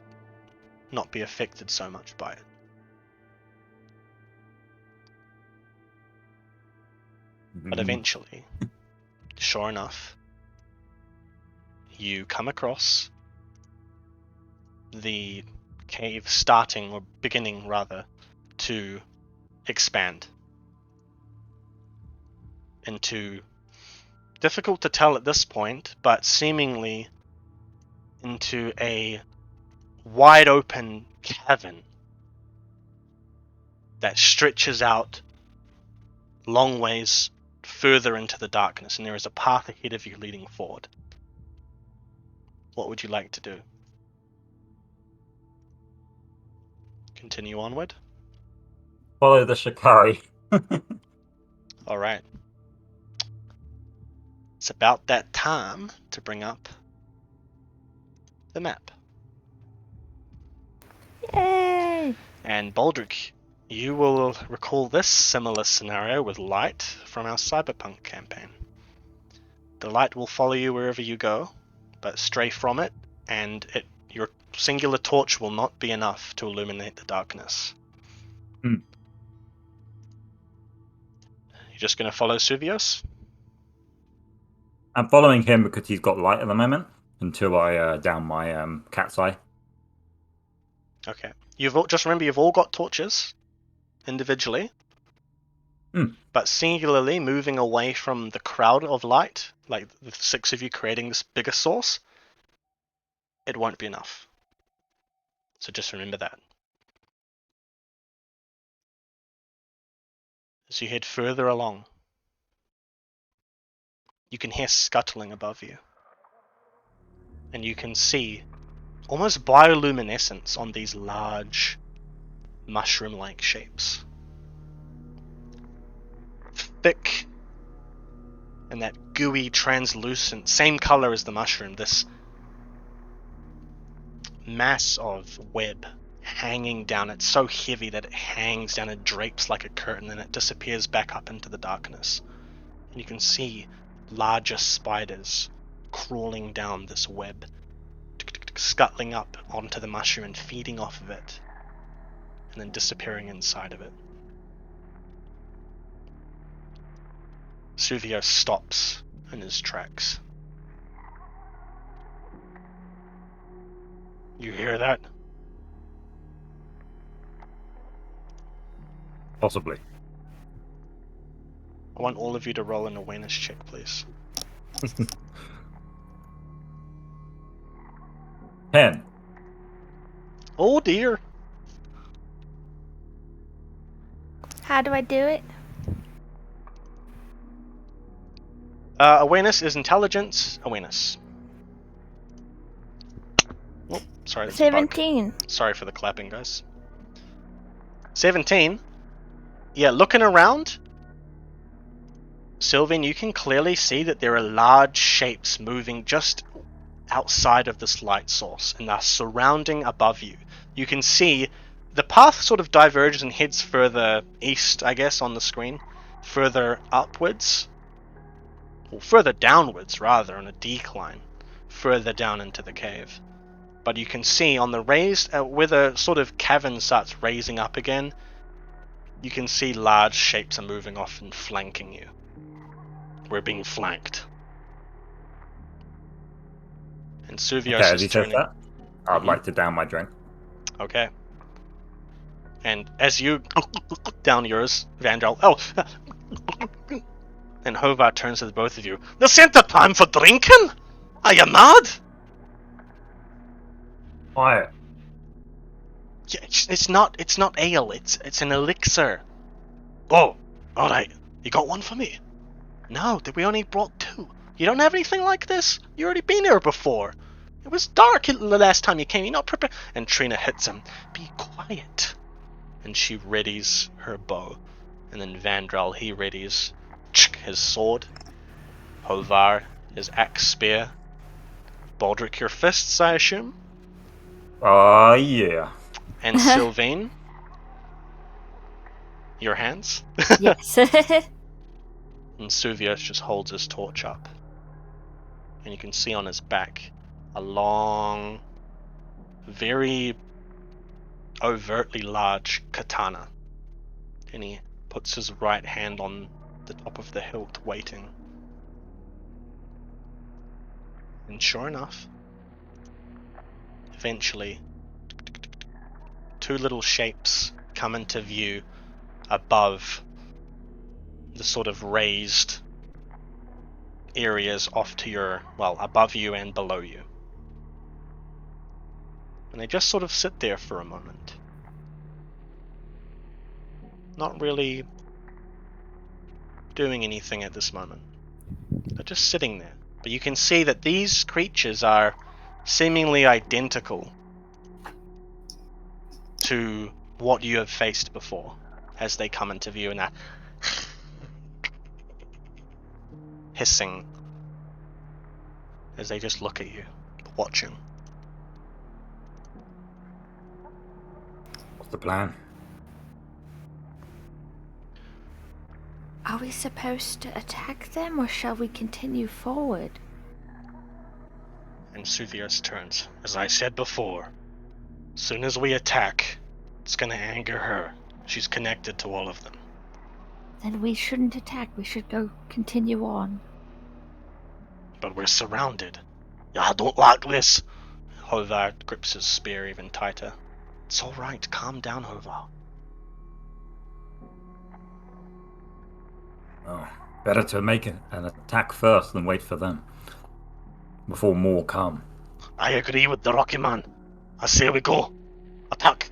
not be affected so much by it. But eventually, sure enough, you come across the cave starting, or beginning rather, to expand into, difficult to tell at this point, but seemingly into a wide open cavern that stretches out long ways further into the darkness, and there is a path ahead of you leading forward. What would you like to do? Continue onward? Follow the Shikari. Alright. It's about that time to bring up the map. Yay! And Baldric, you will recall this similar scenario with light from our Cyberpunk campaign. The light will follow you wherever you go, but stray from it, and your singular torch will not be enough to illuminate the darkness. Hmm. You're just going to follow Suvios? I'm following him because he's got light at the moment until I down my cat's eye. Okay. Just remember, you've all got torches individually, but singularly moving away from the crowd of light, like the 6 of you creating this bigger source, it won't be enough. So just remember that. As you head further along, you can hear scuttling above you. And you can see almost bioluminescence on these large mushroom-like shapes. Thick and that gooey, translucent, same color as the mushroom, this mass of web hanging down. It's so heavy that it hangs down and drapes like a curtain, and it disappears back up into the darkness. And you can see larger spiders crawling down this web, scuttling up onto the mushroom and feeding off of it, and then disappearing inside of it. Suvio stops in his tracks. You hear that? Possibly. I want all of you to roll an awareness check, please. 10. Oh dear. How do I do it? Awareness is intelligence awareness. Oh, sorry, that's a bug. 17. Sorry for the clapping, guys. 17. Yeah, looking around, Sylvain, you can clearly see that there are large shapes moving just outside of this light source, and they're surrounding above you. You can see the path sort of diverges and heads further east, I guess, on the screen. Further upwards. Or further downwards, rather, on a decline. Further down into the cave. But you can see on the raised, where the sort of cavern starts raising up again, you can see large shapes are moving off and flanking you. We're being flanked. And Suvios Okay, as is he says turning. that, I'd like to down my drink. Okay. And as you down yours, Vandal, and Hovar turns to the both of you. This ain't the time for drinking! Are you mad? Quiet. Yeah, it's not ale, it's an elixir. Oh, alright. You got one for me? No, we only brought 2. You don't have anything like this? You already been here before. It was dark the last time you came. You're not prepared. And Trina hits him. Be quiet. And she readies her bow. And then Vandral, he readies his sword. Hovar, his axe spear. Baldric, your fists, I assume. Yeah. And Sylvain, your hands. Yes. And Suvios just holds his torch up. And you can see on his back a long, very overtly large katana. And he puts his right hand on the top of the hilt, waiting. And sure enough, eventually, 2 little shapes come into view above the sort of raised areas off to your, well, above you and below you. And they just sort of sit there for a moment. Not really doing anything at this moment. They're just sitting there. But you can see that these creatures are seemingly identical to what you have faced before as they come into view, and that hissing as they just look at you, watching. What's the plan? Are we supposed to attack them, or shall we continue forward? And Suthios turns. As I said before, as soon as we attack, it's gonna anger her. She's connected to all of them. Then we shouldn't attack. We should go continue on. But we're surrounded. I don't like this. Hovar grips his spear even tighter. It's alright, calm down, Hovar. Oh, better to make an attack first than wait for them. Before more come. I agree with the Rocky Man. I say we go. Attack.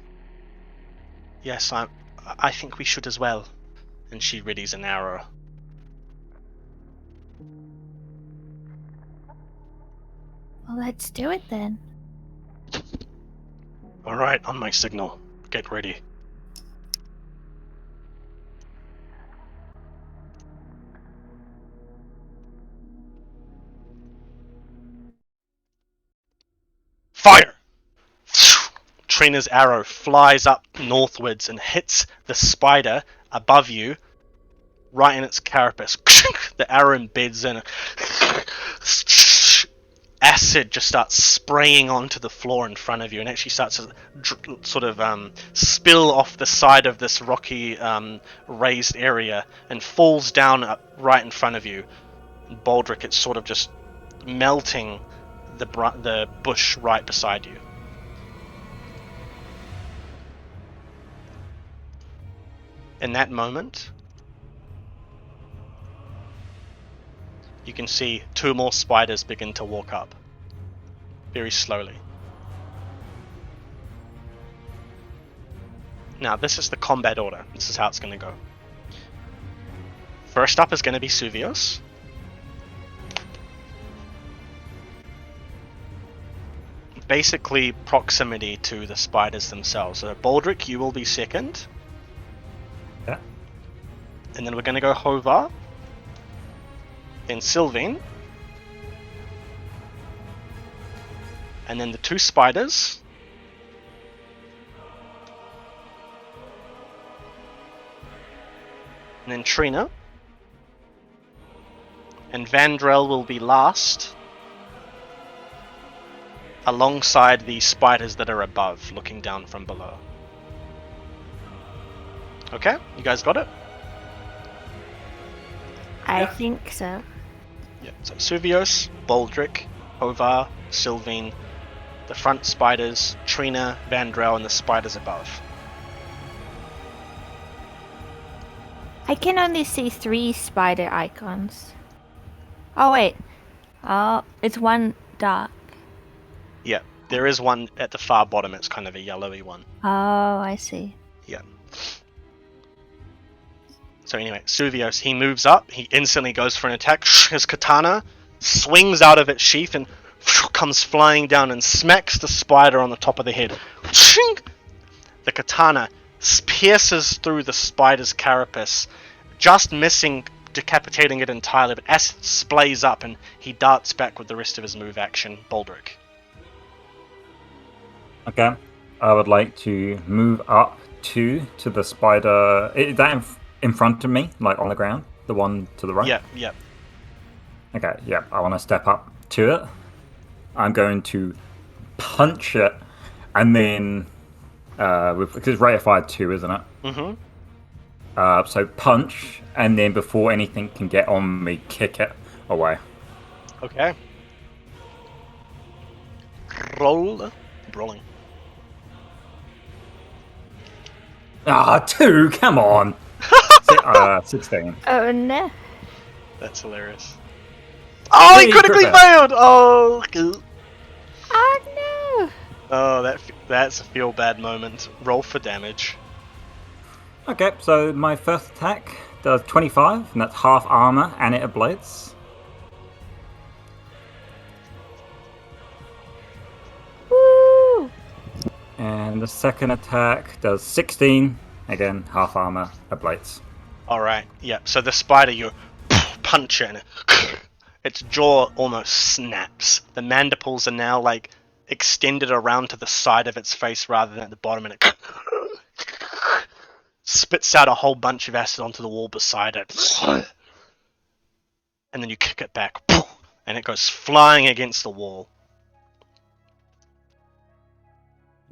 Yes, I think we should as well. And she readies an arrow. Well, let's do it then. Alright, on my signal. Get ready. Fire! Trina's arrow flies up northwards and hits the spider above you, right in its carapace. The arrow embeds in. Acid just starts spraying onto the floor in front of you, and actually starts to sort of spill off the side of this rocky raised area and falls down right in front of you. And Baldric, it's sort of just melting the bush right beside you. In that moment, you can see two more spiders begin to walk up, very slowly. Now, this is the combat order. This is how it's going to go. First up is going to be Suvios. Basically, proximity to the spiders themselves. So, Baldric, you will be second. Yeah. And then we're going to go Hovar. Then Sylvain. And then the two spiders. And then Trina. And Vandrel will be last. Alongside the spiders that are above, looking down from below. Okay, you guys got it? I think so. Yeah, so Suvios, Baldric, Hovar, Sylvain, the front spiders, Trina, Vandrel, and the spiders above. I can only see 3 spider icons. Oh, wait. Oh, it's one dark. Yeah, there is one at the far bottom, it's kind of a yellowy one. Oh, I see. Yeah. So anyway, Suvios, he moves up, he instantly goes for an attack. His katana swings out of its sheath and comes flying down and smacks the spider on the top of the head. The katana pierces through the spider's carapace, just missing decapitating it entirely, but acid splays up and he darts back with the rest of his move action. Baldric. Okay. I would like to move up to the spider. Is that in front of me, like on the ground? The one to the right? Yeah. Okay, yeah. I want to step up to it. I'm going to punch it, and then because it's rate of fire 2, isn't it? Mm-hmm. So punch, and then before anything can get on me, kick it away. Okay. Roll. Brawling. 2, come on. 16. Oh, no. That's hilarious. Oh, he Hey, critically perfect. failed! Oh, good. Oh, no. Oh, that's a feel bad moment. Roll for damage. Okay, so my first attack does 25, and that's half armor, and it ablates. And the second attack does 16. Again, half armor, ablates. Alright, yeah. So the spider, you punch it and its jaw almost snaps. The mandibles are now like extended around to the side of its face rather than at the bottom, and it spits out a whole bunch of acid onto the wall beside it. And then you kick it back, and it goes flying against the wall.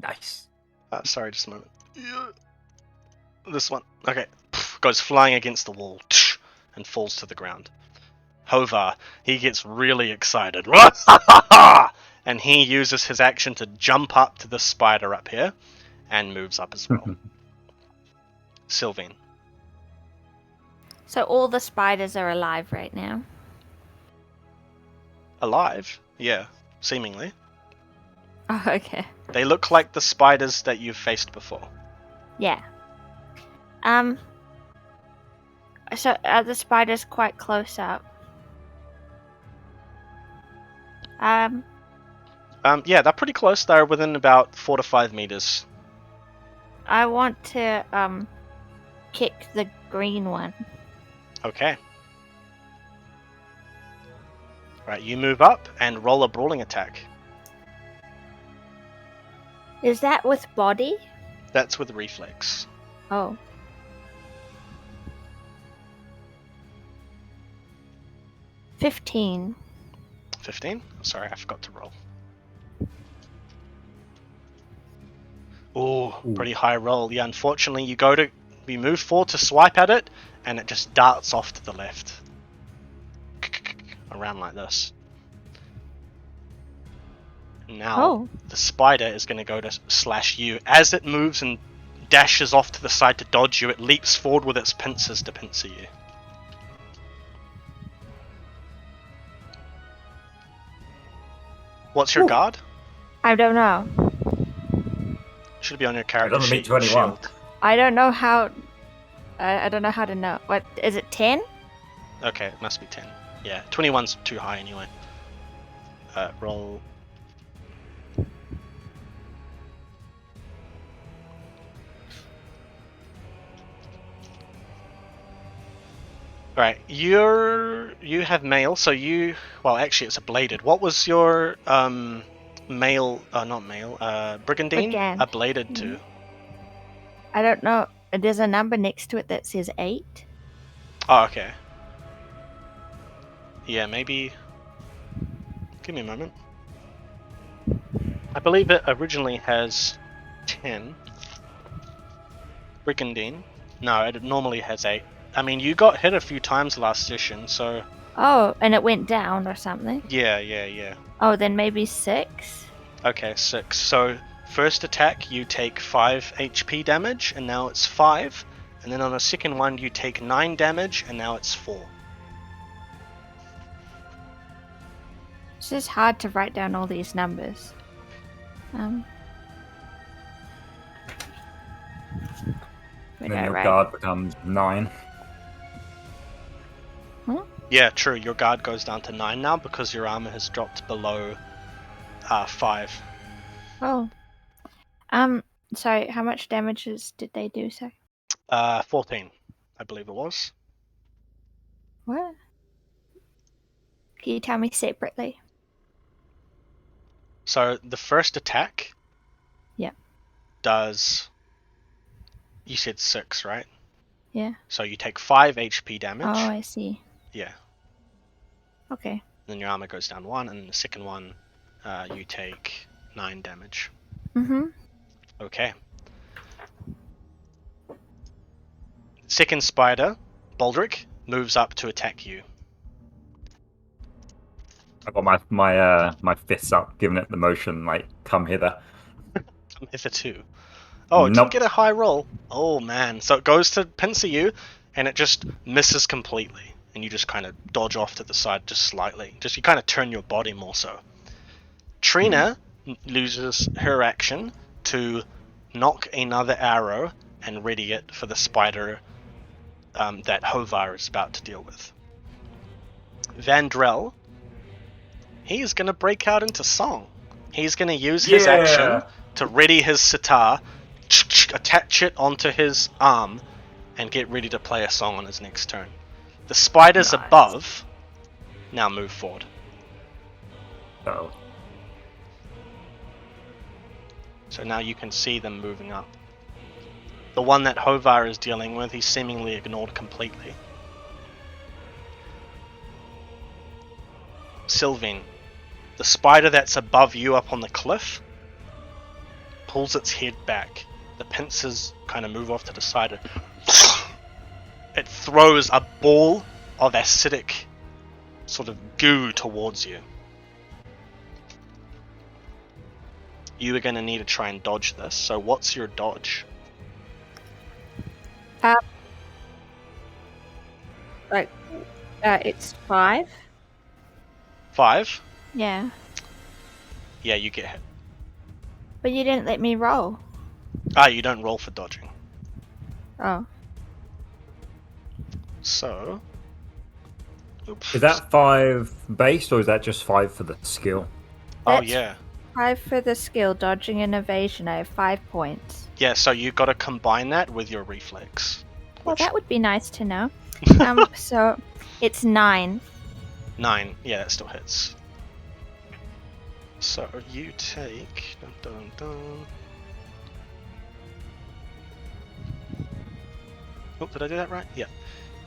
Nice. Sorry, just a moment. This one. Okay. Goes flying against the wall and falls to the ground. Hovar, he gets really excited. And he uses his action to jump up to the spider up here and moves up as well. Sylvain. So all the spiders are alive right now. Alive? Yeah, seemingly. Oh, okay. They look like the spiders that you've faced before. Yeah. So are the spiders quite close up? Yeah, they're pretty close. They're within about 4 to 5 meters. I want to kick the green one. Okay. Right, you move up and roll a brawling attack. Is that with body? That's with reflex. Oh. $15. 15? Sorry, I forgot to roll. Ooh, pretty high roll. Yeah, unfortunately, you move forward to swipe at it, and it just darts off to the left. Around like this. Now, the spider is going to go to slash you. As it moves and dashes off to the side to dodge you, it leaps forward with its pincers to pincer you. What's your guard? I don't know. Should be on your character It'll be sheet. 21. Shield. I don't know how. I don't know how to know. What is it? 10? Okay, it must be 10. Yeah, 21's too high anyway. Roll. Right, you have mail, so well, actually it's a bladed. What was your mail? Not mail. Brigandine. Brigand. A bladed to. I don't know. There's a number next to it that says 8. Oh, okay. Yeah, maybe. Give me a moment. I believe it originally has 10. Brigandine. No, it normally has 8. I mean, you got hit a few times last session, so... Oh, and it went down or something? Yeah. Oh, then maybe 6? Okay, 6. So, first attack, you take 5 HP damage, and now it's 5. And then on the second one, you take 9 damage, and now it's 4. It's just hard to write down all these numbers. And then your guard becomes 9. Yeah, true. Your guard goes down to 9 now because your armor has dropped below 5. Oh. Sorry, how much damages did they do, sir? 14, I believe it was. What? Can you tell me separately? So the first attack does... You said 6, right? Yeah. So you take 5 HP damage. Oh, I see. Yeah. Okay. Then your armor goes down 1, and the second one, you take 9 damage. Mm-hmm. Okay. Second spider, Baldric, moves up to attack you. I got my fists up, giving it the motion, like, come hither. Come hither too. Oh, it Nope. didn't get a high roll. Oh man. So it goes to pincer you, and it just misses completely. And you just kind of dodge off to the side just slightly. You kind of turn your body more so. Trina loses her action to knock another arrow and ready it for the spider that Hovar is about to deal with. Vandrel, he is going to break out into song. He's going to use his action to ready his sitar, attach it onto his arm, and get ready to play a song on his next turn. The spiders Nice. above now move forward. Oh. So now you can see them moving up. The one that Hovar is dealing with, he's seemingly ignored completely. Sylvain, the spider that's above you up on the cliff, pulls its head back. The pincers kind of move off to the side. It throws a ball of acidic sort of goo towards you. You are going to need to try and dodge this. So what's your dodge? It's 5. 5? Yeah. Yeah, you get hit. But you didn't let me roll. Ah, you don't roll for dodging. Oh. So... Oops. Is that 5 base, or is that just 5 for the skill? Oh, That's yeah. 5 for the skill, dodging and evasion. I have 5 points. Yeah, so you got to combine that with your reflex. Well, which- that would be nice to know. So it's 9. 9. Yeah, that still hits. So you take... Dun, dun, dun. Oh, did I do that right? Yeah.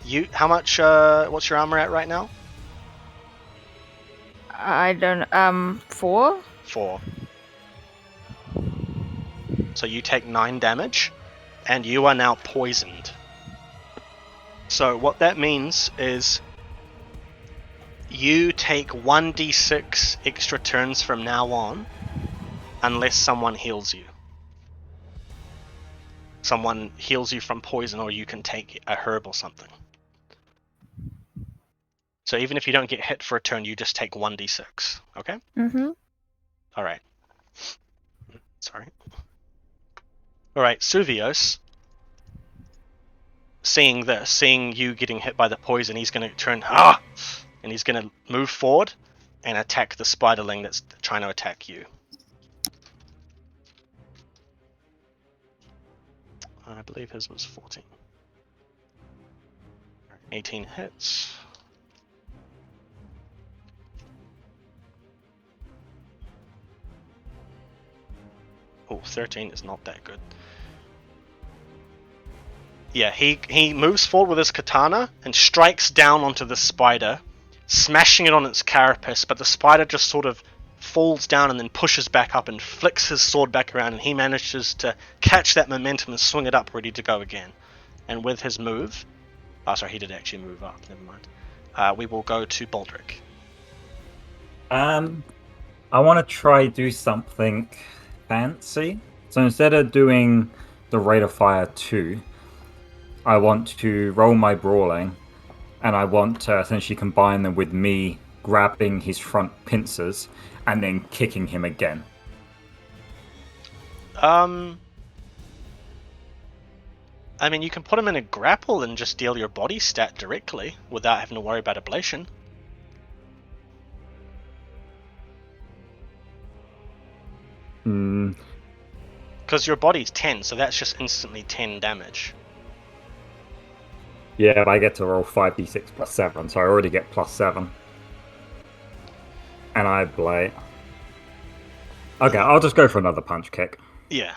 You... How much... what's your armor at right now? I don't. 4. 4. So you take 9 damage, and you are now poisoned. So what that means is you take 1d6 extra turns from now on, unless someone heals you. Someone heals you from poison, or you can take a herb or something. So even if you don't get hit for a turn, you just take 1d6, okay? Mm-hmm. Alright. Sorry. Alright, Suvios, seeing this, seeing you getting hit by the poison, he's going to turn, and he's going to move forward and attack the spiderling that's trying to attack you. I believe his was 14. 18 hits. Oh, 13 is not that good. Yeah, he moves forward with his katana and strikes down onto the spider, smashing it on its carapace, but the spider just sort of falls down and then pushes back up and flicks his sword back around, and he manages to catch that momentum and swing it up ready to go again. And with his move... Oh, sorry, he did actually move up, never mind. We will go to Baldric. I want to try do something fancy. So instead of doing the Rate of Fire 2, I want to roll my brawling, and I want to essentially combine them with me grabbing his front pincers and then kicking him again. I mean, you can put him in a grapple and just deal your body stat directly without having to worry about ablation. Because your body's 10, so that's just instantly 10 damage. Yeah, but I get to roll 5d6 plus 7, so I already get plus 7. And I blade. Okay, I'll just go for another punch kick. Yeah.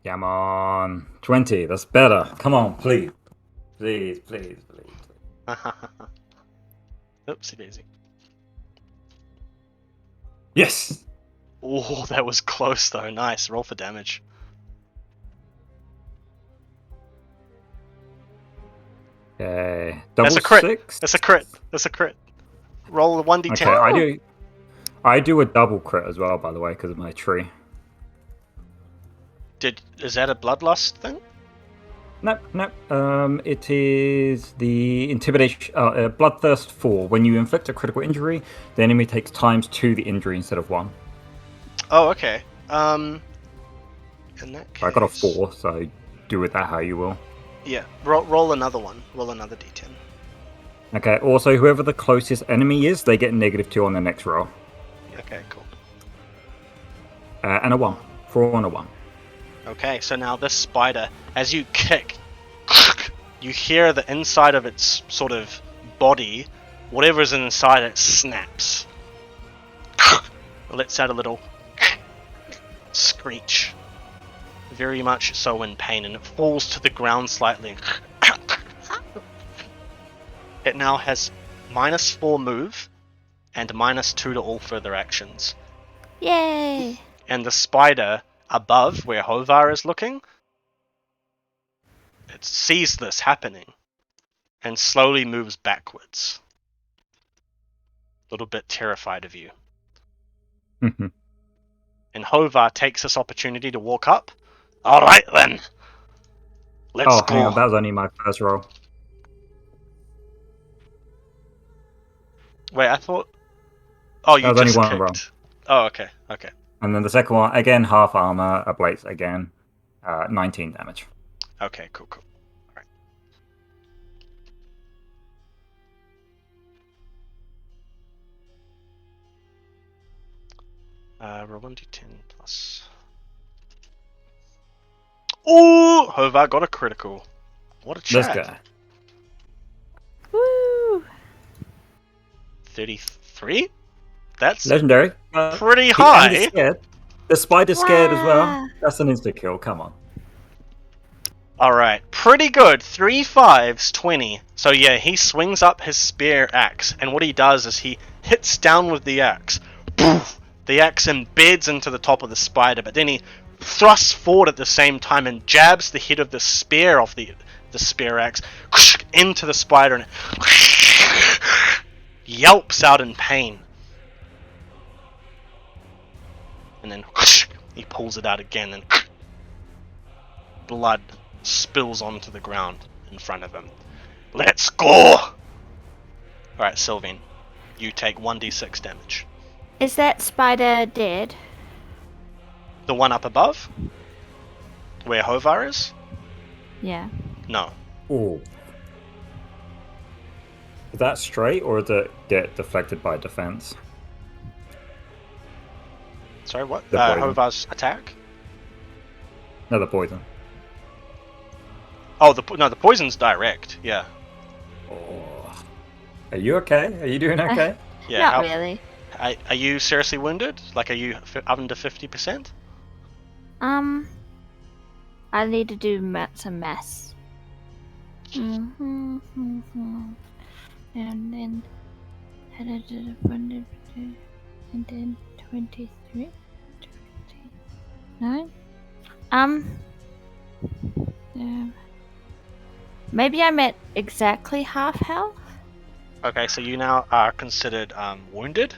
Come on. 20, that's better. Come on, please. Please, please, please. Oopsie daisy. Yes! Oh, that was close though. Nice. Roll for damage. Okay. That's a crit. 6? That's a crit. That's a crit. Roll a 1d10. Okay, I do a double crit as well, by the way, because of my tree. Is that a bloodlust thing? Nope. It is the intimidation, bloodthirst 4. When you inflict a critical injury, the enemy takes times 2 the injury instead of 1. Oh, okay. In that case... I got a 4, so do with that how you will. Yeah, roll another one. Roll another d10. Okay, also, whoever the closest enemy is, they get -2 on the next roll. Okay, cool. And a 1. 4 and a 1. Okay, so now this spider, as you kick, you hear the inside of its sort of body, whatever's inside it snaps. It lets out a little screech. Very much so in pain, and it falls to the ground slightly. It now has -4 move and -2 to all further actions. Yay! And the spider above, where Hovar is looking, it sees this happening and slowly moves backwards. A little bit terrified of you. And Hovar takes this opportunity to walk up. Alright then. Let's go. Hang on, that was only my first roll. Wait, I thought... Oh, you That was only just one kicked. roll. Oh, okay, okay. And then the second one, again, half armor, ablates again. 19 damage. Okay, cool. Alright. Roll 1d10 plus... Ooh! Hovar got a critical. What a This chat. guy. Woo! 33? That's Legendary. pretty And high. he's scared. The spider's scared as well. Wow. That's an insta-kill, come on. Alright, pretty good. 3 5s, 20. So yeah, he swings up his spear axe, and what he does is he hits down with the axe. Poof! The axe embeds into the top of the spider, but then he thrusts forward at the same time and jabs the head of the spear off the spear axe into the spider, and it yelps out in pain. And then he pulls it out again, and blood spills onto the ground in front of him. Let's go! Alright, Sylvain, you take 1d6 damage. Is that spider dead? The one up above? Where Hovar is? Yeah. No. Ooh. Is that straight, or did it get deflected by defense? Sorry, what? The poison. Hovar's attack? No, the poison. Oh, the poison's direct, yeah. Oh. Are you okay? Are you doing okay? Yeah. Not really. Are you seriously wounded? Like, are you under 50%? I need to do some maths. And then and then 23, 29. Maybe I'm at exactly half health. Okay, so you now are considered wounded.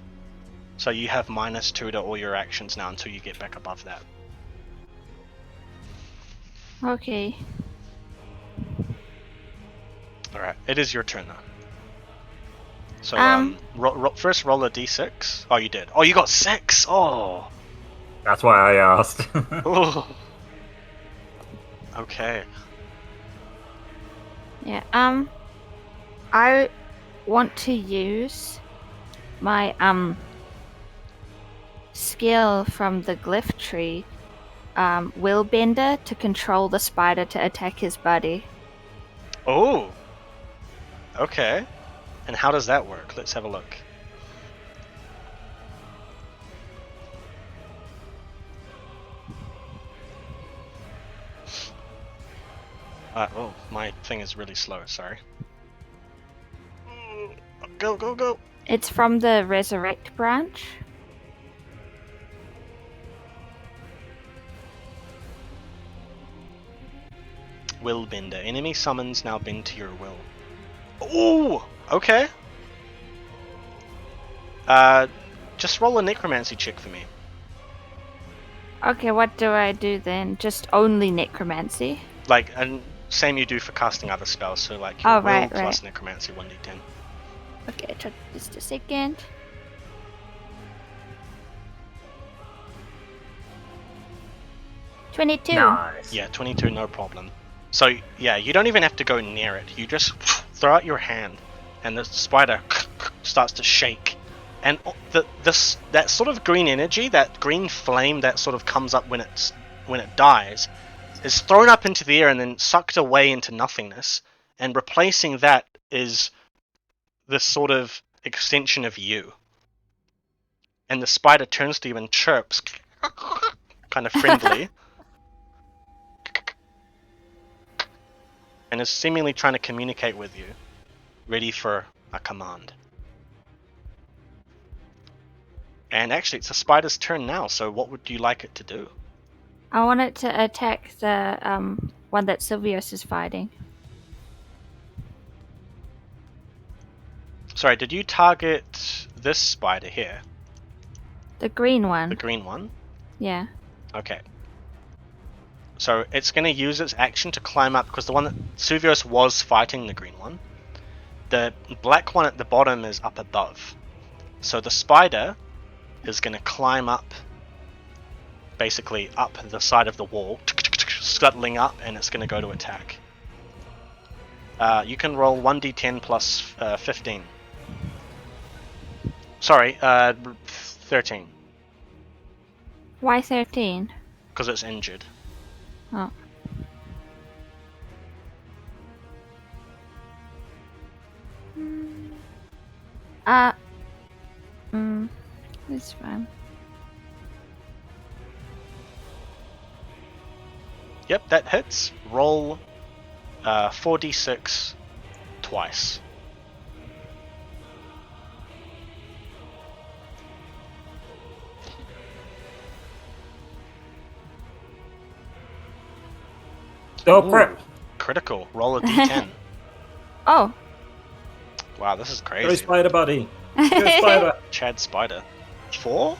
So you have -2 to all your actions now until you get back above that. Okay. Alright, it is your turn now. So, first roll a d6. Oh, you did. Oh, you got 6! Oh! That's why I asked. Ooh. Okay. Yeah, I want to use my, skill from the glyph tree, Willbender, to control the spider to attack his buddy. Oh! Okay. And how does that work? Let's have a look. Oh, my thing is really slow, sorry. Go! It's from the Resurrect branch. Willbender. Enemy summons now bend to your will. Ooh! Okay. Just roll a necromancy check for me. Okay, what do I do then? Just only necromancy? Like, and same you do for casting other spells, so like your Oh, will right, plus right. necromancy 1d10. Okay, just a second. $22. Nice. Yeah, 22, no problem. So, yeah, you don't even have to go near it. You just throw out your hand, and the spider starts to shake and that sort of green energy, that green flame that sort of comes up when it dies, is thrown up into the air and then sucked away into nothingness, and replacing that is this sort of extension of you. And the spider turns to you and chirps, kind of friendly, and is seemingly trying to communicate with you, ready for a command. And actually, it's the spider's turn now, so what would you like it to do? I want it to attack the one that Silvius is fighting. Sorry, did you target this spider here? The green one. The green one? Yeah. Okay. So it's going to use its action to climb up, because the one that Silvius was fighting, the green one. The black one at the bottom is up above. So the spider is going to climb up, basically up the side of the wall, scuttling up, and it's going to go to attack. You can roll 1d10 plus 15. Sorry, 13. Why 13? Because it's injured. Oh. It's fine. Yep, that hits. Roll 4d6 twice. Oh, crap. Critical. Roll a d10. Oh. Wow, this is Go crazy. spider buddy. Go spider. Chad Spider. 4?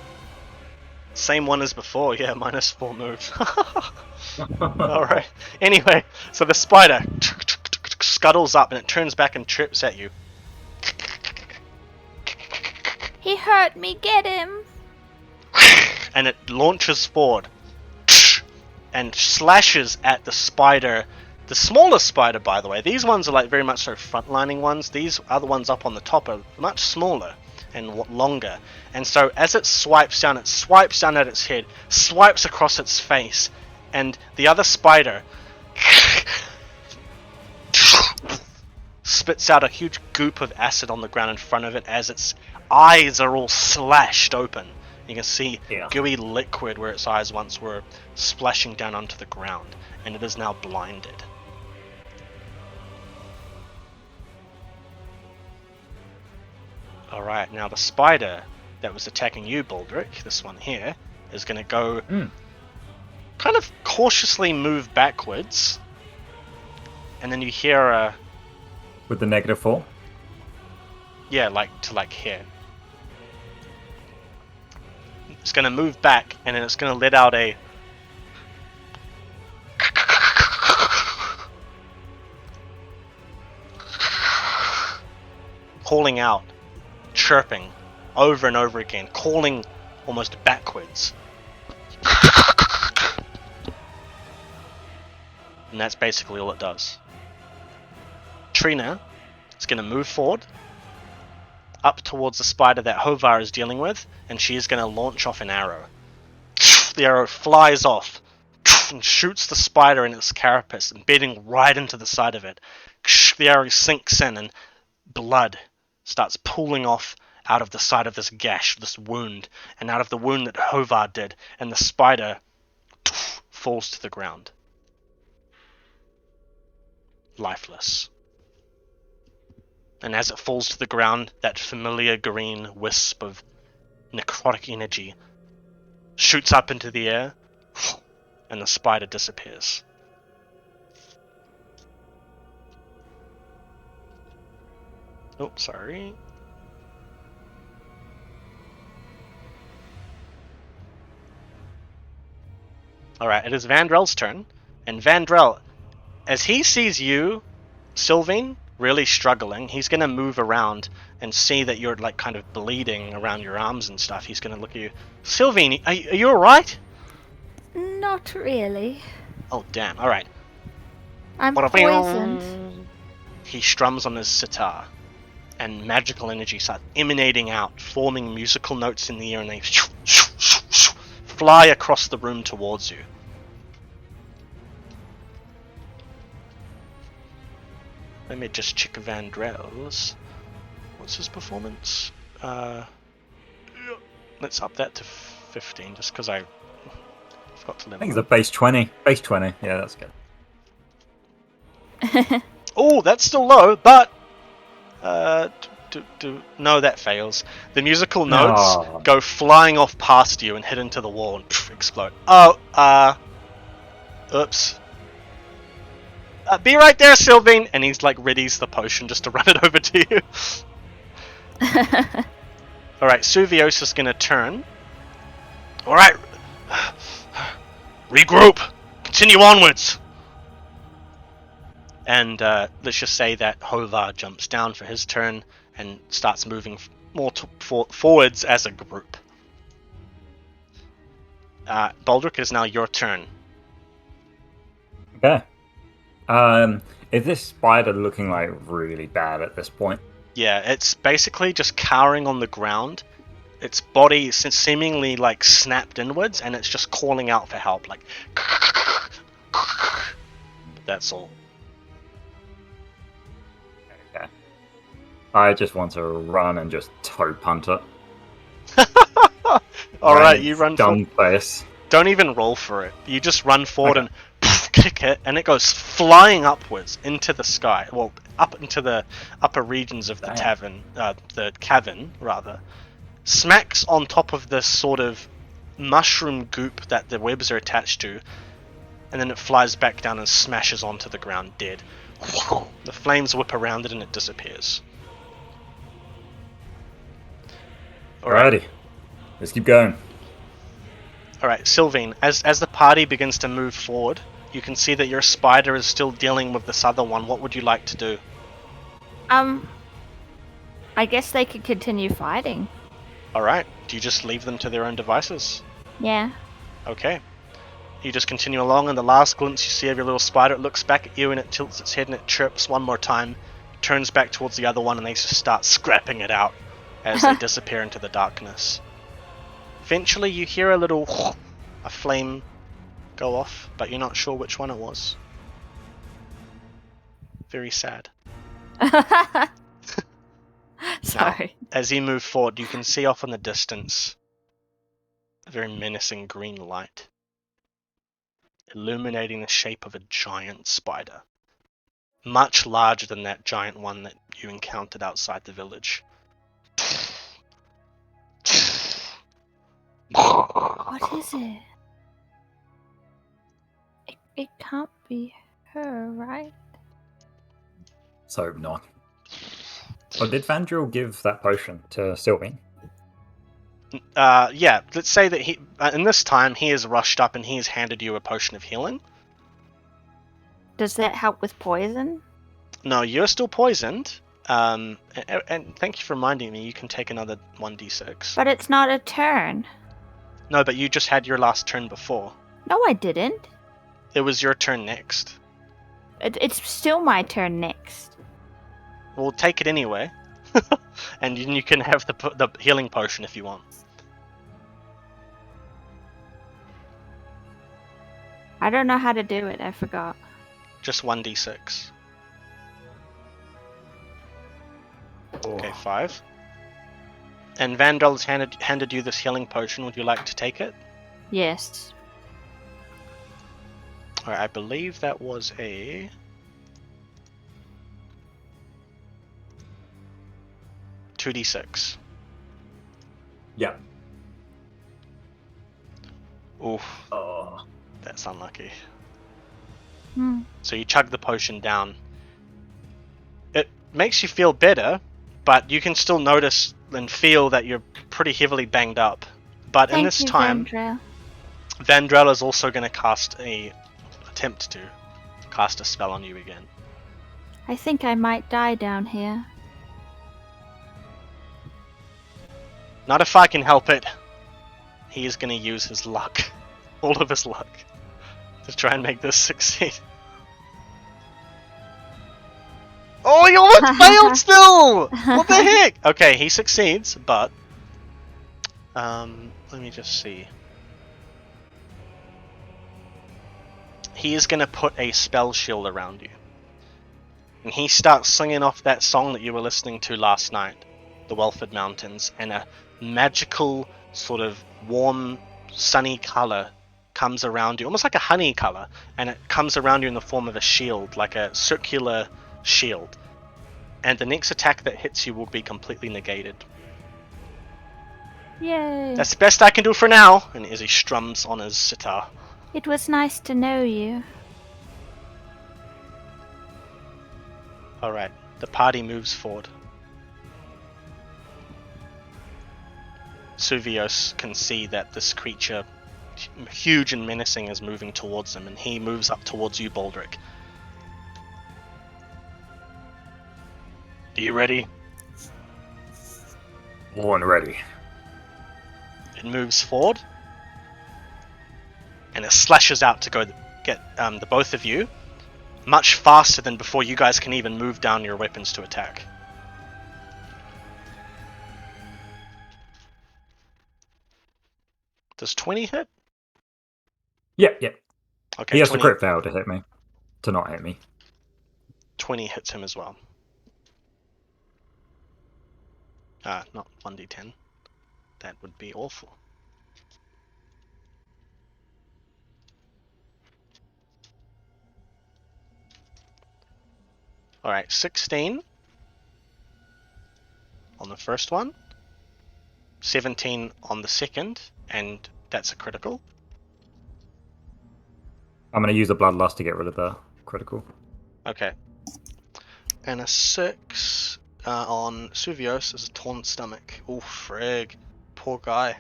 Same one as before, yeah, -4 move. Alright. Anyway, so the spider scuttles up and it turns back and trips at you. He hurt me, get him! And it launches forward and slashes at the spider. The smaller spider, by the way. These ones are like very much so frontlining ones. These other ones up on the top are much smaller and longer. And so as it swipes down at its head, swipes across its face, and the other spider spits out a huge goop of acid on the ground in front of it as its eyes are all slashed open. You can see gooey liquid where its eyes once were splashing down onto the ground, and it is now blinded. Alright, now the spider that was attacking you, Baldric, this one here, is going to go kind of cautiously move backwards, and then you hear a... With the -4? Yeah, like here. It's going to move back, and then it's going to let out a... calling out, chirping, over and over again, calling almost backwards. And that's basically all it does. Trina is going to move forward, up towards the spider that Hovar is dealing with, and she is going to launch off an arrow. The arrow flies off and shoots the spider in its carapace, embedding right into the side of it. The arrow sinks in, and blood starts pooling off out of the side of this gash, this wound, and out of the wound that Hovar did, and the spider falls to the ground. Lifeless. And as it falls to the ground, that familiar green wisp of necrotic energy shoots up into the air, and the spider disappears. Oh, sorry. Alright, it is Vandrell's turn. And Vandrell, as he sees you, Sylvain, really struggling, he's going to move around and see that you're like kind of bleeding around your arms and stuff. He's going to look at you. Sylvain, are you alright? Not really. Oh, damn. Alright. I'm poisoned. He strums on his sitar. and magical energy start emanating out, forming musical notes in the air, and they fly across the room towards you. Let me just check Vandrell's. What's his performance? Let's up that to 15, just because I forgot to I level. think it's a base 20. Base 20. Yeah, that's good. Oh, that's still low, but no, that fails. The musical notes Aw. go flying off past you and hit into the wall and explode. Oh, oops. Be right there, Sylvain! And he's like readies the potion just to run it over to you. Alright, Suvios is gonna turn. Alright. Regroup! Continue onwards! And let's just say that Hovar jumps down for his turn and starts moving more forwards as a group. Baldric, is now your turn. Okay. Is this spider looking like really bad at this point? Yeah, it's basically just cowering on the ground. Its body seemingly like snapped inwards, and it's just calling out for help, like. That's all. Okay. I just want to run and just toe punt it. Alright, you run dumb for face. Don't even roll for it. You just run forward and kick it, and it goes flying upwards into the sky. Well, up into the upper regions of the the cavern, rather. Smacks on top of this sort of mushroom goop that the webs are attached to, and then it flies back down and smashes onto the ground dead. The flames whip around it and it disappears. Alrighty. Let's keep going. Alright, Sylvain, as the party begins to move forward, you can see that your spider is still dealing with this other one. What would you like to do? I guess they could continue fighting. Alright, do you just leave them to their own devices? Yeah. Okay. You just continue along, and the last glimpse you see of your little spider, it looks back at you and it tilts its head and it chirps one more time, turns back towards the other one, and they just start scrapping it out as they disappear into the darkness. Eventually you hear a flame go off, but you're not sure which one it was. Very sad. Sorry. Now, as you move forward, you can see off in the distance a very menacing green light, illuminating the shape of a giant spider. Much larger than that giant one that you encountered outside the village. What is it? It can't be her, right? So not. Or did Vandril give that potion to Sylvain? Yeah, let's say that he, in this time, he has rushed up and he has handed you a potion of healing. Does that help with poison? No, you're still poisoned. And thank you for reminding me, you can take another 1d6. But it's not a turn. No, but you just had your last turn before. No, I didn't. It was your turn next. It's still my turn next. We'll take it anyway. And you can have the healing potion if you want. I don't know how to do it, I forgot. Just 1d6. Oh. Okay, 5. And Vandal has handed you this healing potion. Would you like to take it? Yes. Alright, I believe that was a... $2d6. Yeah. Oof, Oh. that's unlucky. Hmm. So you chug the potion down. It makes you feel better, but you can still notice and feel that you're pretty heavily banged up. But in this time, Vandrel is also going to attempt to cast a spell on you again. I think I might die down here. Not if I can help it. He is going to use his luck. All of his luck. To try and make this succeed. Oh Oh, you almost failed still! What the heck? Okay, he succeeds, but... let me just see. He is going to put a spell shield around you. And he starts singing off that song that you were listening to last night, the Welford Mountains, and a magical, sort of warm, sunny colour comes around you, almost like a honey colour, and it comes around you in the form of a shield, like a circular shield. And the next attack that hits you will be completely negated. Yay. That's the best I can do for now, and as he strums on his sitar. It was nice to know you. Alright, the party moves forward. Suvios can see that this creature, huge and menacing, is moving towards him, and he moves up towards you, Baldric. Are you ready? Born ready. It moves forward, and it slashes out to go get the both of you, much faster than before you guys can even move down your weapons to attack. Does 20 hit? Yep. Okay, He has 20, to crit fail to hit me. To not hit me. 20 hits him as well. Not 1d10. That would be awful. Alright, 16 on the first one, 17 on the second, and that's a critical. I'm going to use a bloodlust to get rid of the critical. Okay. And a 6 on Suvios is a torn stomach. Oh, frig. Poor guy.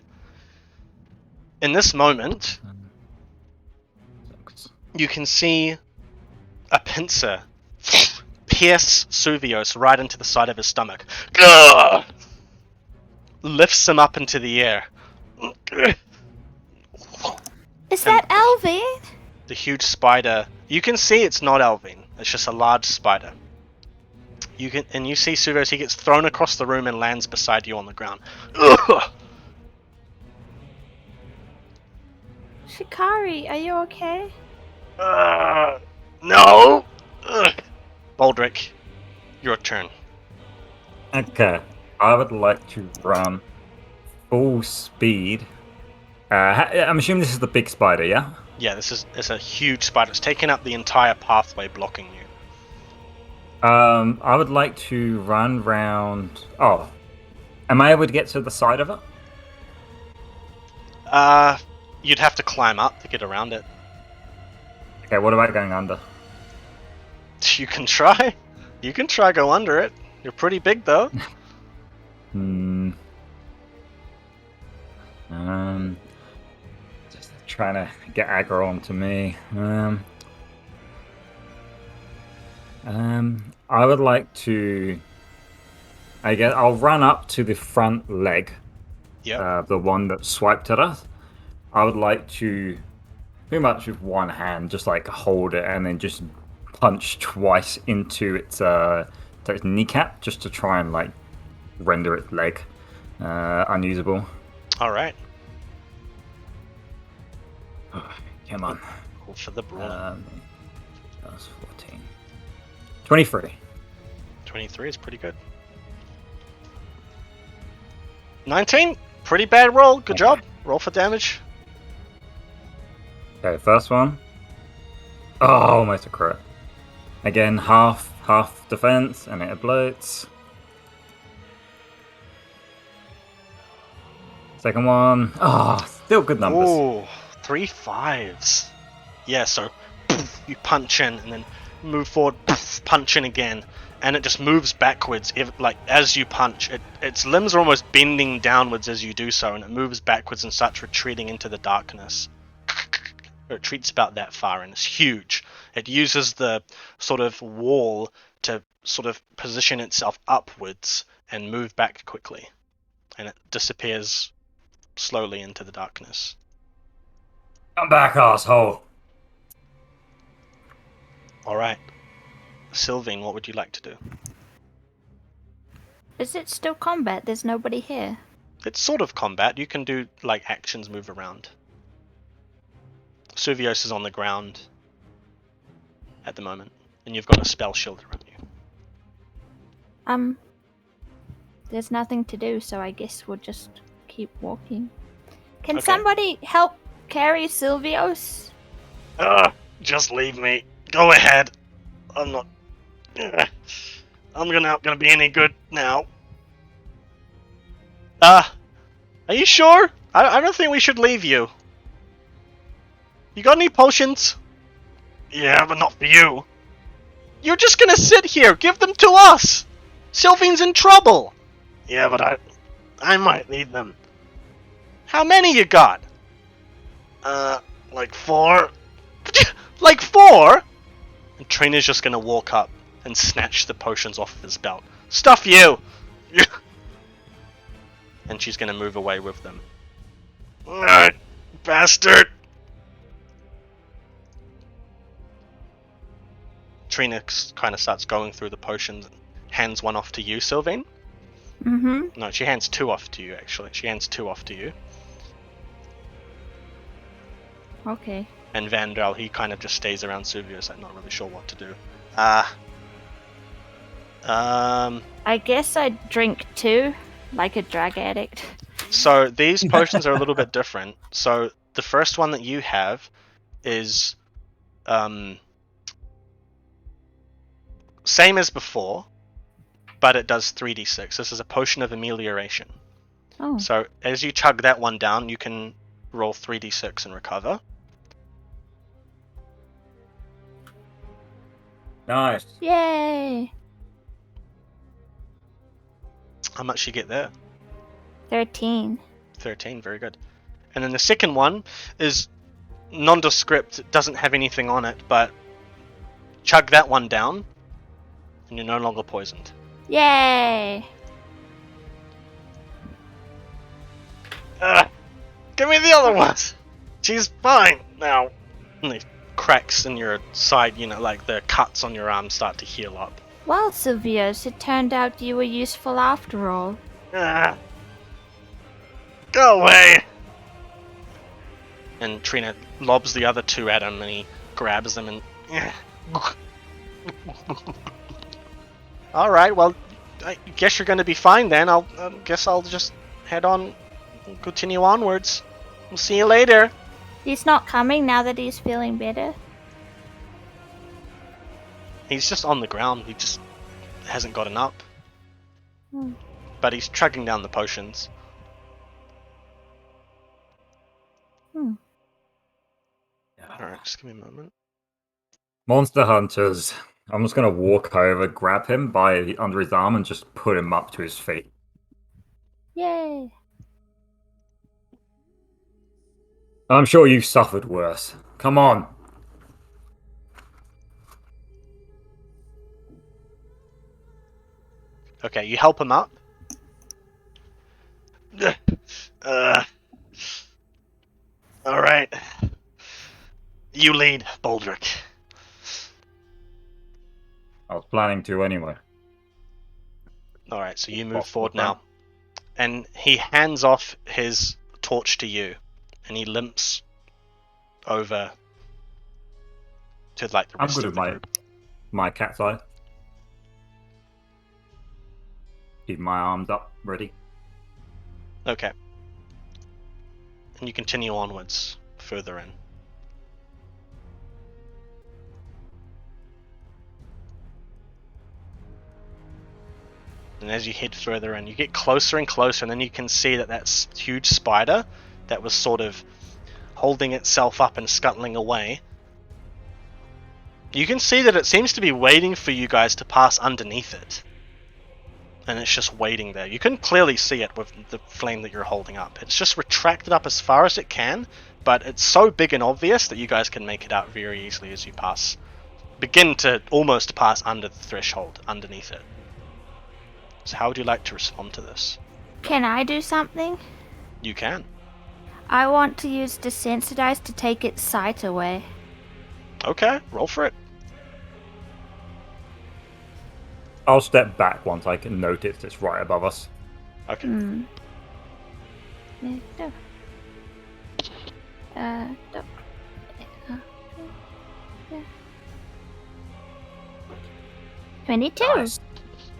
In this moment, you can see a pincer pierce Suvios right into the side of his stomach. Gah! Lifts him up into the air. Is that Alvin? The huge spider. You can see it's not Alvin. It's just a large spider. You see Suvios. He gets thrown across the room and lands beside you on the ground. Ugh! Shikari, are you okay? No. Ugh. Baldric, your turn. Okay. I would like to run full speed. I'm assuming this is the big spider, yeah? Yeah, it's a huge spider. It's taking up the entire pathway, blocking you. I would like to run round... Oh. Am I able to get to the side of it? You'd have to climb up to get around it. Okay, what about going under? You can try. You can try go under it. You're pretty big though. Just trying to get aggro onto me. I would like to... I guess I'll run up to the front leg. Yeah. The one that swiped at us. I would like to, pretty much with one hand, just like hold it and then just punch twice into its kneecap, just to try and like render its leg unusable. All right. Come on. Go for the brawn. That was 14. 23. 23 is pretty good. 19. Pretty bad roll. Good job. Roll for damage. Okay, first one. Oh, almost a crit. Again, half defense, and it ablates. Second one. Oh, still good numbers. Ooh, 3 5s. Yeah, so poof, you punch in and then move forward, poof, punch in again, and it just moves backwards. Like as you punch, its limbs are almost bending downwards as you do so, and it moves backwards and starts retreating into the darkness. It retreats about that far, and it's huge. It uses the sort of wall to sort of position itself upwards and move back quickly, and it disappears slowly into the darkness. Come back, asshole. Alright. Sylvain, what would you like to do? Is it still combat? There's nobody here. It's sort of combat. You can do, like, actions move around. Suvios is on the ground at the moment, and you've got a spell shield around you. There's nothing to do, so I guess we'll just keep walking. Can Okay. somebody help carry Silvios? Just leave me. Go ahead. I'm not gonna be any good now. Are you sure? I don't think we should leave you. You got any potions? Yeah, but not for you. You're just gonna sit here. Give them to us. Sylvian's in trouble. Yeah, but I might need them. How many you got? Like 4. Like 4? And Trina's just gonna walk up and snatch the potions off of his belt. Stuff you! And she's gonna move away with them. Bastard! Trina kind of starts going through the potions and hands one off to you, Sylvain. Mm-hmm. No, she hands 2 off to you, actually. She hands 2 off to you. Okay. And Vandal, he kind of just stays around Suvius, like not really sure what to do. I guess I'd drink too, like a drug addict. So these potions are a little bit different. So the first one that you have is same as before, but it does 3d6. This is a potion of amelioration. Oh. So as you chug that one down, you can roll 3d6 and recover. Nice. Yay! How much you get there? 13. 13, very good. And then the second one is nondescript, it doesn't have anything on it, but chug that one down, and you're no longer poisoned. Yay! Give me the other ones! She's fine now. And the cracks in your side, like the cuts on your arm start to heal up. Well, Silvios, it turned out you were useful after all. Go away! And Trina lobs the other 2 at him, and he grabs them and... Alright, well, I guess you're gonna be fine then. I guess I'll just head on and continue onwards. We'll see you later. He's not coming now that he's feeling better? He's just on the ground, he just hasn't gotten up. Hmm. But he's chugging down the potions. Alright, just give me a moment. Monster Hunters. I'm just gonna walk over, grab him under his arm, and just put him up to his feet. Yay! I'm sure you've suffered worse. Come on. Okay, you help him up. Alright. You lead, Baldric. I was planning to anyway. Alright, so you move forward now. And he hands off his torch to you. And he limps over to like the I'm rest good of at the group. my cat's eye. Keep my arms up, ready. Okay. And you continue onwards, further in. And as you head further in, you get closer and closer, and then you can see that huge spider that was sort of holding itself up and scuttling away. You can see that it seems to be waiting for you guys to pass underneath it. And it's just waiting there. You can clearly see it with the flame that you're holding up. It's just retracted up as far as it can, but it's so big and obvious that you guys can make it out very easily as you pass. Begin to almost pass under the threshold, underneath it. So how would you like to respond to this? Can I do something? You can. I want to use Desensitize to take its sight away. Okay, roll for it. I'll step back once I can notice it's right above us. Okay. Yeah, no. No. 22. Nice.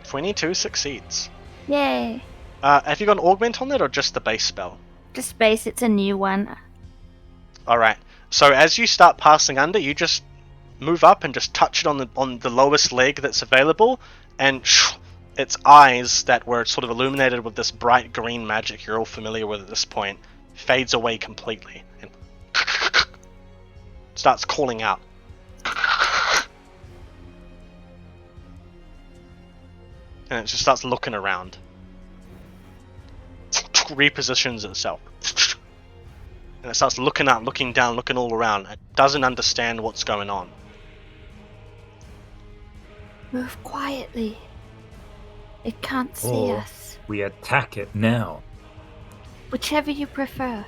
22 succeeds. Yay. Have you got an augment on it or just the base spell? Just base, it's a new one. Alright. So as you start passing under, you just move up and just touch it on the lowest leg that's available, and its eyes that were sort of illuminated with this bright green magic you're all familiar with at this point fades away completely and starts calling out. And it just starts looking around. Repositions itself. And it starts looking up, looking down, looking all around. It doesn't understand what's going on. Move quietly. It can't see Or us. we attack it now. Whichever you prefer.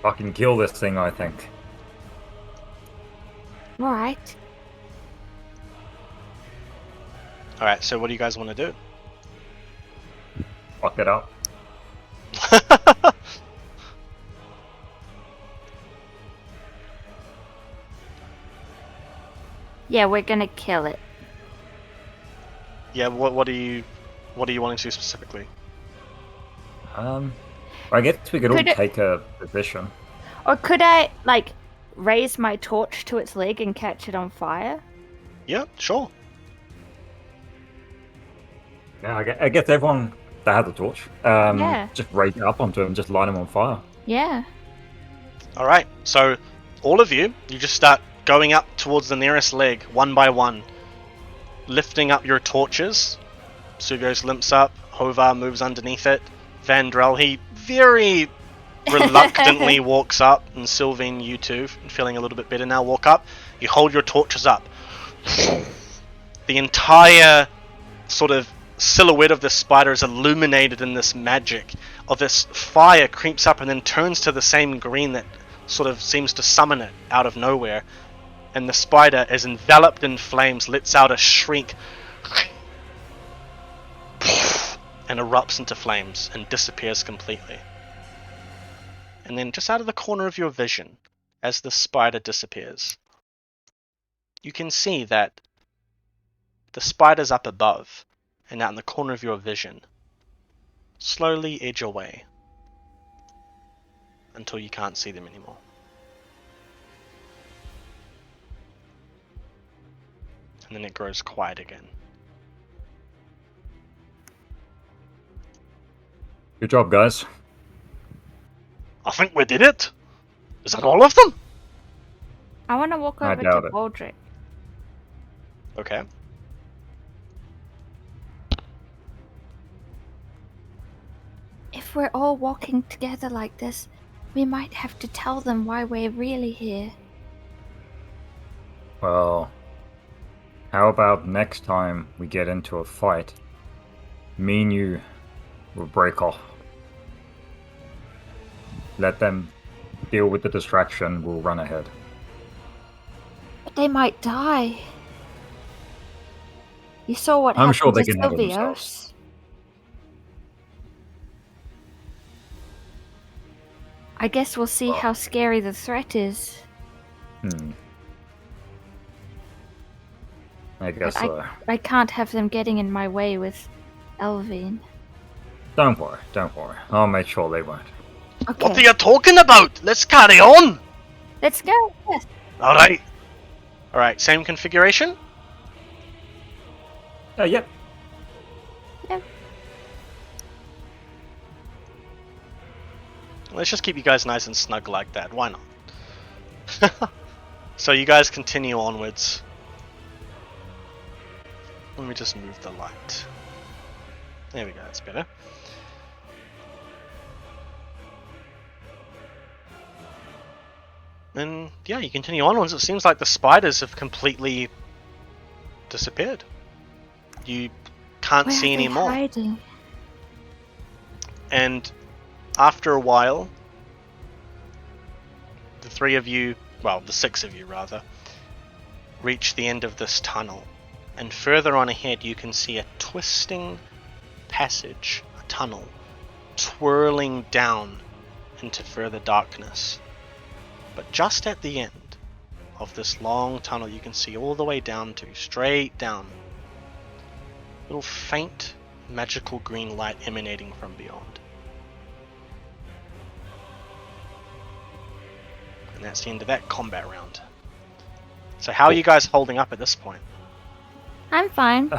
Fucking kill this thing, I think. Alright. Alright, so what do you guys want to do? Fuck it up. Yeah, we're gonna kill it. Yeah, what are you wanting to do specifically? I guess we could all Could it- take a position. Or could I, like, raise my torch to its leg and catch it on fire? Yeah, sure. Yeah, I guess everyone that has a torch, Yeah. just raise it up onto him, just light him on fire. Yeah. Alright, so all of you just start going up towards the nearest leg, one by one, lifting up your torches. Sugos limps up, Hovar moves underneath it, Vandrel, he very reluctantly walks up, and Sylvain, you too, feeling a little bit better now, walk up. You hold your torches up. The entire sort of silhouette of the spider is illuminated in this magic of this fire creeps up and then turns to the same green that sort of seems to summon it out of nowhere, and the spider is enveloped in flames, lets out a shriek and erupts into flames and disappears completely. And then just out of the corner of your vision, as the spider disappears, you can see that the spiders up above and out in the corner of your vision slowly edge away until you can't see them anymore. And then it grows quiet again. Good job, guys. I think we did it! Is that all of them? I want to walk I over doubt to it. Baldric. Okay. If we're all walking together like this, we might have to tell them why we're really here. Well, how about next time we get into a fight, me and you will break off. Let them deal with the distraction, we'll run ahead. But they might die. You saw what I'm happened sure they to can handle Sylvios. themselves. I guess we'll see Well. how scary the threat is. I guess But so. I can't have them getting in my way with Elvine. Don't worry. I'll make sure they won't. Okay, What are you talking about? Let's carry on! let's go. Yes. Alright. Alright, same configuration? Yep. Yep. Let's just keep you guys nice and snug like that. Why not? So you guys continue onwards. Let me just move the light. There we go, that's better. And yeah, you continue onwards. It seems like the spiders have completely disappeared. You can't Where see are they any more. hiding? And after a while, the three of you, well, the six of you rather, reach the end of this tunnel, and further on ahead you can see a twisting passage, a tunnel, twirling down into further darkness. But just at the end of this long tunnel, you can see all the way down to, straight down, little faint magical green light emanating from beyond. And that's the end of that combat round. So how are you guys holding up at this point? I'm fine.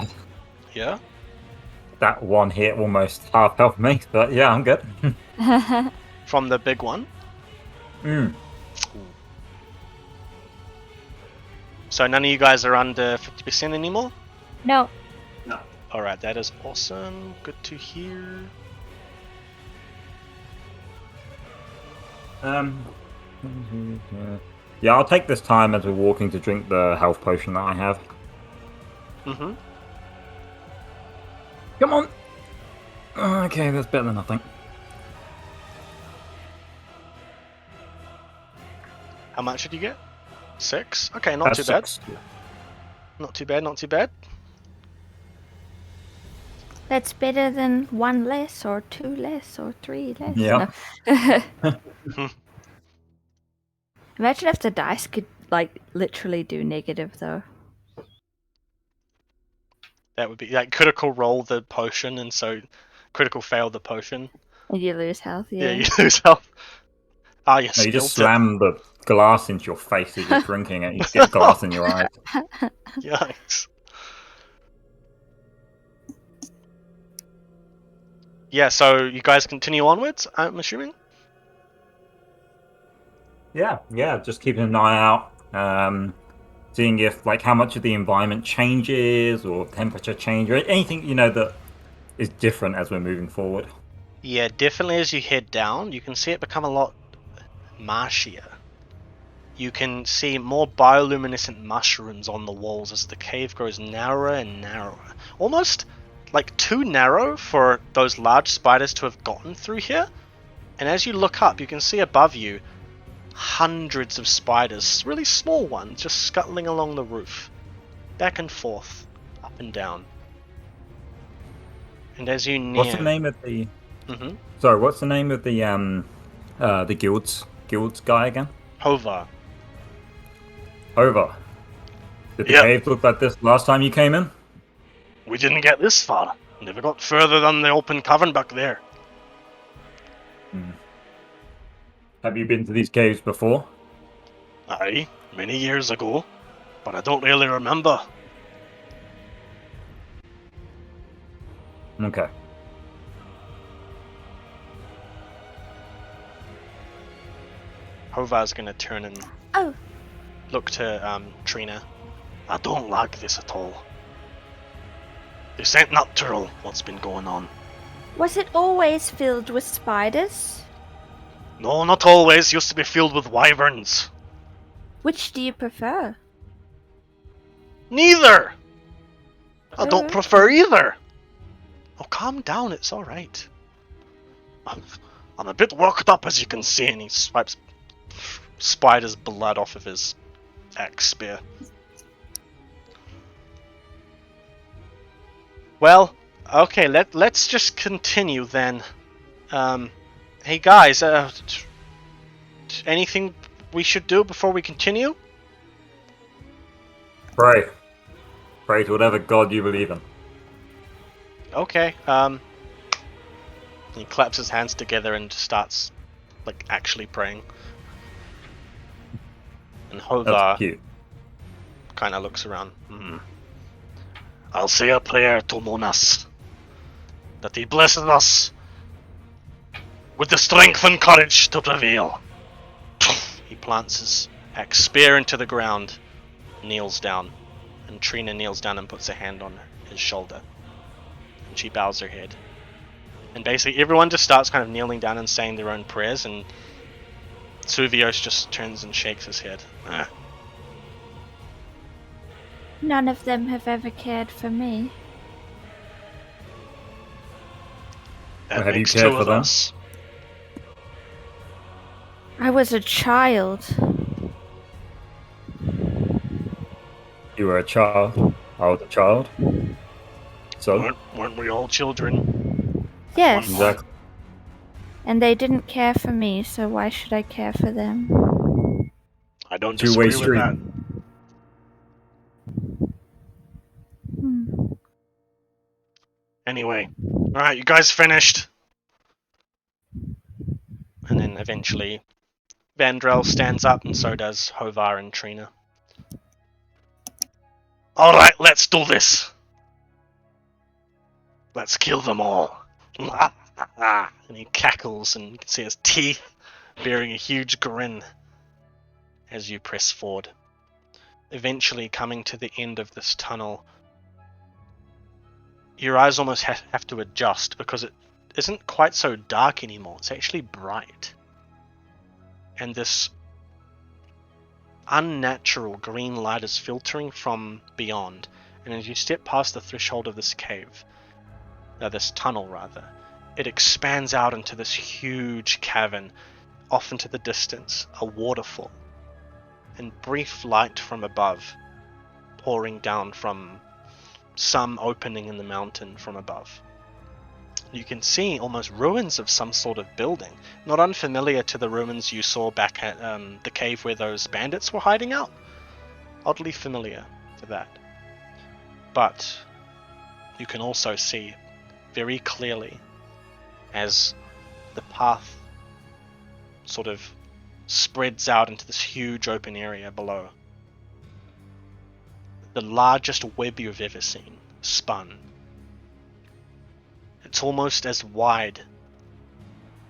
Yeah? That one hit almost half helped me, but yeah, I'm good. From the big one? Mm. So none of you guys are under 50% anymore? No. Alright, that is awesome. Good to hear. Yeah, I'll take this time as we're walking to drink the health potion that I have. Mm-hmm. Come on! Okay, that's better than nothing. How much did you get? 6? Okay, not too That's bad. 6. Not too bad, not too bad. That's better than 1 less, or 2 less, or 3 less. Yeah. No. Imagine if the dice could, like, literally do negative, though. That would be like critical roll the potion, and so critical fail the potion. And you lose health, Yeah, yeah. you lose health. Ah, you No, you just spilled it. slam the glass into your face as you're drinking it. You get glass in your eyes. Yikes. Yeah, so you guys continue onwards, I'm assuming? Yeah, just keeping an eye out. Seeing if, like, how much of the environment changes, or temperature change, or anything, that is different as we're moving forward. Yeah, definitely as you head down, you can see it become a lot marshier. You can see more bioluminescent mushrooms on the walls as the cave grows narrower and narrower. Almost like too narrow for those large spiders to have gotten through here. And as you look up, you can see above you hundreds of spiders, really small ones, just scuttling along the roof, back and forth, up and down. And as you near... What's the name of the... Mm-hmm. Sorry, what's the name of the guilds guy again? Hovar. Over. Did the Yep. cave look like this last time you came in? We didn't get this far. Never got further than the open cavern back there. Have you been to these caves before? Aye, many years ago, but I don't really remember. Okay. Hovar's gonna turn and Oh. look to Trina. I don't like this at all. This ain't natural, what's been going on. Was it always filled with spiders? No, not always. Used to be filled with wyverns. Which do you prefer? Neither! I don't Uh. prefer either. Oh, calm down, it's alright. I'm a bit worked up, as you can see, and he swipes spider's blood off of his axe spear. Well, okay, let's just continue then. Hey guys, anything we should do before we continue? Pray. Pray to whatever god you believe in. Okay, he claps his hands together and starts, like, actually praying. And That's Hovar cute. kind of looks around. I'll say a prayer to Monas, that he blesses us with the strength and courage to prevail. He plants his axe spear into the ground, kneels down, and Trina kneels down and puts a hand on his shoulder. And she bows her head. And basically everyone just starts kind of kneeling down and saying their own prayers, and Suvios just turns and shakes his head. None of them have ever cared for me. That Have you makes cared two for of them? us. I was a child. You were a child. I was a child. So Weren't we all children? Yes. exactly. And they didn't care for me, so why should I care for them? I don't Two-way disagree with street. that. Hmm. Anyway, alright, you guys finished? And then eventually Vandrel stands up, and so does Hovar and Trina. Alright, let's do this! Let's kill them all! And he cackles, and you can see his teeth bearing a huge grin as you press forward. Eventually coming to the end of this tunnel, your eyes almost have to adjust because it isn't quite so dark anymore. It's actually bright. And this unnatural green light is filtering from beyond. And as you step past the threshold of this cave, this tunnel rather, it expands out into this huge cavern, off into the distance, a waterfall, and brief light from above, pouring down from some opening in the mountain from above. You can see almost ruins of some sort of building, not unfamiliar to the ruins you saw back at the cave where those bandits were hiding out. Oddly familiar to that. But you can also see very clearly as the path sort of spreads out into this huge open area below. The largest web you've ever seen spun. It's almost as wide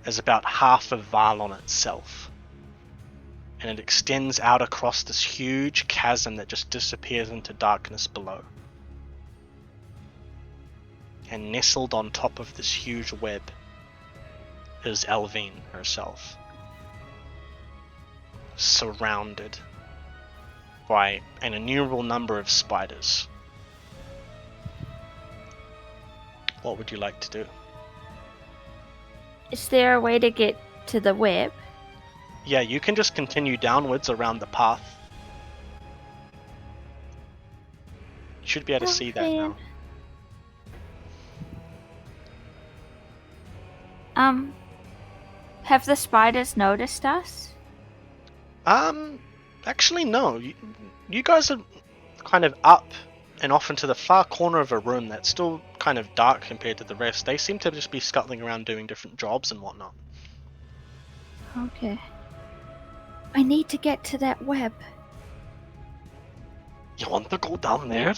as about half of Varlon itself. And it extends out across this huge chasm that just disappears into darkness below. And nestled on top of this huge web is Elvine herself. Surrounded by an innumerable number of spiders. What would you like to do? Is there a way to get to the web? Yeah, you can just continue downwards around the path. You should be able to see that now. Have the spiders noticed us? Actually no. You guys are kind of up and off into the far corner of a room that's still kind of dark compared to the rest. They seem to just be scuttling around doing different jobs and whatnot. Okay. I need to get to that web. You want to go down there?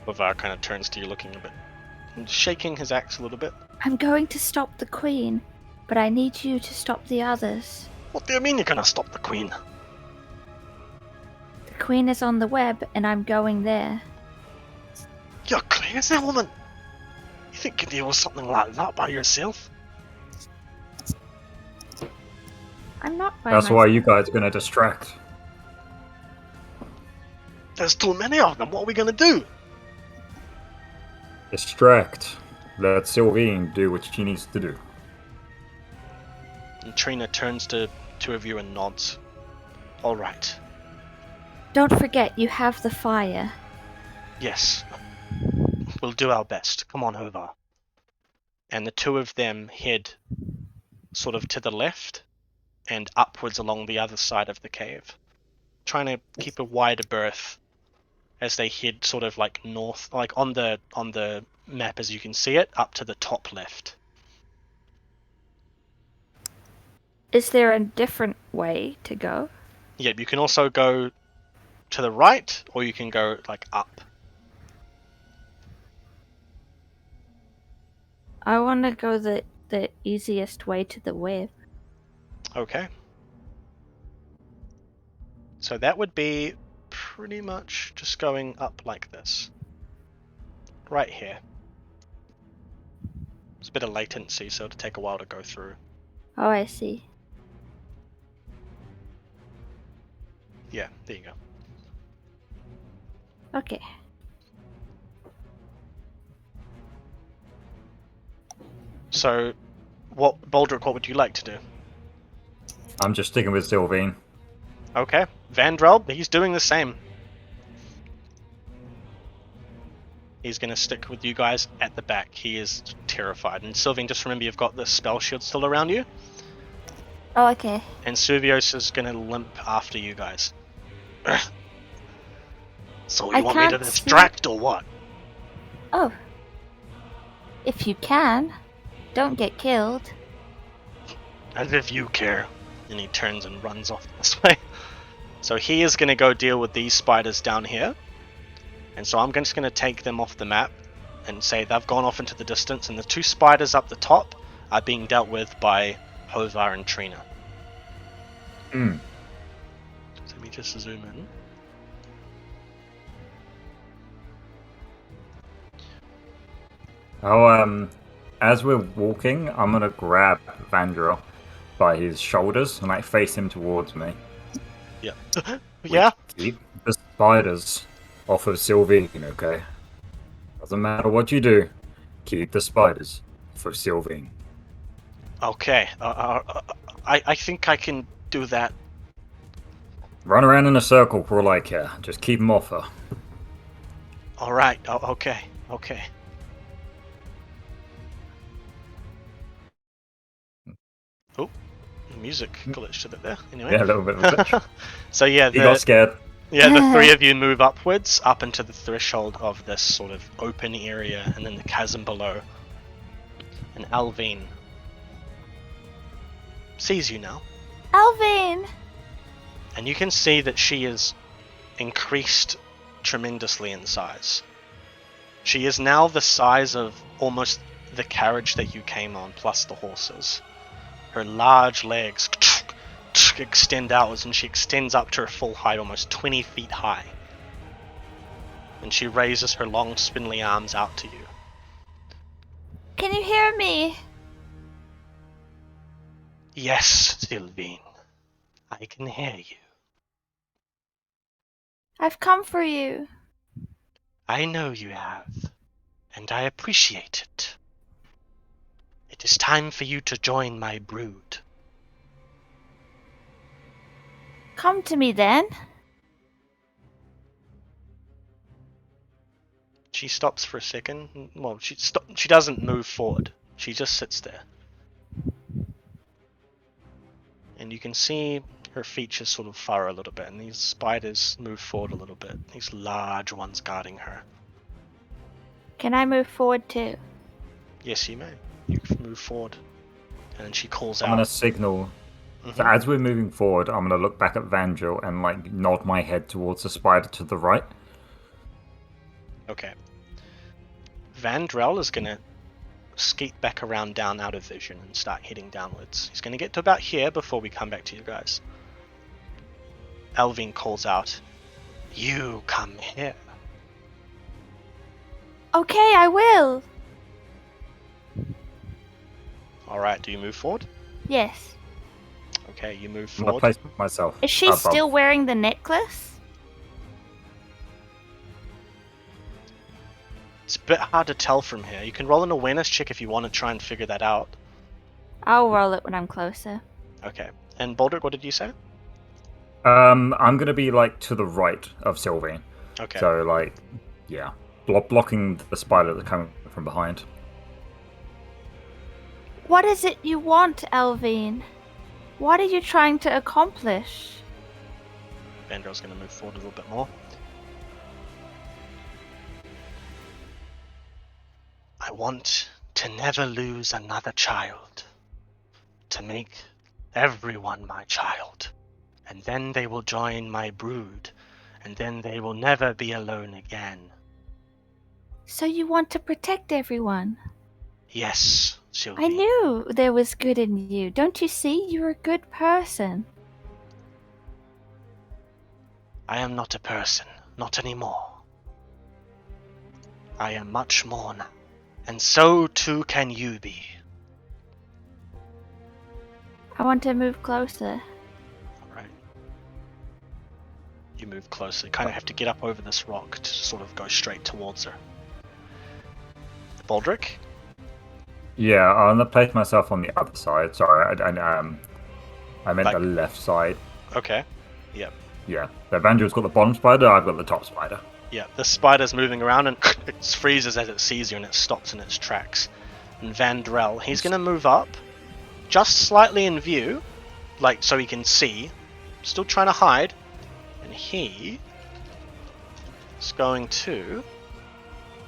Bavar kind of turns to you looking a bit, shaking his axe a little bit. I'm going to stop the queen, but I need you to stop the others. What do you mean you're gonna stop the queen? The queen is on the web, and I'm going there. You're crazy, woman! You think you can deal with something like that by yourself? I'm not by That's myself. why you guys are gonna distract. There's too many of them, what are we gonna do? Distract. Let Sylvine do what she needs to do. And Trina turns to two of you and nods. Alright. Don't forget, you have the fire. Yes. We'll do our best. Come on, Hovar. And the two of them head sort of to the left and upwards along the other side of the cave, trying to keep a wider berth as they head sort of like north, like on the map as you can see it, up to the top left. Is there a different way to go? Yep, you can also go to the right, or you can go like up. I want to go the easiest way to the web. Okay. So that would be pretty much just going up like this. Right here. There's a bit of latency, so it'll take a while to go through. Oh, I see. Yeah, there you go. Okay. So, Baldric, what would you like to do? I'm just sticking with Sylvine. Okay, Vandrel, he's doing the same. He's going to stick with you guys at the back. He is terrified. And Sylvain, just remember you've got the spell shield still around you. Oh, okay. And Servios is going to limp after you guys. So you want me to distract or what? Oh. If you can. Don't get killed. As if you care. And he turns and runs off this way. So he is going to go deal with these spiders down here. And so I'm just going to take them off the map and say they've gone off into the distance. And the two spiders up the top are being dealt with by Hovar and Trina. So let me just zoom in. Oh, as we're walking, I'm gonna grab Vandrel by his shoulders and like face him towards me. Yeah. Yeah? Keep the spiders off of Sylvain, okay? Doesn't matter what you do, keep the spiders off of Sylvain. Okay. I think I can do that. Run around in a circle for all I care. Just keep them off her. Alright. Okay. Okay. Oh, the music glitched a bit there. Anyway. Yeah, a little bit of a glitch. So yeah, He got scared. Yeah, the three of you move upwards, up into the threshold of this sort of open area, and then the chasm below. And Alvine sees you now. Alvine! And you can see that she is increased tremendously in size. She is now the size of almost the carriage that you came on, plus the horses. Her large legs extend outwards, and she extends up to her full height, almost 20 feet high. And she raises her long, spindly arms out to you. Can you hear me? Yes, Sylvain. I can hear you. I've come for you. I know you have, and I appreciate it. It is time for you to join my brood. Come to me then. She stops for a second. Well, she doesn't move forward. She just sits there. And you can see her features sort of furrow a little bit, and these spiders move forward a little bit. These large ones guarding her. Can I move forward too? Yes, you may. You can move forward. And then she calls I'm out. gonna signal. So as we're moving forward, I'm gonna look back at Vandrel and like nod my head towards the spider to the right. Okay. Vandrel is gonna skeet back around down out of vision and start heading downwards. He's gonna get to about here before we come back to you guys. Alvine calls out, "You come here." Okay, I will. Alright, do you move forward? Yes. Okay, you move I'm gonna forward. place myself. Is she above. still wearing the necklace? It's a bit hard to tell from here. You can roll an awareness check if you want to try and figure that out. I'll roll it when I'm closer. Okay. And Baldric, what did you say? I'm gonna be like to the right of Sylvain. Okay. So like, yeah, blocking the spider that's coming from behind. What is it you want, Alvine? What are you trying to accomplish? Vandrel's going to move forward a little bit more. I want to never lose another child. To make everyone my child. And then they will join my brood. And then they will never be alone again. So you want to protect everyone? Yes, Sylvie. I knew there was good in you. Don't you see? You're a good person. I am not a person. Not anymore. I am much more now. And so too can you be. I want to move closer. Alright. You move closer. You kind of have to get up over this rock to sort of go straight towards her. Baldric? Yeah, I'm gonna place myself on the other side. Sorry, I meant Like- the left side. Okay. Yep. Yeah, the Vandrel's got the bottom spider. I've got the top spider. Yeah, the spider's moving around and it freezes as it sees you and it stops in its tracks. And Vandrel, he's going to move up just slightly in view, like so he can see, still trying to hide, and he is going to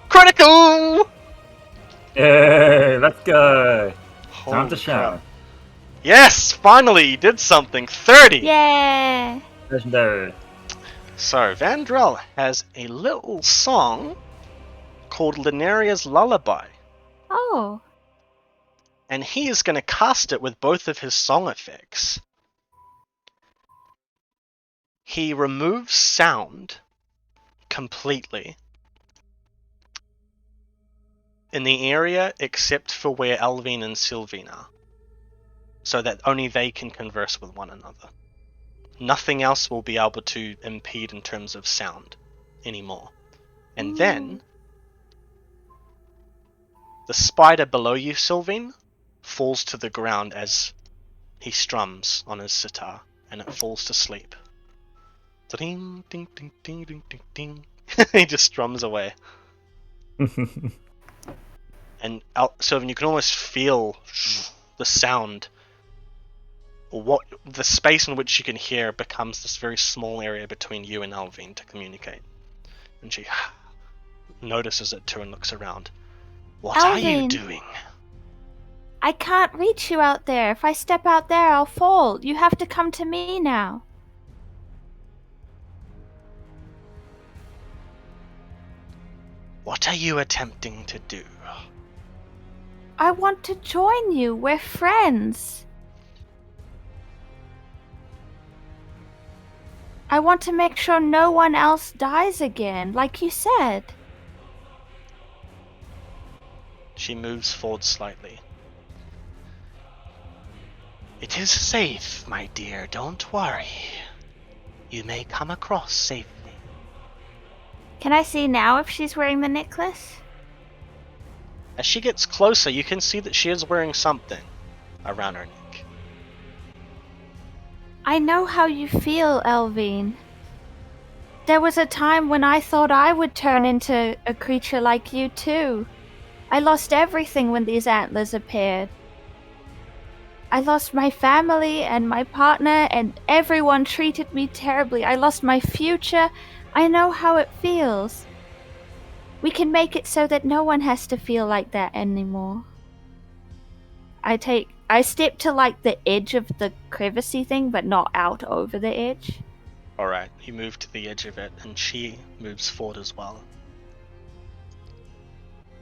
critical! Yay, let's go! Time to Holy shine. crap. Yes, finally he did something. 30! Yeah. Legendary. So, Vandrel has a little song called Linaria's Lullaby, Oh. and he is going to cast it with both of his song effects. He removes sound completely in the area except for where Alvin and Sylvain are, so that only they can converse with one another. Nothing else will be able to impede in terms of sound anymore. And then the spider below you, Sylvain, falls to the ground as he strums on his sitar, and it falls to sleep. Ding, ding, ding, ding, ding, ding, ding. He just strums away. And Sylvain, you can almost feel the sound. What the space in which you can hear becomes this very small area between you and Alvin to communicate. And she notices it too and looks around. What are you Alvin. doing? I can't reach you out there. If I step out there, I'll fall. You have to come to me now. What are you attempting to do? I want to join you. We're friends. I want to make sure no one else dies again, like you said. She moves forward slightly. It is safe, my dear, don't worry. You may come across safely. Can I see now if she's wearing the necklace? As she gets closer, you can see that she is wearing something around her neck. I know how you feel, Elvine. There was a time when I thought I would turn into a creature like you too. I lost everything when these antlers appeared. I lost my family and my partner, and everyone treated me terribly. I lost my future. I know how it feels. We can make it so that no one has to feel like that anymore. I step to like the edge of the crevicey thing, but not out over the edge. Alright, you move to the edge of it, and she moves forward as well.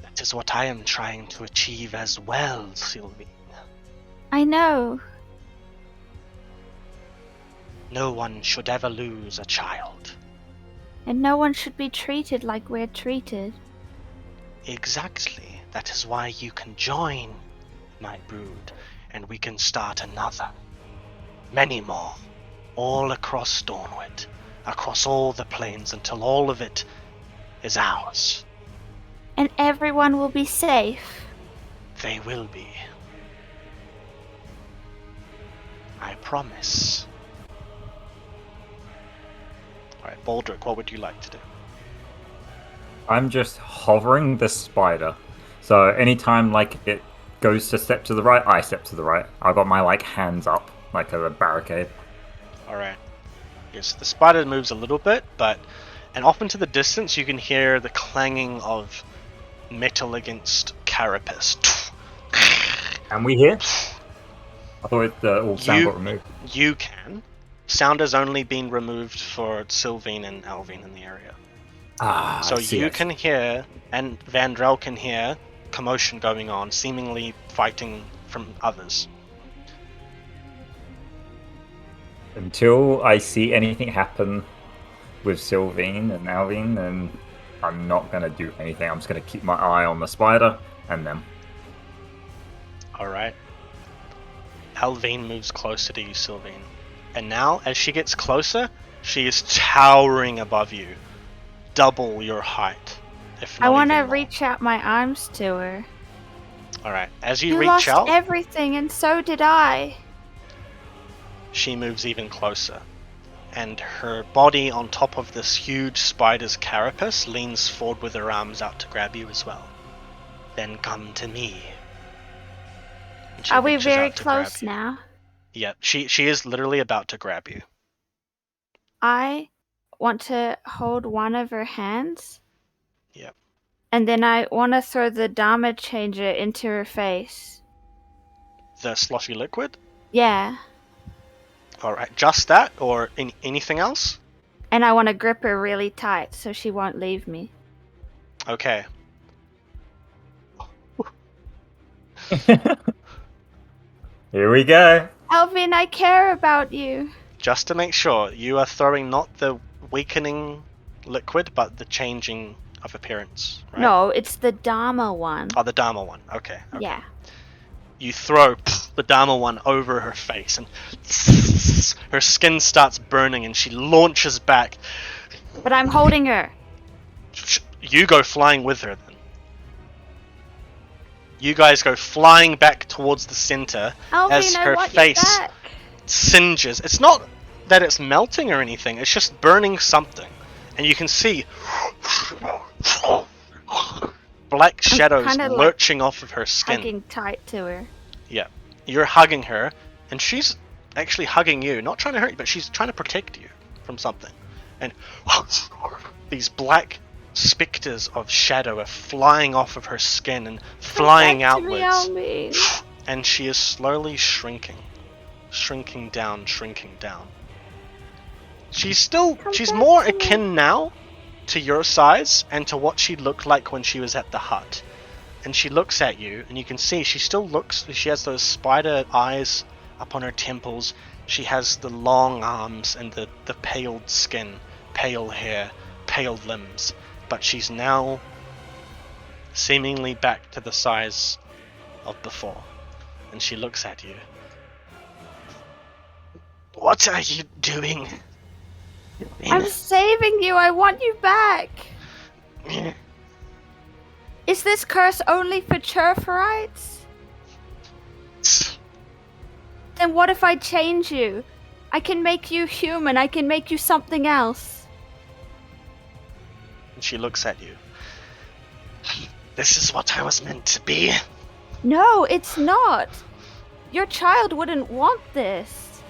That is what I am trying to achieve as well, Sylvie. I know. No one should ever lose a child. And no one should be treated like we're treated. Exactly. That is why you can join my brood, and we can start another. Many more. All across Dawnward. Across all the plains until all of it is ours. And everyone will be safe. They will be. I promise. Alright, Baldric, what would you like to do? I'm just hovering the spider. So anytime like it goes to step to the right, I step to the right. I've got my like hands up, like a barricade. Alright. Yes, the spider moves a little bit, and off into the distance you can hear the clanging of metal against carapace. Can we hear? I thought all sound got removed. You can. Sound has only been removed for Sylvain and Alvin in the area. So you can hear, and Vandrel can hear, commotion going on, seemingly fighting from others. Until I see anything happen with Sylvain and Alvin, then I'm not going to do anything. I'm just going to keep my eye on the spider and them. Alright. Alvin moves closer to you, Sylvain. And now, as she gets closer, she is towering above you. Double your height. If not I want to even more. reach out my arms to her. Alright, as you You reach lost out, everything, and so did I. she moves even closer. and her body on top of this huge spider's carapace leans forward with her arms out to grab you as well. Then come to me. And she Are we reaches very out to grab close you. now? Yeah, she is literally about to grab you. I want to hold one of her hands. Yep. And then I want to throw the Dharma changer into her face. The sloshy liquid? Yeah. Alright, just that, or anything else? And I want to grip her really tight so she won't leave me. Okay. Here we go. Alvin, I care about you. Just to make sure, you are throwing not the weakening liquid, but the changing of appearance, right? No, it's the Dharma one. Oh, the Dharma one. Okay. Yeah. You throw the Dharma one over her face, and her skin starts burning, and she launches back. But I'm holding her. You go flying with her, then. You guys go flying back towards the center Alvin, as I her want face you back. singes. It's not that it's melting or anything, it's just burning something. And you can see black shadows kinda like lurching off of her skin. Hugging tight to her. Yeah. You're hugging her, and she's actually hugging you, not trying to hurt you, but she's trying to protect you from something. And these black specters of shadow are flying off of her skin and flying Come back to me, outwards. Alvin. And she is slowly shrinking down. She's back more to me. akin now to your size and to what she looked like when she was at the hut. And she looks at you, and you can see she has those spider eyes up on her temples. She has the long arms and the paled skin, pale hair, pale limbs. But she's now seemingly back to the size of before. And she looks at you. What are you doing? I'm saving you. I want you back. Is this curse only for Churferites? Then what if I change you? I can make you human. I can make you something else. And she looks at you. This is what I was meant to be. No, it's not. Your child wouldn't want this.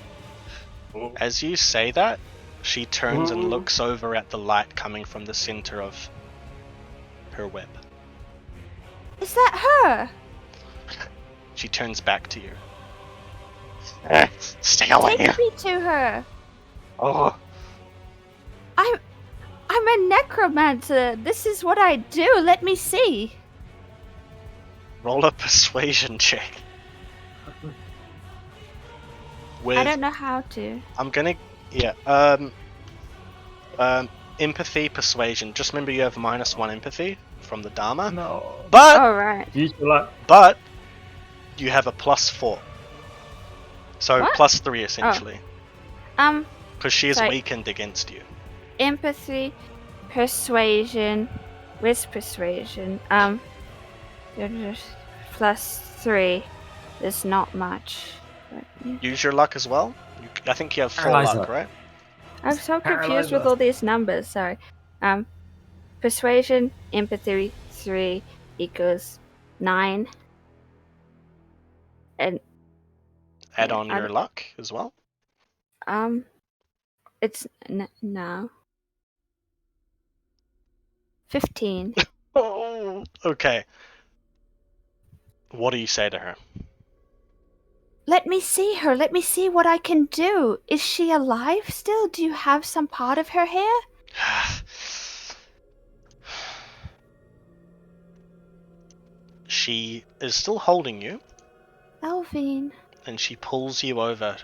As you say that, she turns and looks over at the light coming from the center of her web. Is that her? She turns back to you. Stay away. Take me to her. Oh. I'm a necromancer. This is what I do. Let me see. Roll a persuasion check. I don't know how to. I'm gonna... Yeah, empathy, persuasion. Just remember you have -1 empathy from the Dharma. No. But... Alright. Use your luck. But... You have a +4. So What? +3 essentially. Because she is sorry. weakened against you. Empathy, persuasion. Where's persuasion? +3. There's not much. But, yeah. Use your luck as well. I think you have 4 Paralyzer. luck, right? I'm so confused Paralyzer. with all these numbers. Sorry. Persuasion, empathy, 3 equals 9. And Add Yeah, on I your don't- luck as well. it's no. 15. Oh, okay. What do you say to her? Let me see her. Let me see what I can do. Is she alive still? Do you have some part of her here? She is still holding you, Alvin. and she pulls you over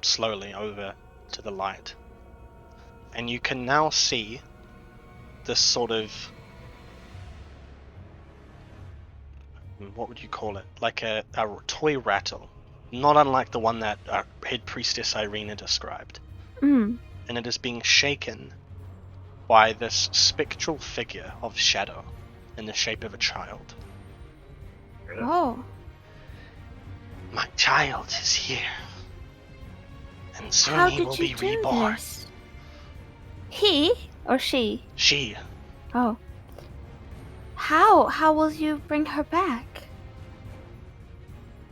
slowly over to the light. And you can now see this sort of... What would you call it? Like a toy rattle. Not unlike the one that our head priestess Irina described. Mm. And it is being shaken by this spectral figure of shadow in the shape of a child. Oh. My child is here. And and soon How he did will you be do reborn. this? He or she? She. Oh. How will you bring her back?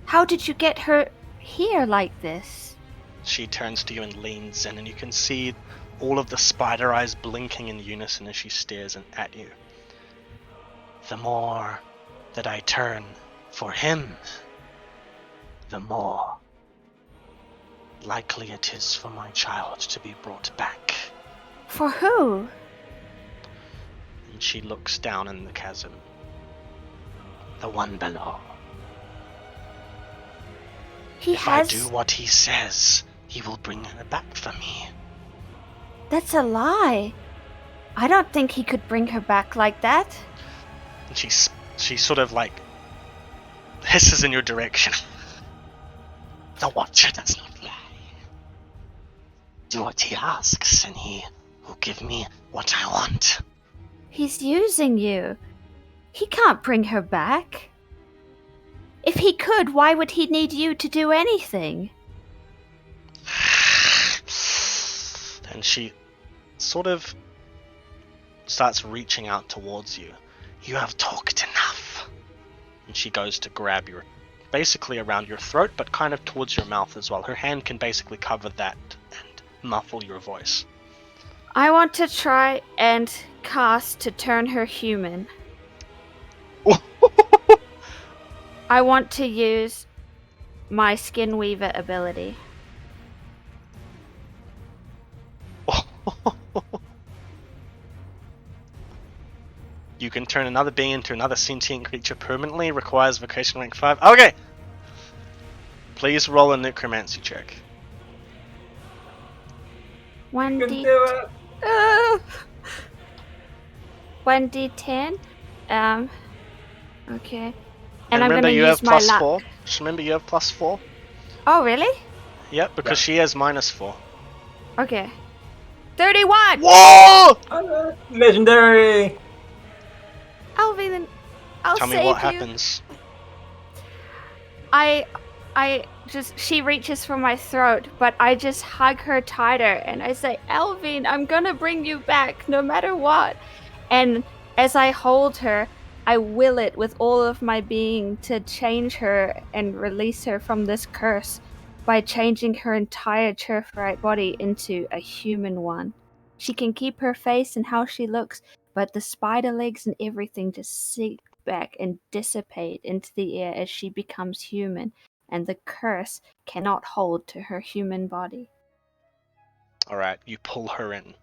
How did you get her here like this? She turns to you and leans in, and you can see all of the spider eyes blinking in unison as she stares at you. The more that I turn for him, the more likely it is for my child to be brought back. For who? And she looks down in the chasm. The one below. If I do what he says, he will bring her back for me. That's a lie. I don't think he could bring her back like that. And she sort of like hisses in your direction. The Watcher does not lie. Do what he asks, and he will give me what I want. He's using you. He can't bring her back. If he could, why would he need you to do anything? And she sort of starts reaching out towards you. You have talked enough. And she goes to grab your, basically around your throat, but kind of towards your mouth as well. Her hand can basically cover that and muffle your voice. I want to try and cast to turn her human. I want to use my Skin Weaver ability. You can turn another being into another sentient creature permanently. Requires vocation rank 5. Okay! Please roll a necromancy check. 1d... 1d10? Okay. And I'm remember, gonna you use have my plus luck. 4. Just remember, you have plus 4. Oh, really? Yep, because she has minus 4. Okay. 31! Whoa! Legendary! Alvin, I'll Tell me save what you. happens. She reaches for my throat, but I just hug her tighter and I say, Alvin, I'm gonna bring you back no matter what. And as I hold her, I will it with all of my being to change her and release her from this curse by changing her entire Churfrite body into a human one. She can keep her face and how she looks, but the spider legs and everything just sink back and dissipate into the air as she becomes human, and the curse cannot hold to her human body. Alright, you pull her in,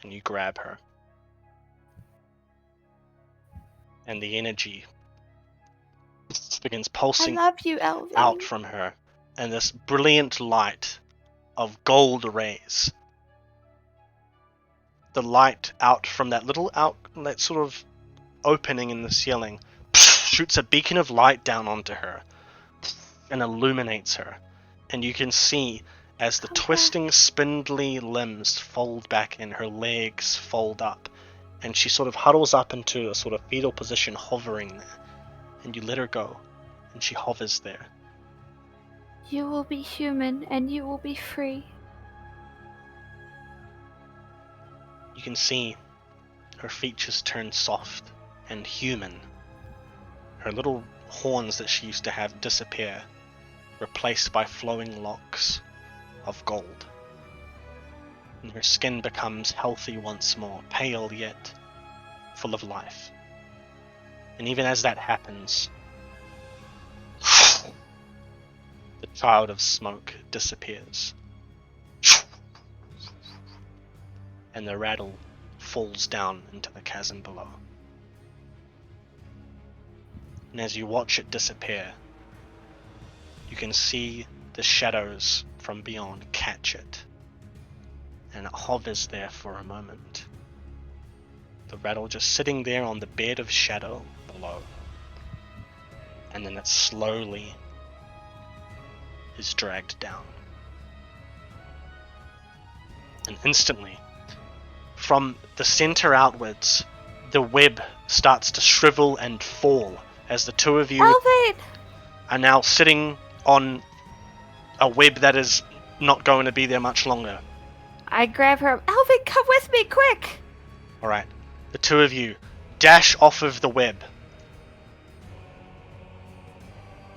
and you grab her. And the energy begins pulsing I love you, Elvin. out from her, and this brilliant light of gold rays. The light out from that that sort of opening in the ceiling shoots a beacon of light down onto her and illuminates her. And you can see as the twisting, spindly limbs fold back in, her legs fold up, and she sort of huddles up into a sort of fetal position, hovering there. And you let her go, and she hovers there. You will be human, and you will be free. You can see her features turn soft and human. Her little horns that she used to have disappear, replaced by flowing locks of gold. And her skin becomes healthy once more, pale yet full of life. And even as that happens, the child of smoke disappears. And the rattle falls down into the chasm below. And as you watch it disappear, you can see the shadows from beyond catch it, and it hovers there for a moment. The rattle just sitting there on the bed of shadow below, and then it slowly is dragged down. And instantly, from the center outwards, the web starts to shrivel and fall as the two of you Elvin! are now sitting on a web that is not going to be there much longer. I grab her. Alvin, come with me, quick! Alright. The two of you dash off of the web.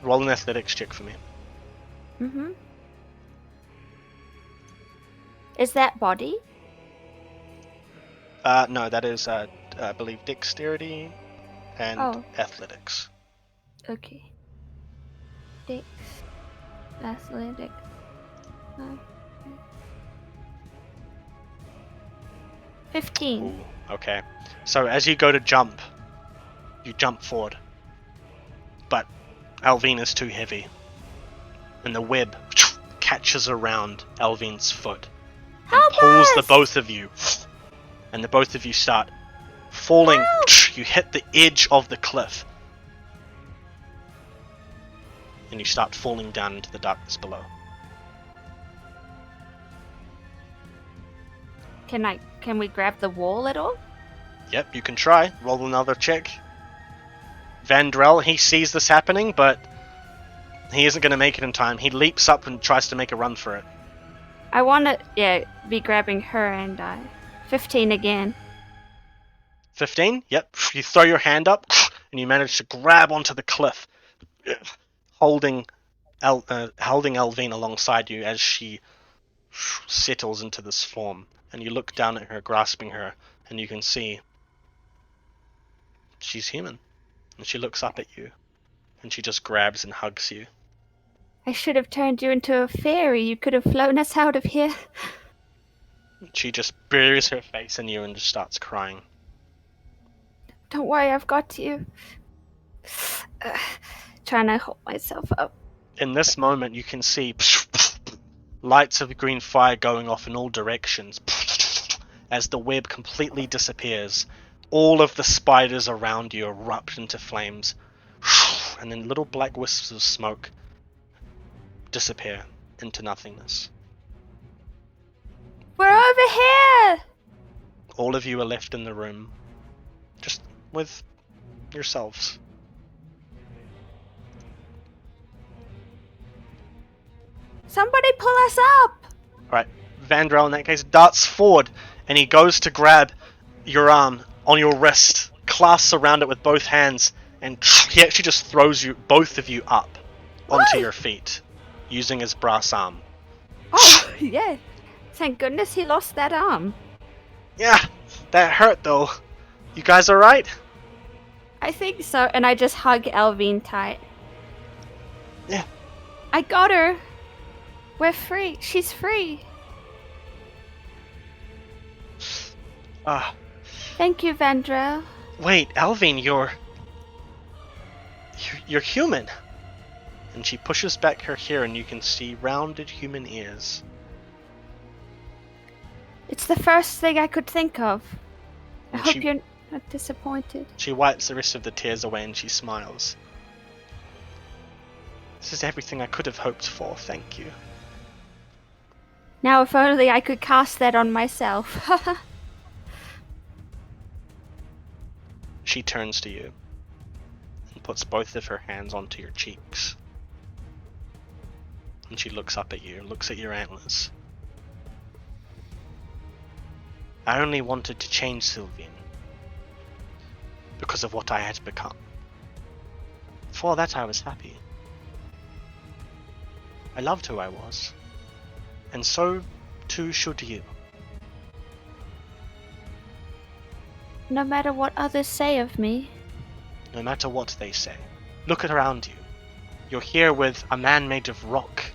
Roll an athletics check for me. Mm-hmm. Is that body? No, that is, I believe, dexterity and athletics. Okay. Dex. Athletic. 15. Ooh, okay. So as you go to jump, you jump forward. But Alvin is too heavy. And the web catches around Alvin's foot. And Help pulls us! the both of you. And the both of you start falling. Help! You hit the edge of the cliff. And you start falling down into the darkness below. Can we grab the wall at all? Yep, you can try. Roll another check. Vandrel, he sees this happening, but he isn't going to make it in time. He leaps up and tries to make a run for it. I want to, be grabbing her and 15 again. 15? Yep. You throw your hand up, and you manage to grab onto the cliff, holding Alvin alongside you as she settles into this form. And you look down at her, grasping her, and you can see she's human. And she looks up at you, and she just grabs and hugs you. I should have turned you into a fairy. You could have flown us out of here. She just buries her face in you and just starts crying. Don't worry, I've got you. Trying to hold myself up. In this moment, you can see lights of green fire going off in all directions. As the web completely disappears, all of the spiders around you erupt into flames. And then little black wisps of smoke disappear into nothingness. We're over here! All of you are left in the room, just with yourselves. Somebody pull us up! Alright, Vandrel in that case darts forward, and he goes to grab your arm on your wrist, clasps around it with both hands, and he actually just throws you, both of you, up onto your feet, using his brass arm. Oh, yeah. Thank goodness he lost that arm. Yeah, that hurt though. You guys alright? I think so, and I just hug Alvin tight. Yeah. I got her. We're free. She's free. Thank you, Vandrel. Wait, Alvin, you're human. And she pushes back her hair, and you can see rounded human ears. It's the first thing I could think of. I And hope you're not disappointed. She wipes the rest of the tears away and she smiles. This is everything I could have hoped for, thank you. Now if only I could cast that on myself. She turns to you and puts both of her hands onto your cheeks. And she looks up at you, looks at your antlers. I only wanted to change Sylvian because of what I had become. For that I was happy. I loved who I was. And so too should you. No matter what others say of me. No matter what they say. Look around you. You're here with a man made of rock.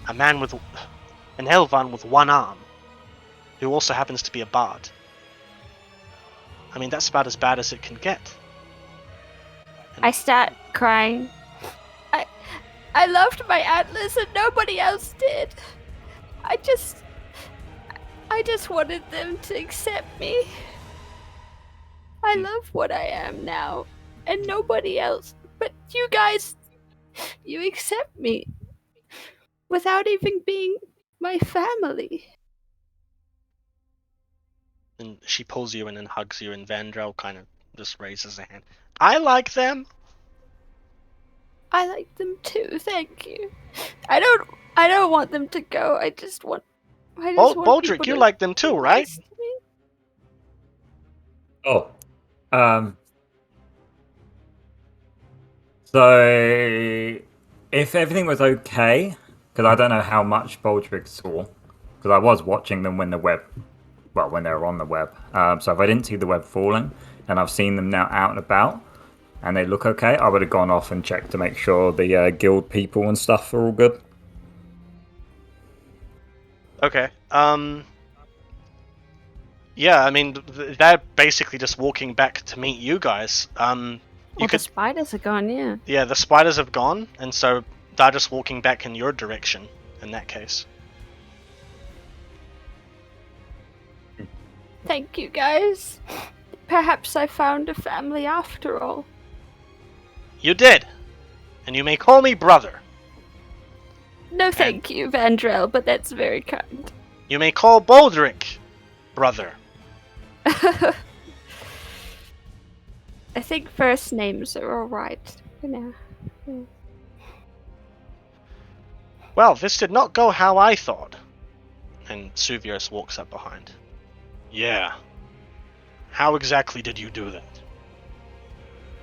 An Elvan with one arm. Who also happens to be a bard. I mean, that's about as bad as it can get. I start crying. I loved my atlas and nobody else did. I just wanted them to accept me. I love what I am now, and nobody else. But you guys, you accept me without even being my family. And she pulls you in and hugs you, and Vandrel kind of just raises a hand. I like them! I like them too, thank you. I don't I don't want them to go. I just want Baldric, people you to like them too, be right? nice to me. Oh, so if everything was okay, because I don't know how much Baldric saw, because I was watching them when they were on the web. So if I didn't see the web falling, and I've seen them now out and about, and they look okay, I would have gone off and checked to make sure the guild people and stuff are all good. Okay. Yeah, I mean, they're basically just walking back to meet you guys. The spiders are gone, yeah. Yeah, the spiders have gone, and so they're just walking back in your direction in that case. Thank you, guys. Perhaps I found a family after all. You did! And you may call me brother. No, thank you, Vandrel, but that's very kind. You may call Baldric brother. I think first names are alright for now. Well, this did not go how I thought. And Suvios walks up behind. Yeah. How exactly did you do that?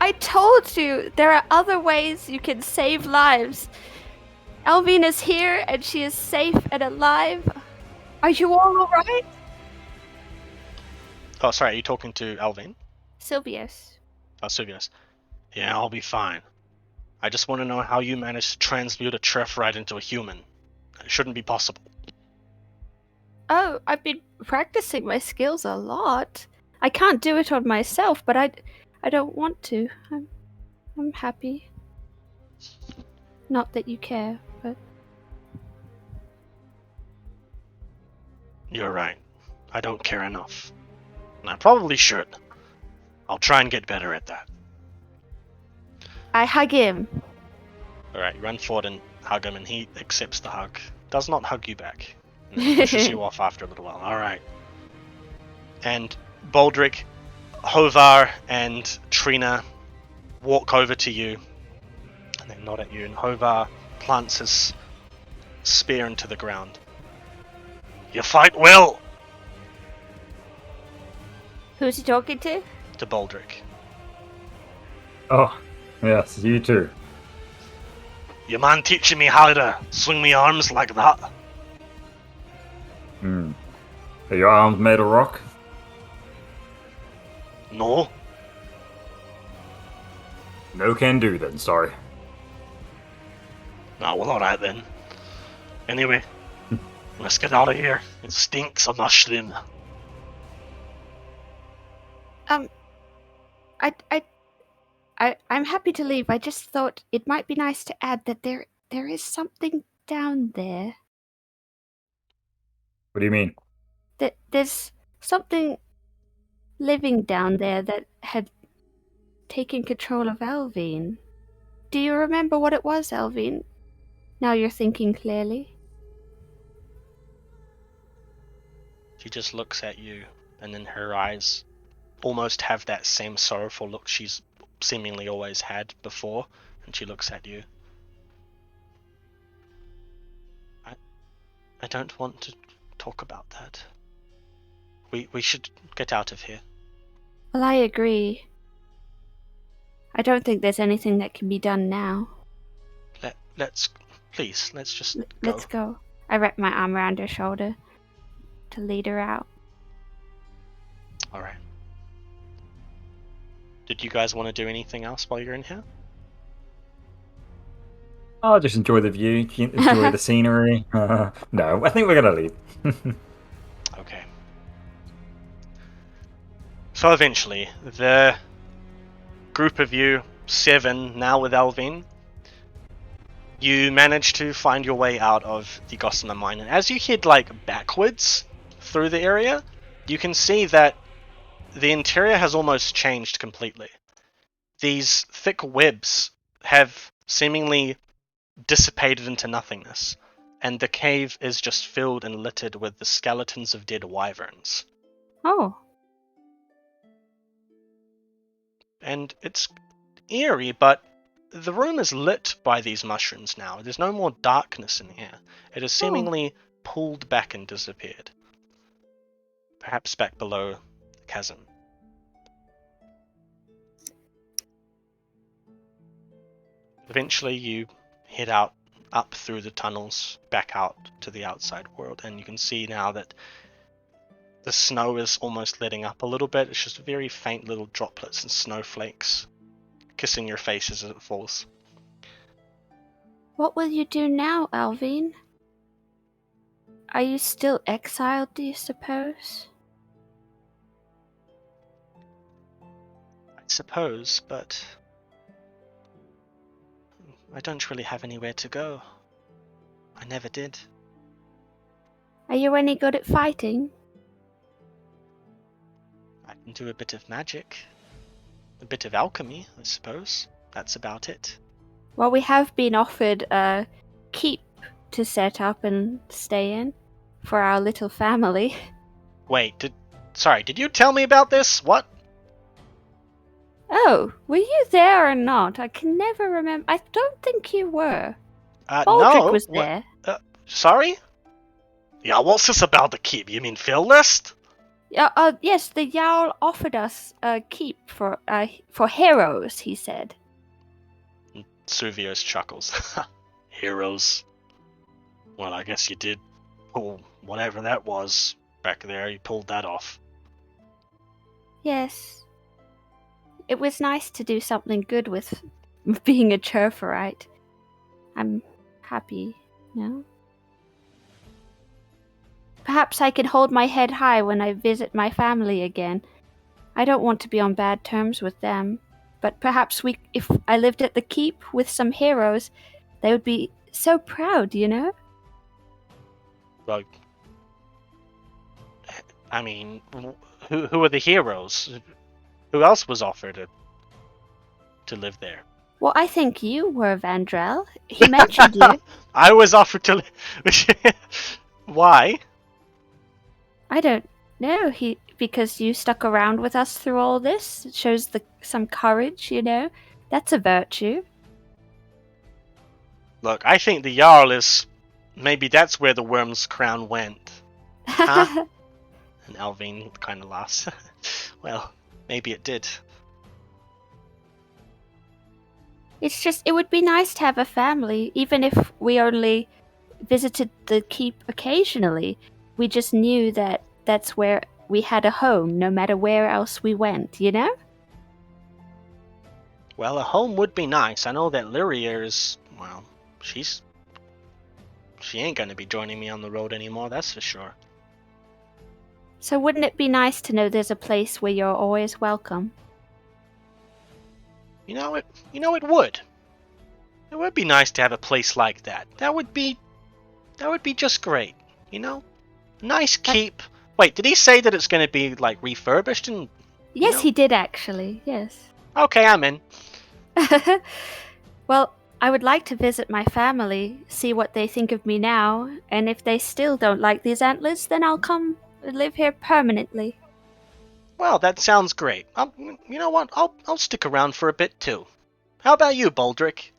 I told you, there are other ways you can save lives. Alvine is here and she is safe and alive. Are you all alright? Oh, sorry, are you talking to Alvin? Silvius. Oh, Suvios. Yeah, I'll be fine. I just want to know how you managed to transmute a Trefrite into a human. It shouldn't be possible. Oh, I've been practicing my skills a lot. I can't do it on myself, but I don't want to. I'm happy. Not that you care, but You're right. I don't care enough. And I probably should. I'll try and get better at that. I hug him. Alright, you run forward and hug him, and he accepts the hug. Does not hug you back. And then pushes you off after a little while. Alright. And Baldric, Hovar, and Trina walk over to you. And they nod at you, and Hovar plants his spear into the ground. You fight well! Who's he talking to? To Baldric. Oh, yes, you too. You man teaching me how to swing me arms like that? Are your arms made of rock? No? No can do then, sorry. Ah, well, alright then. Anyway, let's get out of here. It stinks of mushroom. I'm happy to leave. I just thought it might be nice to add that there is something down there. What do you mean? That there's something living down there that had taken control of Alvine. Do you remember what it was, Alvine? Now you're thinking clearly. She just looks at you, and then her eyes almost have that same sorrowful look she's seemingly always had before, and she looks at you. I don't want to talk about that. We should get out of here. Well, I agree. I don't think there's anything that can be done now. Let's just go. Let's go. I wrap my arm around her shoulder to lead her out. Alright. Did you guys want to do anything else while you're in here? Oh, just enjoy the view, enjoy the scenery. No, I think we're gonna leave. Okay. So eventually, the group of you, 7 now with Alvin, you manage to find your way out of the Gossamer mine. And as you head backwards through the area, you can see that the interior has almost changed completely. These thick webs have seemingly dissipated into nothingness, and the cave is just filled and littered with the skeletons of dead wyverns. Oh. And it's eerie, but The room is lit by these mushrooms now. There's no more darkness in here. It has seemingly pulled back and disappeared. Perhaps back below the chasm. Eventually you head out, up through the tunnels, back out to the outside world, and you can see now that the snow is almost letting up a little bit. It's just very faint little droplets and snowflakes kissing your face as it falls. What will you do now, Alvin? Are you still exiled, do you suppose? I suppose, but I don't really have anywhere to go. I never did. Are you any good at fighting? I can do a bit of magic. A bit of alchemy, I suppose. That's about it. Well, we have been offered a keep to set up and stay in for our little family. Wait, did you tell me about this? What? Oh, were you there or not? I can never remember. I don't think you were. No. Aldrich was there. Sorry? Yeah, what's this about the keep? You mean Phil List? Yes, the Jarl offered us a keep for heroes, he said. Suvios chuckles. Heroes. Well, I guess you did pull whatever that was back there. You pulled that off. Yes. It was nice to do something good with being a Churferite. I'm happy now. Perhaps I can hold my head high when I visit my family again. I don't want to be on bad terms with them, but perhaps if I lived at the keep with some heroes, they would be so proud, you know? Like, I mean, who are the heroes? Who else was offered to live there? Well, I think you were, Vandrel. He mentioned you. I was offered to live. Why? I don't know. Because you stuck around with us through all this. It shows some courage, you know? That's a virtue. Look, I think the Jarl is... Maybe that's where the worm's crown went. Huh? And Alvin kind of laughs. Well, maybe it did. It's just, it would be nice to have a family, even if we only visited the keep occasionally. We just knew that that's where we had a home, no matter where else we went, you know? Well, a home would be nice. I know that Lyria is... Well, she ain't gonna be joining me on the road anymore, that's for sure. So wouldn't it be nice to know there's a place where you're always welcome? You know it would. It would be nice to have a place like that. That would be just great, you know? Nice keep. Wait, did he say that it's going to be like refurbished and Yes, he did actually. Yes. Okay, I'm in. Well, I would like to visit my family, see what they think of me now, and if they still don't like these antlers, then I'll come live here permanently. Well, that sounds great. You know what? I'll stick around for a bit too. How about you, Baldric?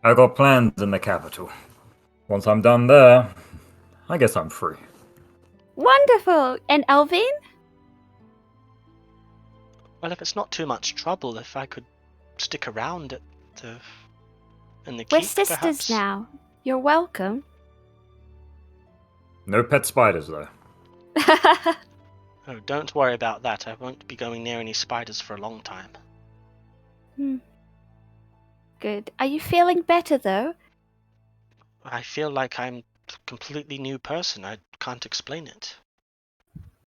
I got plans in the capital. Once I'm done there, I guess I'm free. Wonderful! And Elvin? Well, if it's not too much trouble, if I could stick around in the We're keep, sisters perhaps. now. You're welcome. No pet spiders, though. Oh, don't worry about that. I won't be going near any spiders for a long time. Good. Are you feeling better, though? I feel like I'm a completely new person. I can't explain it.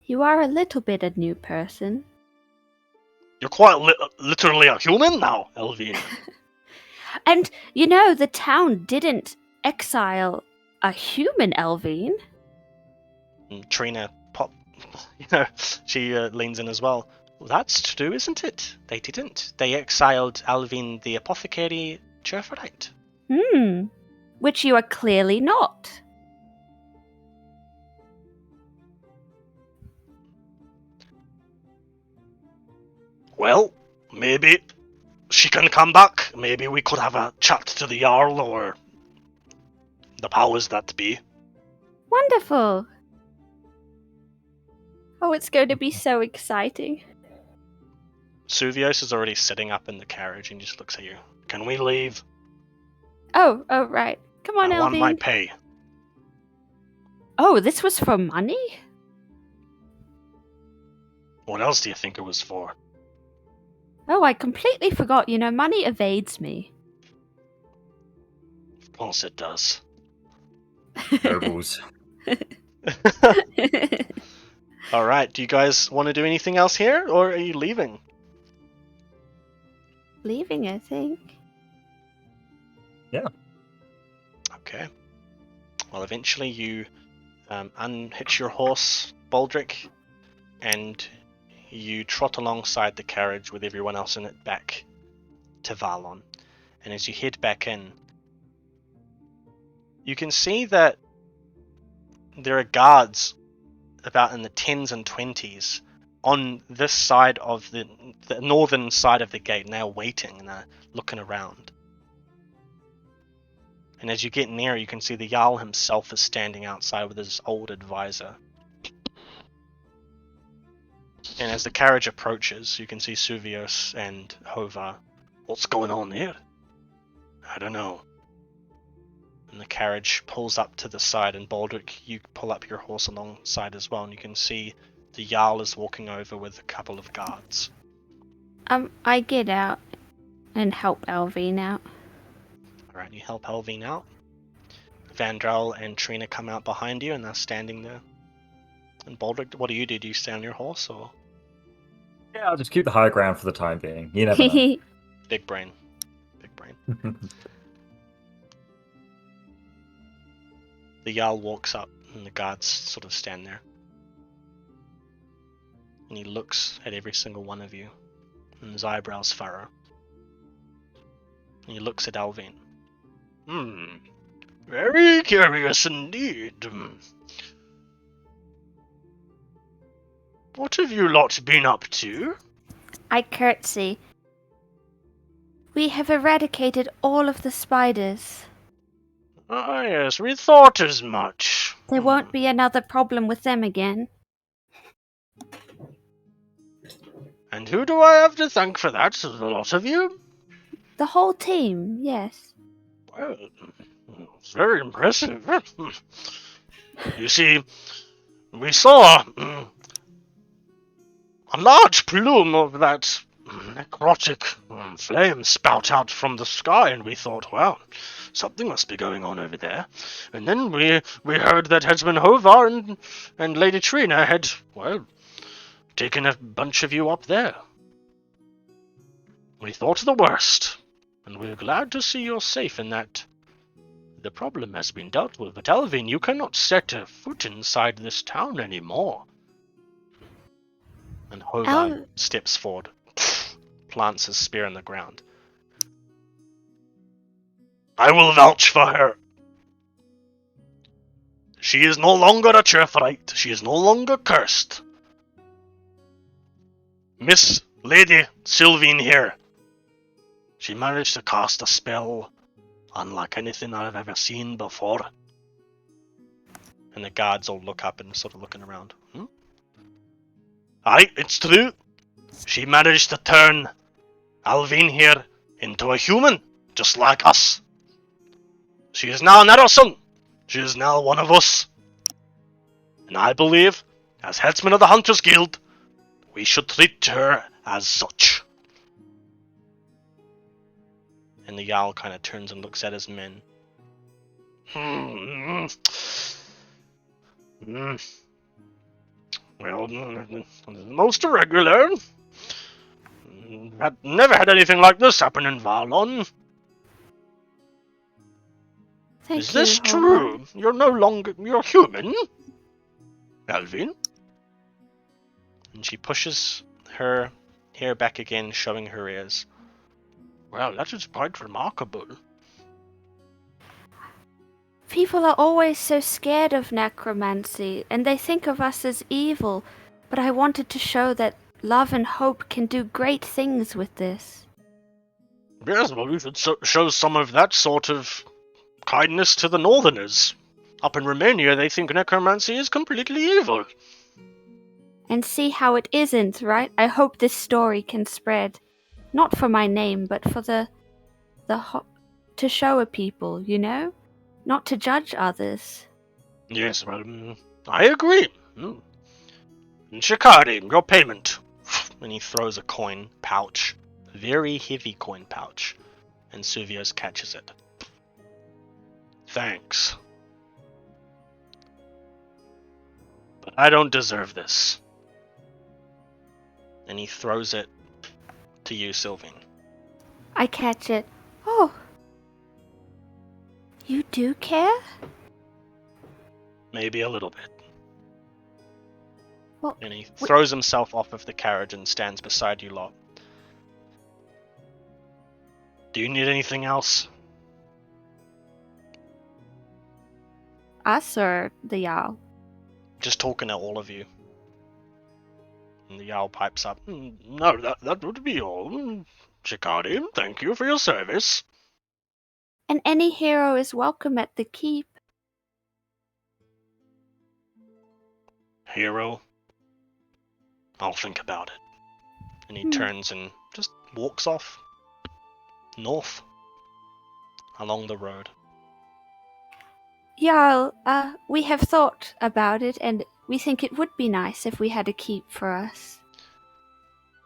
You are a little bit a new person. You're quite literally a human now, Elvina. And, you know, the town didn't exile a human Elvin. And Trina she leans in as well. Well, that's true, isn't it? They didn't. They exiled Alvin the apothecary Churferite. Which you are clearly not. Well, maybe she can come back, maybe we could have a chat to the Jarl or the powers that be. Wonderful. Oh, it's going to be so exciting. Suvios is already sitting up in the carriage and just looks at you. Can we leave? Oh, right. Come on, I want my Elvine. pay. Oh, this was for money? What else do you think it was for? Oh, I completely forgot. Money evades me. Of course it does. Nobles. Alright, do you guys want to do anything else here, or are you leaving? Leaving, I think. Okay. Well, eventually you unhitch your horse, Baldric, and you trot alongside the carriage with everyone else in it back to Varlon. And as you head back in, you can see that there are guards about in the 10s and 20s on this side of the northern side of the gate, and they're waiting and they're looking around. And as you get near, you can see the Jarl himself is standing outside with his old advisor. And as the carriage approaches, you can see Suvios and Hovar. What's going on here? I don't know. And the carriage pulls up to the side, and Baldric, you pull up your horse alongside as well, and you can see the Jarl is walking over with a couple of guards. I get out and help Elvine out. Alright, you help Elvine out. Vandral and Trina come out behind you, and they're standing there. And Baldric, what do you do? Do you stay on your horse, or...? Yeah, I'll just keep the high ground for the time being. You never know. Big brain. Big brain. The Jarl walks up, and the guards sort of stand there. And he looks at every single one of you, and his eyebrows furrow. And he looks at Elvine. Very curious indeed. What have you lot been up to? I curtsy. We have eradicated all of the spiders. Ah, yes, we thought as much. There won't be another problem with them again. And who do I have to thank for that? The lot of you? The whole team, yes. Well, it's very impressive. You see, we saw a large plume of that necrotic flame spout out from the sky, and we thought, well, something must be going on over there. And then we heard that Headsman Hovar and Lady Trina had, well, taken a bunch of you up there. We thought the worst, and we're glad to see you're safe in that the problem has been dealt with. But Elvine, you cannot set a foot inside this town anymore. And Hovar steps forward, plants his spear in the ground. I will vouch for her. She is no longer a Chairfright. She is no longer cursed. Miss Lady Sylvine here. She managed to cast a spell unlike anything I've ever seen before. And the guards all look up and sort of looking around. Aye, it's true. She managed to turn Elvine here into a human, just like us. She is now an Erison. She is now one of us. And I believe, as headsman of the Hunters Guild, we should treat her as such. And the Jarl kind of turns and looks at his men. Well, most irregular. Never had anything like this happen in Varlon. Is this true? You're no longer... You're human? Elvine? And she pushes her hair back again, showing her ears. Well, that is quite remarkable. People are always so scared of necromancy, and they think of us as evil, but I wanted to show that love and hope can do great things with this. Yes, well, you should show some of that sort of kindness to the Northerners. Up in Romania, they think necromancy is completely evil. And see how it isn't, right? I hope this story can spread. Not for my name, but for to show a people, you know? Not to judge others. Yes, well, I agree. Shikari, your payment. And he throws a coin pouch. A very heavy coin pouch. And Suvios catches it. Thanks. But I don't deserve this. And he throws it to you, Sylvain. I catch it. Oh. You do care? Maybe a little bit. Well, And he throws himself off of the carriage and stands beside you lot. Do you need anything else? us or the Jarl? Just talking to all of you. And the Jarl pipes up. No, that would be all. Shikari, thank you for your service. And any hero is welcome at the keep. Hero? I'll think about it. And he turns and just walks off. North. Along the road. Jarl, we have thought about it, and we think it would be nice if we had a keep for us.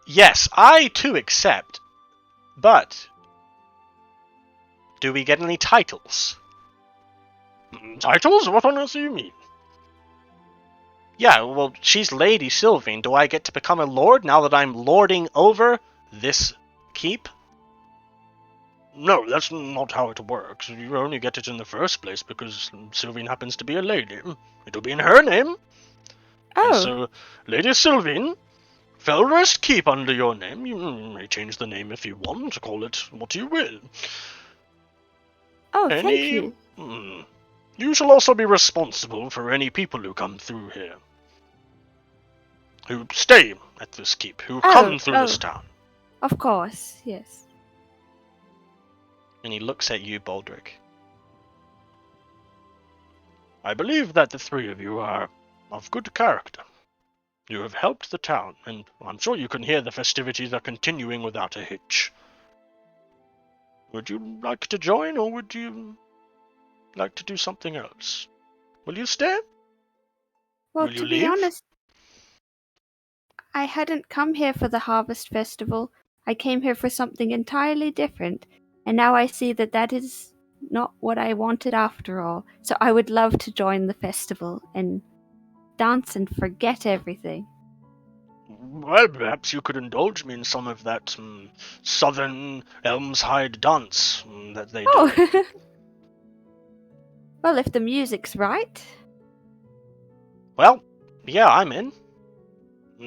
Yes, I too accept. But do we get any titles? Titles? What on earth do you mean? Yeah, well, she's Lady Sylvain. Do I get to become a lord now that I'm lording over this keep? No, that's not how it works. You only get it in the first place because Sylvain happens to be a lady. It'll be in her name. Oh. And so, Lady Sylvain, Felrest Keep under your name. You may change the name if you want, call it what you will. Oh, thank you. You shall also be responsible for any people who come through here. Who stay at this keep, who come through this town. Of course, yes. And he looks at you, Baldric. I believe that the three of you are of good character. You have helped the town, and I'm sure you can hear the festivities are continuing without a hitch. Would you like to join, or would you like to do something else? Will you stay? Well, Will you to leave? be honest, I hadn't come here for the Harvest Festival. I came here for something entirely different, and now I see that that is not what I wanted after all. So I would love to join the festival and dance and forget everything. Well, perhaps you could indulge me in some of that southern Elmshide dance that they do. Oh! Well, if the music's right. Well, yeah, I'm in.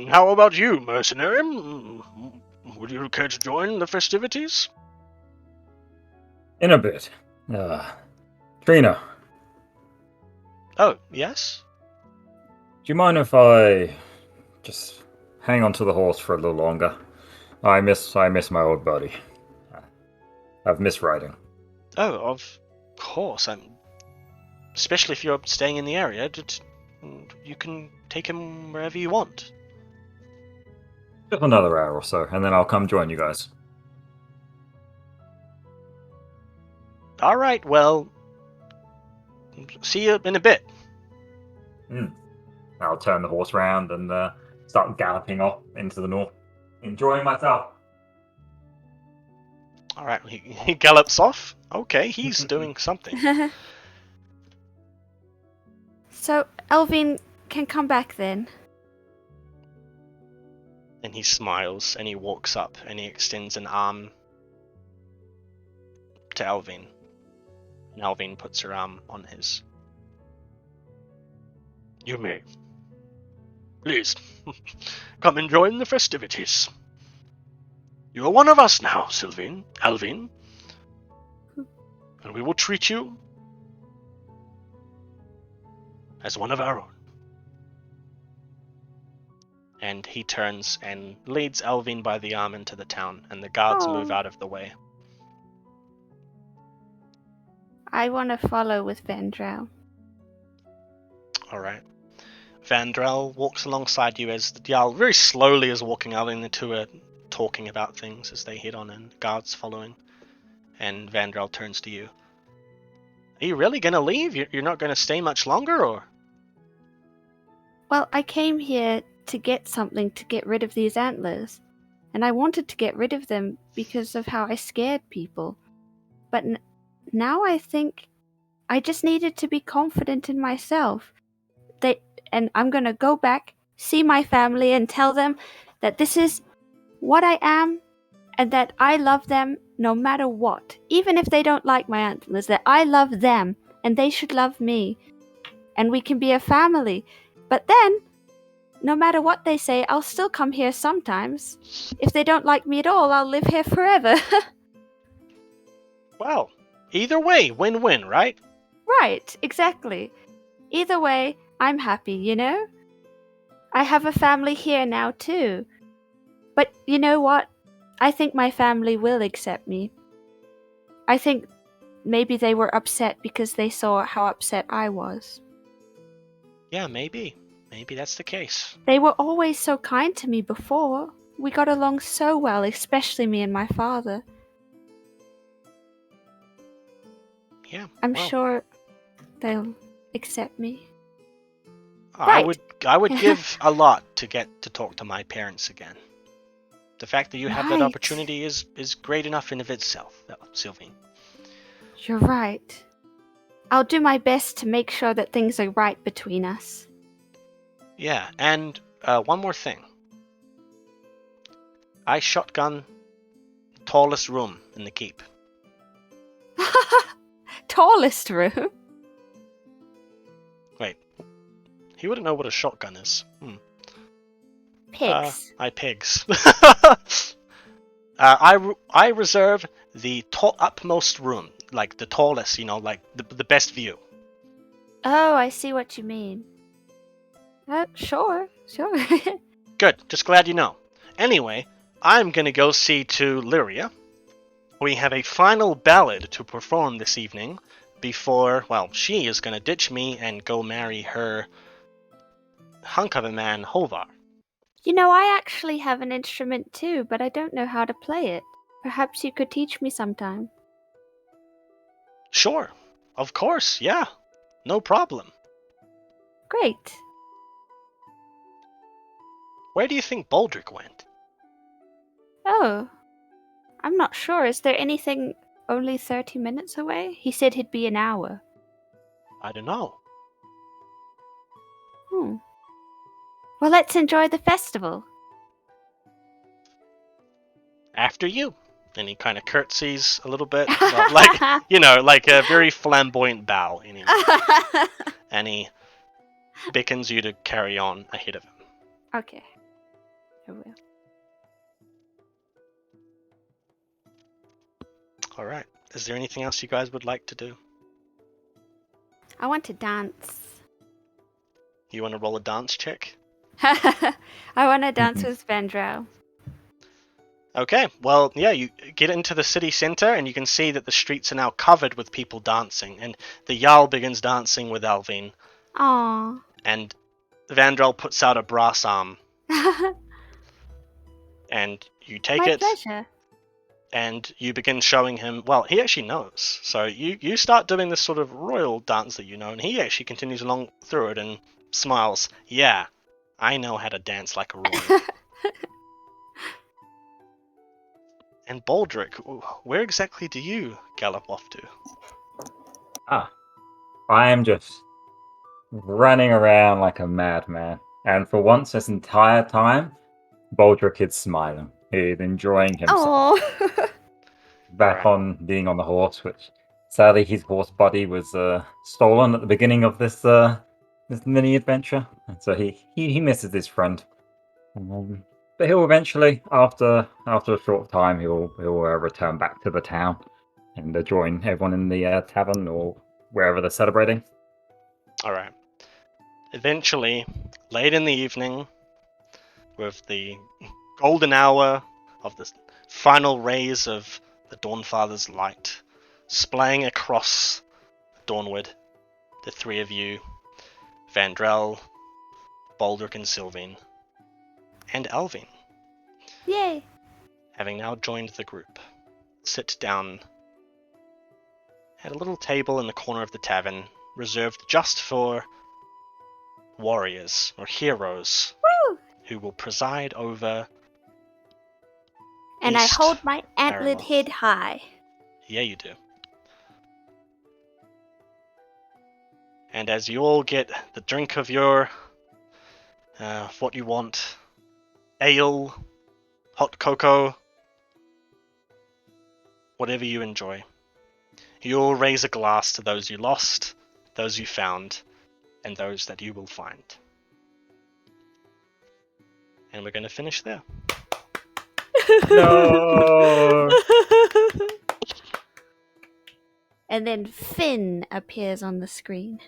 How about you, mercenary? Would you care to join the festivities? In a bit. Trina, Oh, yes? do you mind if I just hang on to the horse for a little longer? I miss my old buddy. I've missed riding. Oh, of course. Especially if you're staying in the area, you can take him wherever you want. Just another hour or so, and then I'll come join you guys. Alright, well, see you in a bit. I'll turn the horse around and start galloping off into the north, enjoying myself. Alright, he gallops off. Okay, he's doing something. So, Elvin can come back then. And he smiles, and he walks up, and he extends an arm to Elvin. And Elvin puts her arm on his. You may. Please, come and join the festivities. You are one of us now, Elvin. And we will treat you as one of our own. And he turns and leads Elvin by the arm into the town, and the guards move out of the way. I want to follow with Vandrel. Alright. Vandrel walks alongside you as the Jarl very slowly is walking out, and the two are talking about things as they head on in, guards following. And Vandrel turns to you. Are you really gonna leave? You're not gonna stay much longer, or? Well, I came here to get something to get rid of these antlers. And I wanted to get rid of them because of how I scared people. But now I think I just needed to be confident in myself. And I'm gonna go back, see my family, and tell them that this is what I am, and that I love them no matter what. Even if they don't like my antlers, that I love them, and they should love me. And we can be a family. But then, no matter what they say, I'll still come here sometimes. If they don't like me at all, I'll live here forever. Well, either way, win-win, right? Right, exactly. Either way, I'm happy, you know? I have a family here now, too. But you know what? I think my family will accept me. I think maybe they were upset because they saw how upset I was. Yeah, maybe. Maybe that's the case. They were always so kind to me before. We got along so well, especially me and my father. Yeah. I'm well, sure they'll accept me. I Right. would give a lot to get to talk to my parents again. The fact that you have that Right. opportunity is great enough in of itself, Sylvie. You're right. I'll do my best to make sure that things are right between us. Yeah, and one more thing. I shotgun tallest room in the keep. Tallest room? Wait, he wouldn't know what a shotgun is. Pigs. Pigs. I reserve the upmost room, like the tallest, like the best view. Oh, I see what you mean. Sure. Good, just glad you know. Anyway, I'm gonna go see to Lyria. We have a final ballad to perform this evening before, well, she is gonna ditch me and go marry her hunk of a man, Hovar. You know, I actually have an instrument too, but I don't know how to play it. Perhaps you could teach me sometime. Sure, of course, yeah, no problem. Great. Where do you think Baldric went? Oh, I'm not sure. Is there anything only 30 minutes away? He said he'd be an hour. I don't know. Well, let's enjoy the festival. After you. And he kind of curtsies a little bit, well, like a very flamboyant bow, anyway. And he beckons you to carry on ahead of him. Okay. I will. Alright. Is there anything else you guys would like to do? I want to dance. You want to roll a dance check? I want to dance with Vendrow. Okay, well, yeah, you get into the city center and you can see that the streets are now covered with people dancing, and the Jarl begins dancing with Alvin. Aww. And Vandrel puts out a brass arm, and you take My it, pleasure. and you begin showing him, well, he actually knows. So you start doing this sort of royal dance that you know, and he actually continues along through it and smiles. Yeah, I know how to dance like a royal. And Baldric, where exactly do you gallop off to? I am just running around like a madman. And for once this entire time, Baldric is smiling. He's enjoying himself. Aww. Back on being on the horse, which sadly his horse body was stolen at the beginning of this mini adventure. And so he misses his friend. But he'll eventually, after a short time, he'll return back to the town and join everyone in the tavern or wherever they're celebrating. Alright. Eventually, late in the evening, with the golden hour of the final rays of the Dawnfather's light splaying across Dawnward, the three of you, Vandrel, Baldric and Sylvain, and Alvin, Yay! having now joined the group, sit down at a little table in the corner of the tavern, reserved just for warriors or heroes Woo! who will preside over. And I East hold my antlered Varlon. head high. Yeah, you do. And as you all get the drink of your, what you want, ale, hot cocoa, whatever you enjoy, you all raise a glass to those you lost, those you found, and those that you will find. And we're going to finish there. No. And then Finn appears on the screen.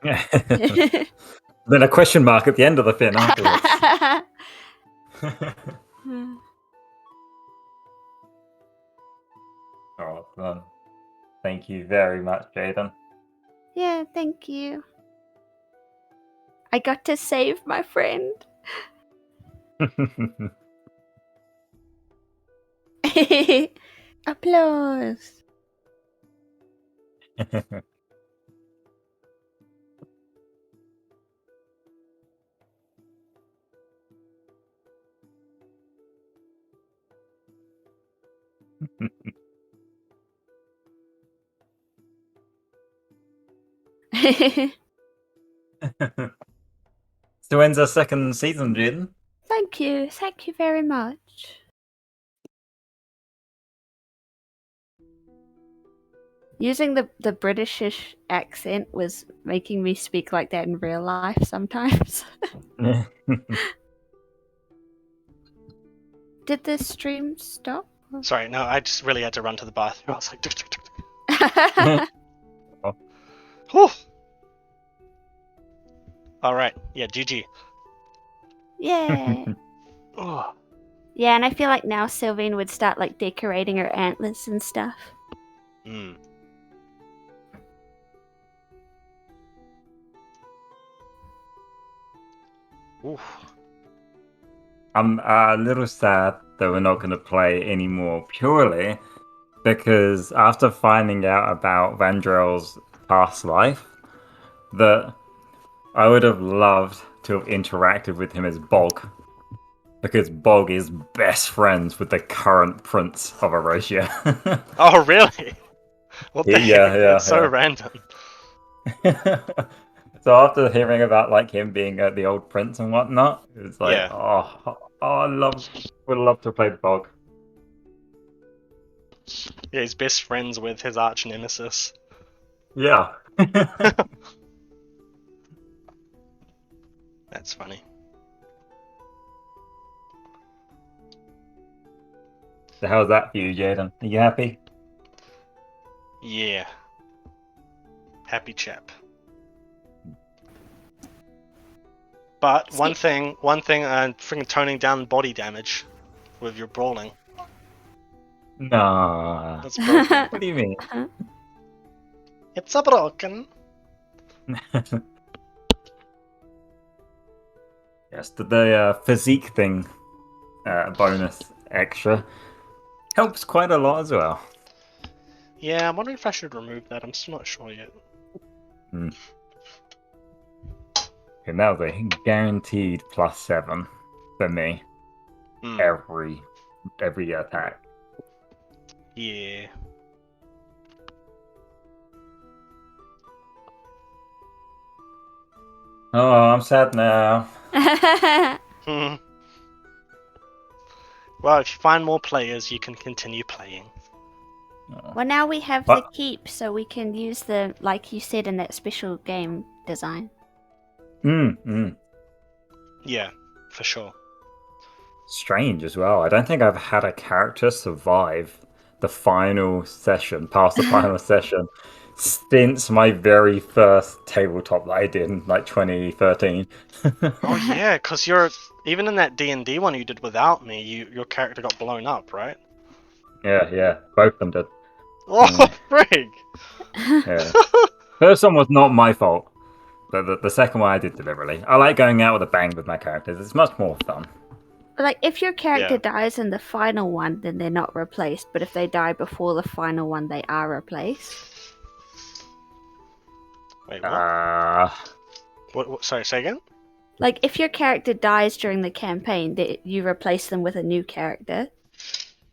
Then a question mark at the end of the fin afterwards. Oh, well, thank you very much, Jaden. Yeah, thank you. I got to save my friend. Applause. So when's our second season, Jaden? Thank you. Thank you very much. Using the Britishish accent was making me speak like that in real life sometimes. Did the stream stop? Sorry, no, I just really had to run to the bathroom. I was like, whew. Alright, yeah, GG. Yeah. Oh. Yeah, and I feel like now Sylvain would start like decorating her antlers and stuff. Mm. Oof. I'm a little sad that we're not going to play anymore purely because after finding out about Vandrel's past life, that I would have loved to have interacted with him as Bog. Because Bog is best friends with the current Prince of Erosia. Oh, really? What the heck? Yeah, That's so yeah. random. So after hearing about like him being the old prince and whatnot, it was like, Yeah. oh, would love to play Bog. Yeah, he's best friends with his arch nemesis. Yeah. That's funny. So how's that for you, Jaden? Are you happy? Yeah. Happy chap. But one thing, freaking toning down body damage with your brawling. Nah. That's broken. What do you mean? It's a broken. Yes, the physique thing bonus extra helps quite a lot as well. Yeah, I'm wondering if I should remove that. I'm still not sure yet. And that was a guaranteed +7 for me. Mm. Every attack. Yeah. Oh, I'm sad now. Hmm. Well, if you find more players, you can continue playing. Well, now we have the keep, so we can use the, like you said, in that special game design. Yeah, for sure. Strange as well. I don't think I've had a character survive the final session, past the final session, since my very first tabletop that I did in like 2013. Oh yeah, because even in that D&D one you did without me, your character got blown up, right? Yeah, both of them did. Oh, frig! Yeah. First one was not my fault. But the second one I did deliberately. I like going out with a bang with my characters. It's much more fun. Like, if your character Yeah. dies in the final one, then they're not replaced. But if they die before the final one, they are replaced. Wait, what? What? Sorry, say again? Like, if your character dies during the campaign, you replace them with a new character.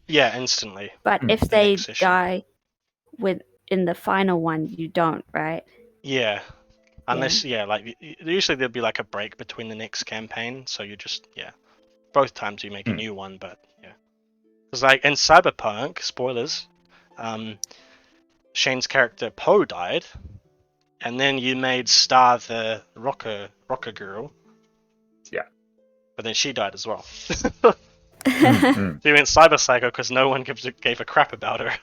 Yeah, instantly. But if The they next issue. die in the final one, you don't, right? Yeah. Unless, like, usually there'll be like a break between the next campaign, so you just, both times you make a new one, but yeah. It's like in Cyberpunk, spoilers, Shane's character Poe died, and then you made Star the rocker girl. Yeah. But then she died as well. Mm. So you went Cyber Psycho because no one gave a crap about her.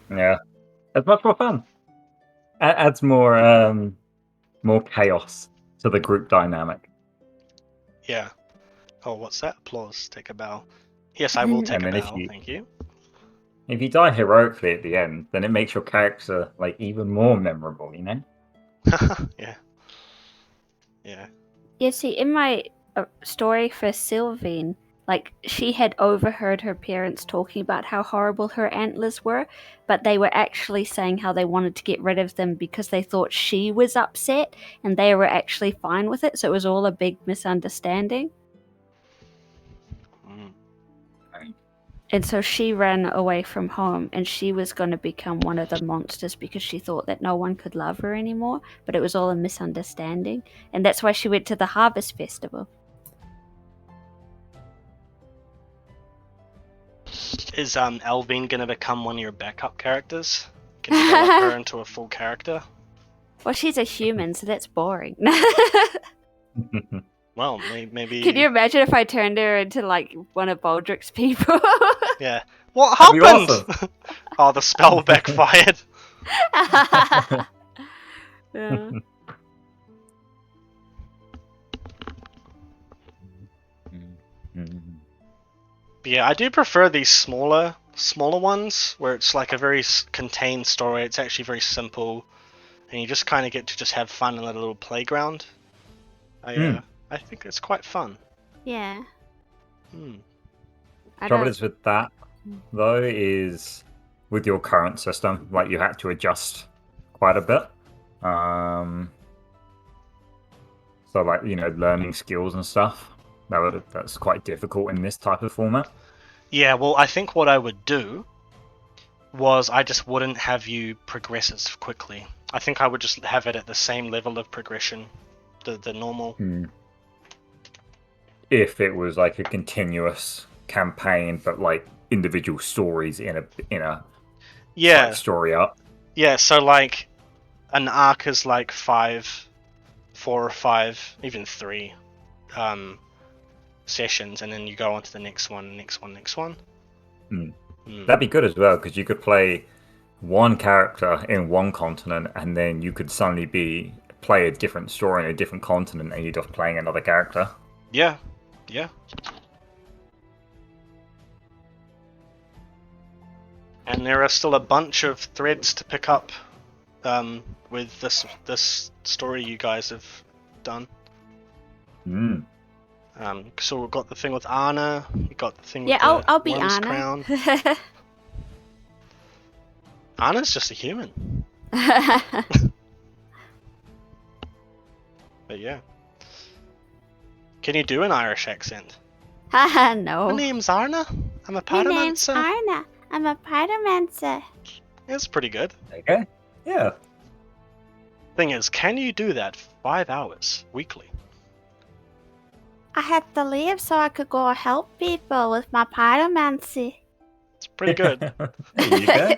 Yeah. It's much more fun. Adds more chaos to the group dynamic. Yeah. Oh, what's that? Applause. Take a bow. Yes, I will take And a then bow. Thank you. If you die heroically at the end, then it makes your character like even more memorable, you know? Yeah. Yeah. Yeah, see, in my story for Sylvine, like, she had overheard her parents talking about how horrible her antlers were, but they were actually saying how they wanted to get rid of them because they thought she was upset, and they were actually fine with it, so it was all a big misunderstanding. Mm. And so she ran away from home, and she was going to become one of the monsters because she thought that no one could love her anymore, but it was all a misunderstanding, and that's why she went to the Harvest Festival. Is Elvine gonna become one of your backup characters? Can you develop her into a full character? Well, she's a human, so that's boring. Well, maybe. Can you imagine if I turned her into, like, one of Baldrick's people? Yeah. What That'd be happened? awesome. Oh, the spell backfired. Yeah. But yeah, I do prefer these smaller ones where it's like a very contained story. It's actually very simple, and you just kind of get to just have fun in a little playground. I think it's quite fun. Yeah. Trouble is with that, though, is with your current system, like you had to adjust quite a bit. So, like, you know, learning skills and stuff, that's quite difficult in this type of format. Yeah, well, I think what I would do was I just wouldn't have you progress as quickly. I think I would just have it at the same level of progression, the normal. If it was like a continuous campaign, but like individual stories in a Yeah, like, story up. yeah. So like, an arc is like 4 or 5, even 3 sessions, and then you go on to the next one. That'd be good as well, because you could play one character in one continent, and then you could suddenly play a different story in a different continent, and you're just playing another character. Yeah. And there are still a bunch of threads to pick up with this story you guys have done. So we've got the thing with Anna. We got the thing with the I'll be Worm's Anna. Crown. Anna's just a human. But yeah. Can you do an Irish accent? No. My name's Arna. I'm a pyromancer. Arna. I'm a pyromancer. It's pretty good. Okay. Yeah. Thing is, can you do that 5 hours weekly? I had to leave so I could go help people with my pyromancy. It's pretty good. There you go.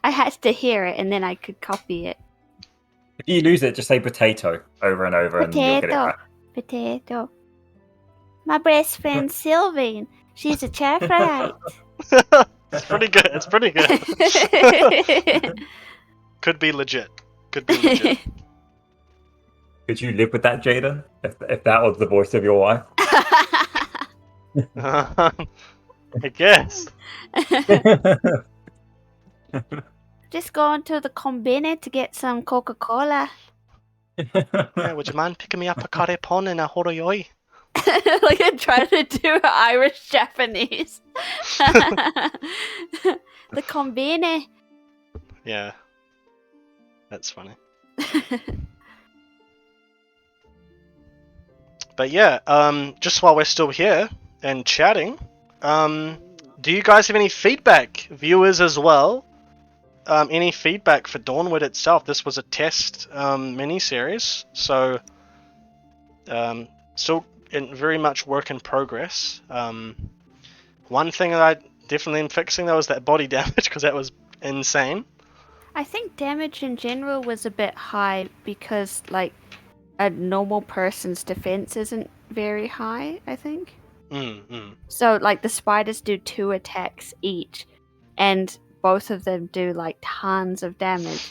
I had to hear it and then I could copy it. If you lose it, just say potato over and over, and you'll get it back. Potato. My best friend Sylvine. She's a Chaffrite. It's pretty good. It's pretty good. Could be legit. Could be legit. Could you live with that, Jaden? If that was the voice of your wife? I guess. Just going to the combine to get some Coca-Cola. Yeah, would you mind picking me up a curry pon and a horoyoi? Like I'm trying to do Irish Japanese. The combine. Yeah. That's funny. But yeah, just while we're still here and chatting, do you guys have any feedback, viewers as well? Any feedback for Dawnward itself? This was a test mini-series, so still very much work in progress. One thing that I definitely am fixing though is that body damage, because that was insane. I think damage in general was a bit high because, like, a normal person's defense isn't very high, I think. So, like, the spiders do 2 attacks each, and both of them do, like, tons of damage.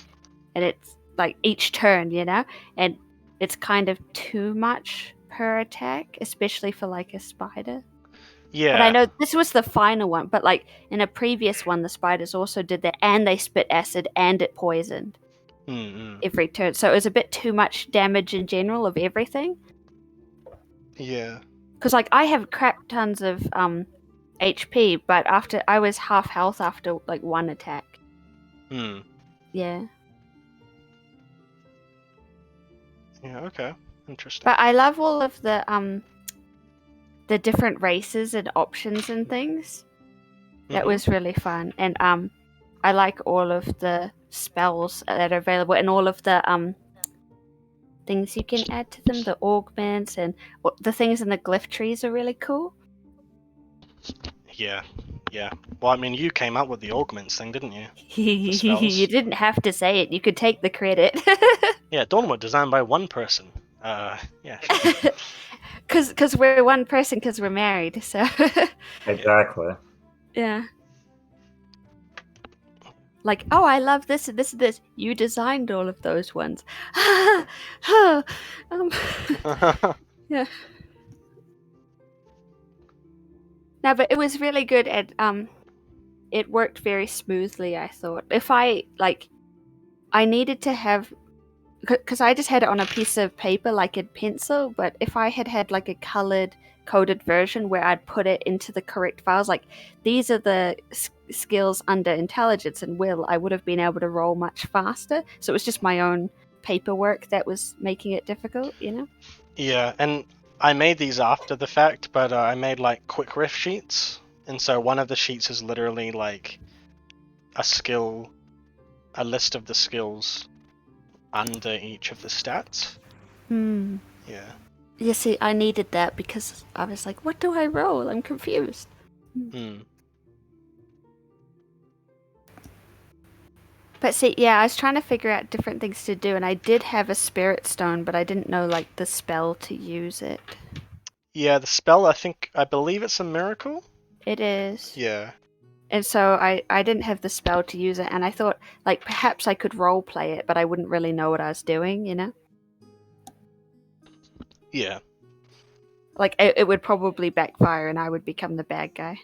And it's, like, each turn, you know? And it's kind of too much per attack, especially for, like, a spider. Yeah. But I know this was the final one, but, like, in a previous one, the spiders also did that, and they spit acid, and it poisoned. Every turn, so it was a bit too much damage in general of everything. Yeah. Because, like, I have crap tons of HP, but after I was half health after like 1 attack. Yeah. Yeah. Okay. Interesting. But I love all of the different races and options and things. That was really fun, and I like all of the spells that are available and all of the things you can add to them, the augments and the things in the glyph trees are really cool. Yeah. Well, I mean, you came up with the augments thing, didn't you? You didn't have to say it. You could take the credit. Yeah, Dawnward designed by one person. Yeah. Because we're one person because we're married, so... Exactly. Yeah. Like, oh, I love this and this and this. You designed all of those ones. Yeah. No, but it was really good, and it worked very smoothly, I thought. If I needed to have, because I just had it on a piece of paper, like in pencil, but if I had like a coded version where I'd put it into the correct files, like these are the skills under intelligence and will, I would have been able to roll much faster. So it was just my own paperwork that was making it difficult, you know? Yeah, and I made these after the fact, but I made like quick ref sheets, and so one of the sheets is literally like a list of the skills under each of the stats. Yeah. You see, I needed that because I was like, what do I roll? I'm confused. But see, yeah, I was trying to figure out different things to do, and I did have a spirit stone, but I didn't know, like, the spell to use it. Yeah, the spell, I believe it's a miracle? It is. Yeah. And so I didn't have the spell to use it, and I thought, like, perhaps I could roleplay it, but I wouldn't really know what I was doing, you know? Yeah. Like, it would probably backfire, and I would become the bad guy.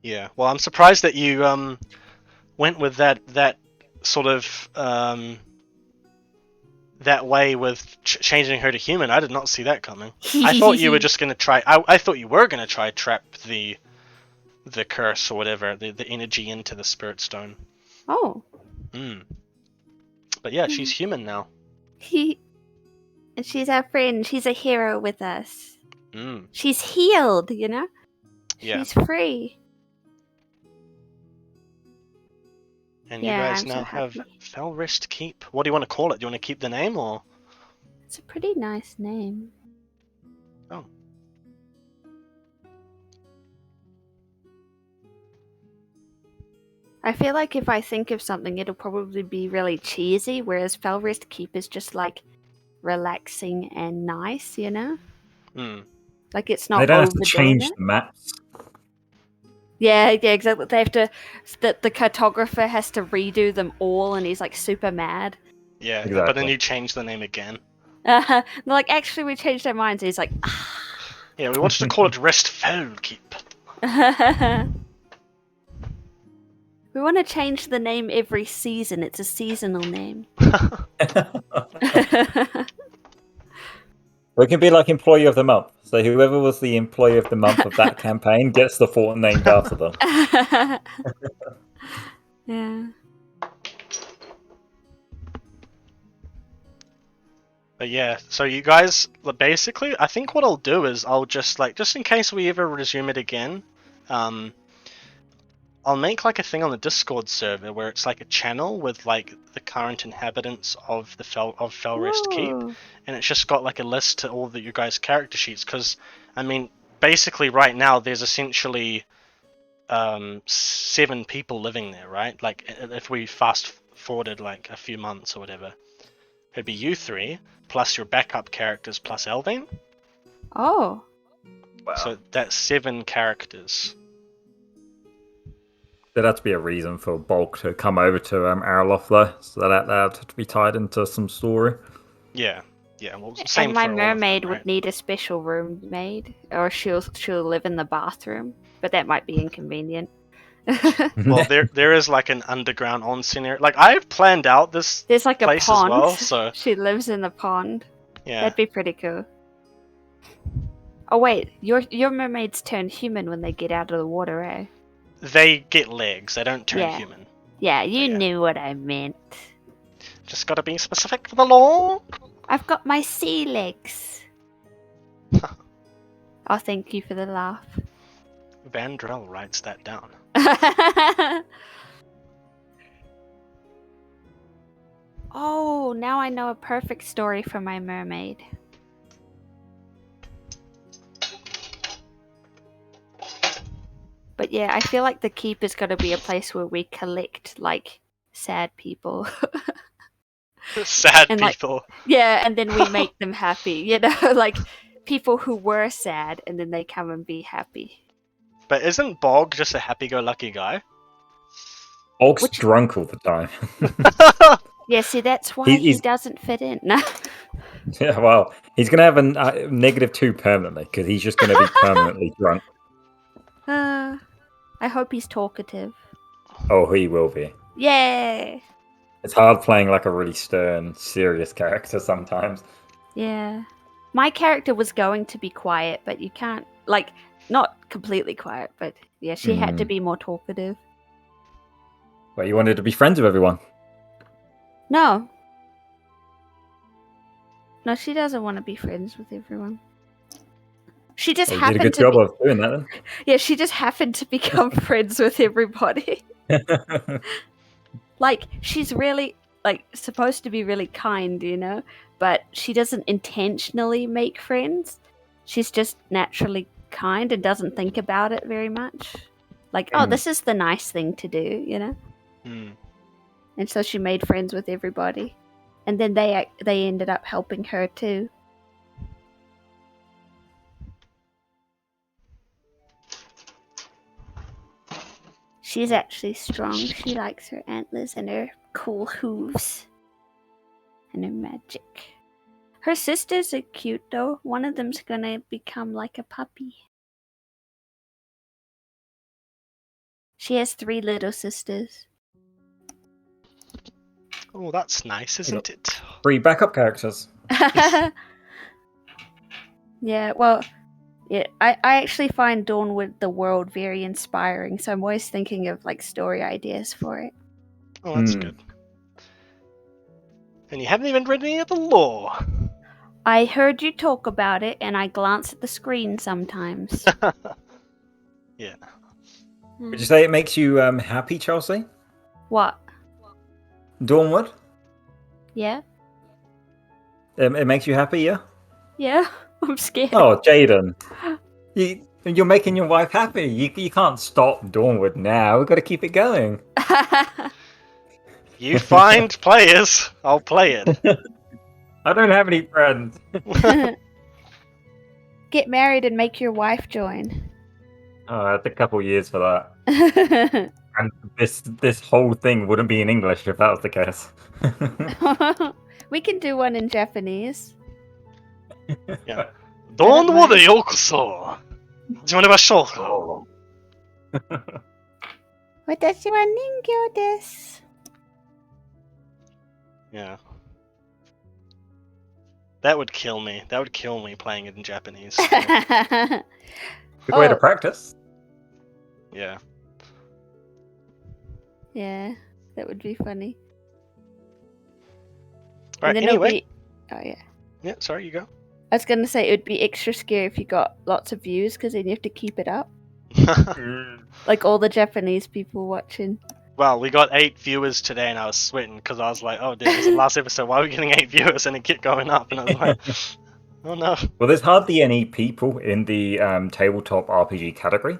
Yeah. Well, I'm surprised that you went with that sort of that way with changing her to human. I did not see that coming. I thought you were just gonna try. I thought you were gonna try trap the curse or whatever, the energy into the spirit stone. Oh. But yeah, she's human now. And she's our friend. She's a hero with us. She's healed, you know? Yeah. She's free. And you guys now have Felrest Keep. What do you want to call it? Do you want to keep the name or? It's a pretty nice name. Oh. I feel like if I think of something, it'll probably be really cheesy, whereas Felrest Keep is just like relaxing and nice, you know? Like it's not. They don't have to overdoing change it. the maps. Yeah, exactly. They have to. The cartographer has to redo them all, and he's like super mad. Yeah, Exactly. but then you change the name again. They're like, actually, we changed our minds. And he's like, Yeah, we wanted to call it Restfell Keep. we We want to change the name every season. It's a seasonal name. We can be like Employee of the Month. So whoever was the Employee of the Month of that campaign gets the fort named after them. Yeah. But yeah, so you guys, basically, I think what I'll do is I'll just in case we ever resume it again, I'll make like a thing on the Discord server where it's like a channel with like the current inhabitants of the Felrest Keep, Ooh. and it's just got like a list to all the you guys' character sheets. Because I mean, basically right now there's essentially 7 people living there, right? Like if we fast forwarded like a few months or whatever, it'd be you 3 plus your backup characters plus Elvin. Oh. Wow. So that's 7 characters. There'd have to be a reason for Bulk to come over to Arlof though, so that had to be tied into some story. Yeah. Well, same And my for all of them, mermaid right? would need a special room made, or she'll live in the bathroom, but that might be inconvenient. Well, there is like an underground onsen area. Like I've planned out this There's like a place pond. as well, so She lives in the pond. yeah. That'd be pretty cool. Oh wait, your mermaids turn human when they get out of the water, eh? They get legs. They don't turn Yeah. human. Yeah, you Yeah. knew what I meant. Just gotta be specific for the law. I've got my sea legs. Oh, thank you for the laugh. Vandrel writes that down. Oh, now I know a perfect story for my mermaid. But yeah, I feel like the keep is going to be a place where we collect, like, sad people. Sad And, like, people. Yeah, and then we make them happy. You know, like, people who were sad and then they come and be happy. But isn't Bog just a happy-go-lucky guy? Bulk's Which- drunk all the time. Yeah, see, that's why he he's- doesn't fit in. No. Yeah, well, he's gonna have a -2 permanently because he's just gonna be permanently drunk. I hope he's talkative. Oh, he will be. Yay! It's hard playing like a really stern, serious character sometimes. Yeah. My character was going to be quiet, but you can't, like, not completely quiet, but yeah, she had to be more talkative. Well, you wanted to be friends with everyone. No. No, she doesn't want to be friends with everyone. She just Well, you did a happened good to job be, of doing that yeah, she just happened to become friends with everybody. then. Like, she's really, like, supposed to be really kind, you know? But she doesn't intentionally make friends. She's just naturally kind and doesn't think about it very much. Like, oh, this is the nice thing to do, you know? Hmm. And so she made friends with everybody. And then they ended up helping her too. She's actually strong. She likes her antlers and her cool hooves. And her magic. Her sisters are cute though. One of them's gonna become like a puppy. She has 3 little sisters. Oh, that's nice, isn't it? 3 backup characters. Yeah, well, yeah, I actually find Dawnward the world very inspiring, so I'm always thinking of like story ideas for it. Oh, that's good. And you haven't even read any of the lore. I heard you talk about it, and I glance at the screen sometimes. Yeah. Would you say it makes you happy, Chelsea? What? Dawnward? Yeah? It makes you happy, yeah? Yeah? I'm scared. Oh, Jaden. You're making your wife happy. You can't stop Dawnward now. We've got to keep it going. You find players, I'll play it. I don't have any friends. Get married and make your wife join. Oh, it's a couple years for that. And this whole thing wouldn't be in English if that was the case. We can do one in Japanese. Yeah. Dawnward yokoso. 始まりましょうか. Watashi wa ningyo desu. Yeah. That would kill me. That would kill me playing it in Japanese. Good way to Oh. practice. Yeah. Yeah, that would be funny. Right, And then it'll anyway. be- Oh yeah. Yeah, sorry, you go. I was gonna say it would be extra scary if you got lots of views because then you have to keep it up. Like all the Japanese people watching. Well, we got 8 viewers today, and I was sweating because I was like, "Oh, dude, this is the last episode. Why are we getting 8 viewers?" And it kept going up, and I was like, "Oh no." Well, there's hardly any people in the tabletop RPG category,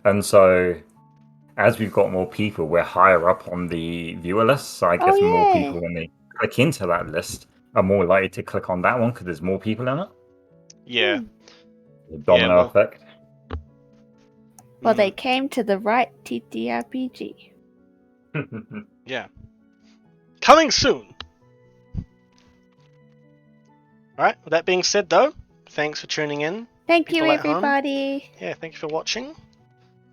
and so as we've got more people, we're higher up on the viewer list. So I guess more yeah. people, when they click into that list, are more likely to click on that one because there's more people in it. Yeah. The domino well- effect. Well, Mm, they came to the right TTRPG. Yeah. Coming soon. Alright, with that being said, though, thanks for tuning in. Thank you, People at home? everybody. Yeah, thank you for watching.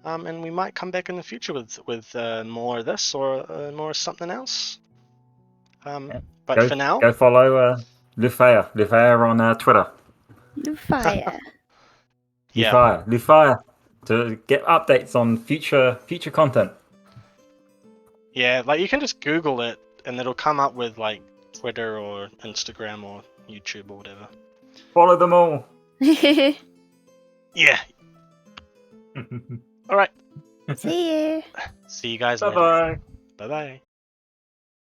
And we might come back in the future with more of this or more something else. Yeah. But for now, Go follow Lufaya on Twitter. Fire. yeah, Lufaya, to get updates on future content. yeah, like you can just Google it and it'll come up with like Twitter or Instagram or YouTube or whatever. Follow them all. Yeah. All right. See you. See you guys Bye later. bye. Bye bye.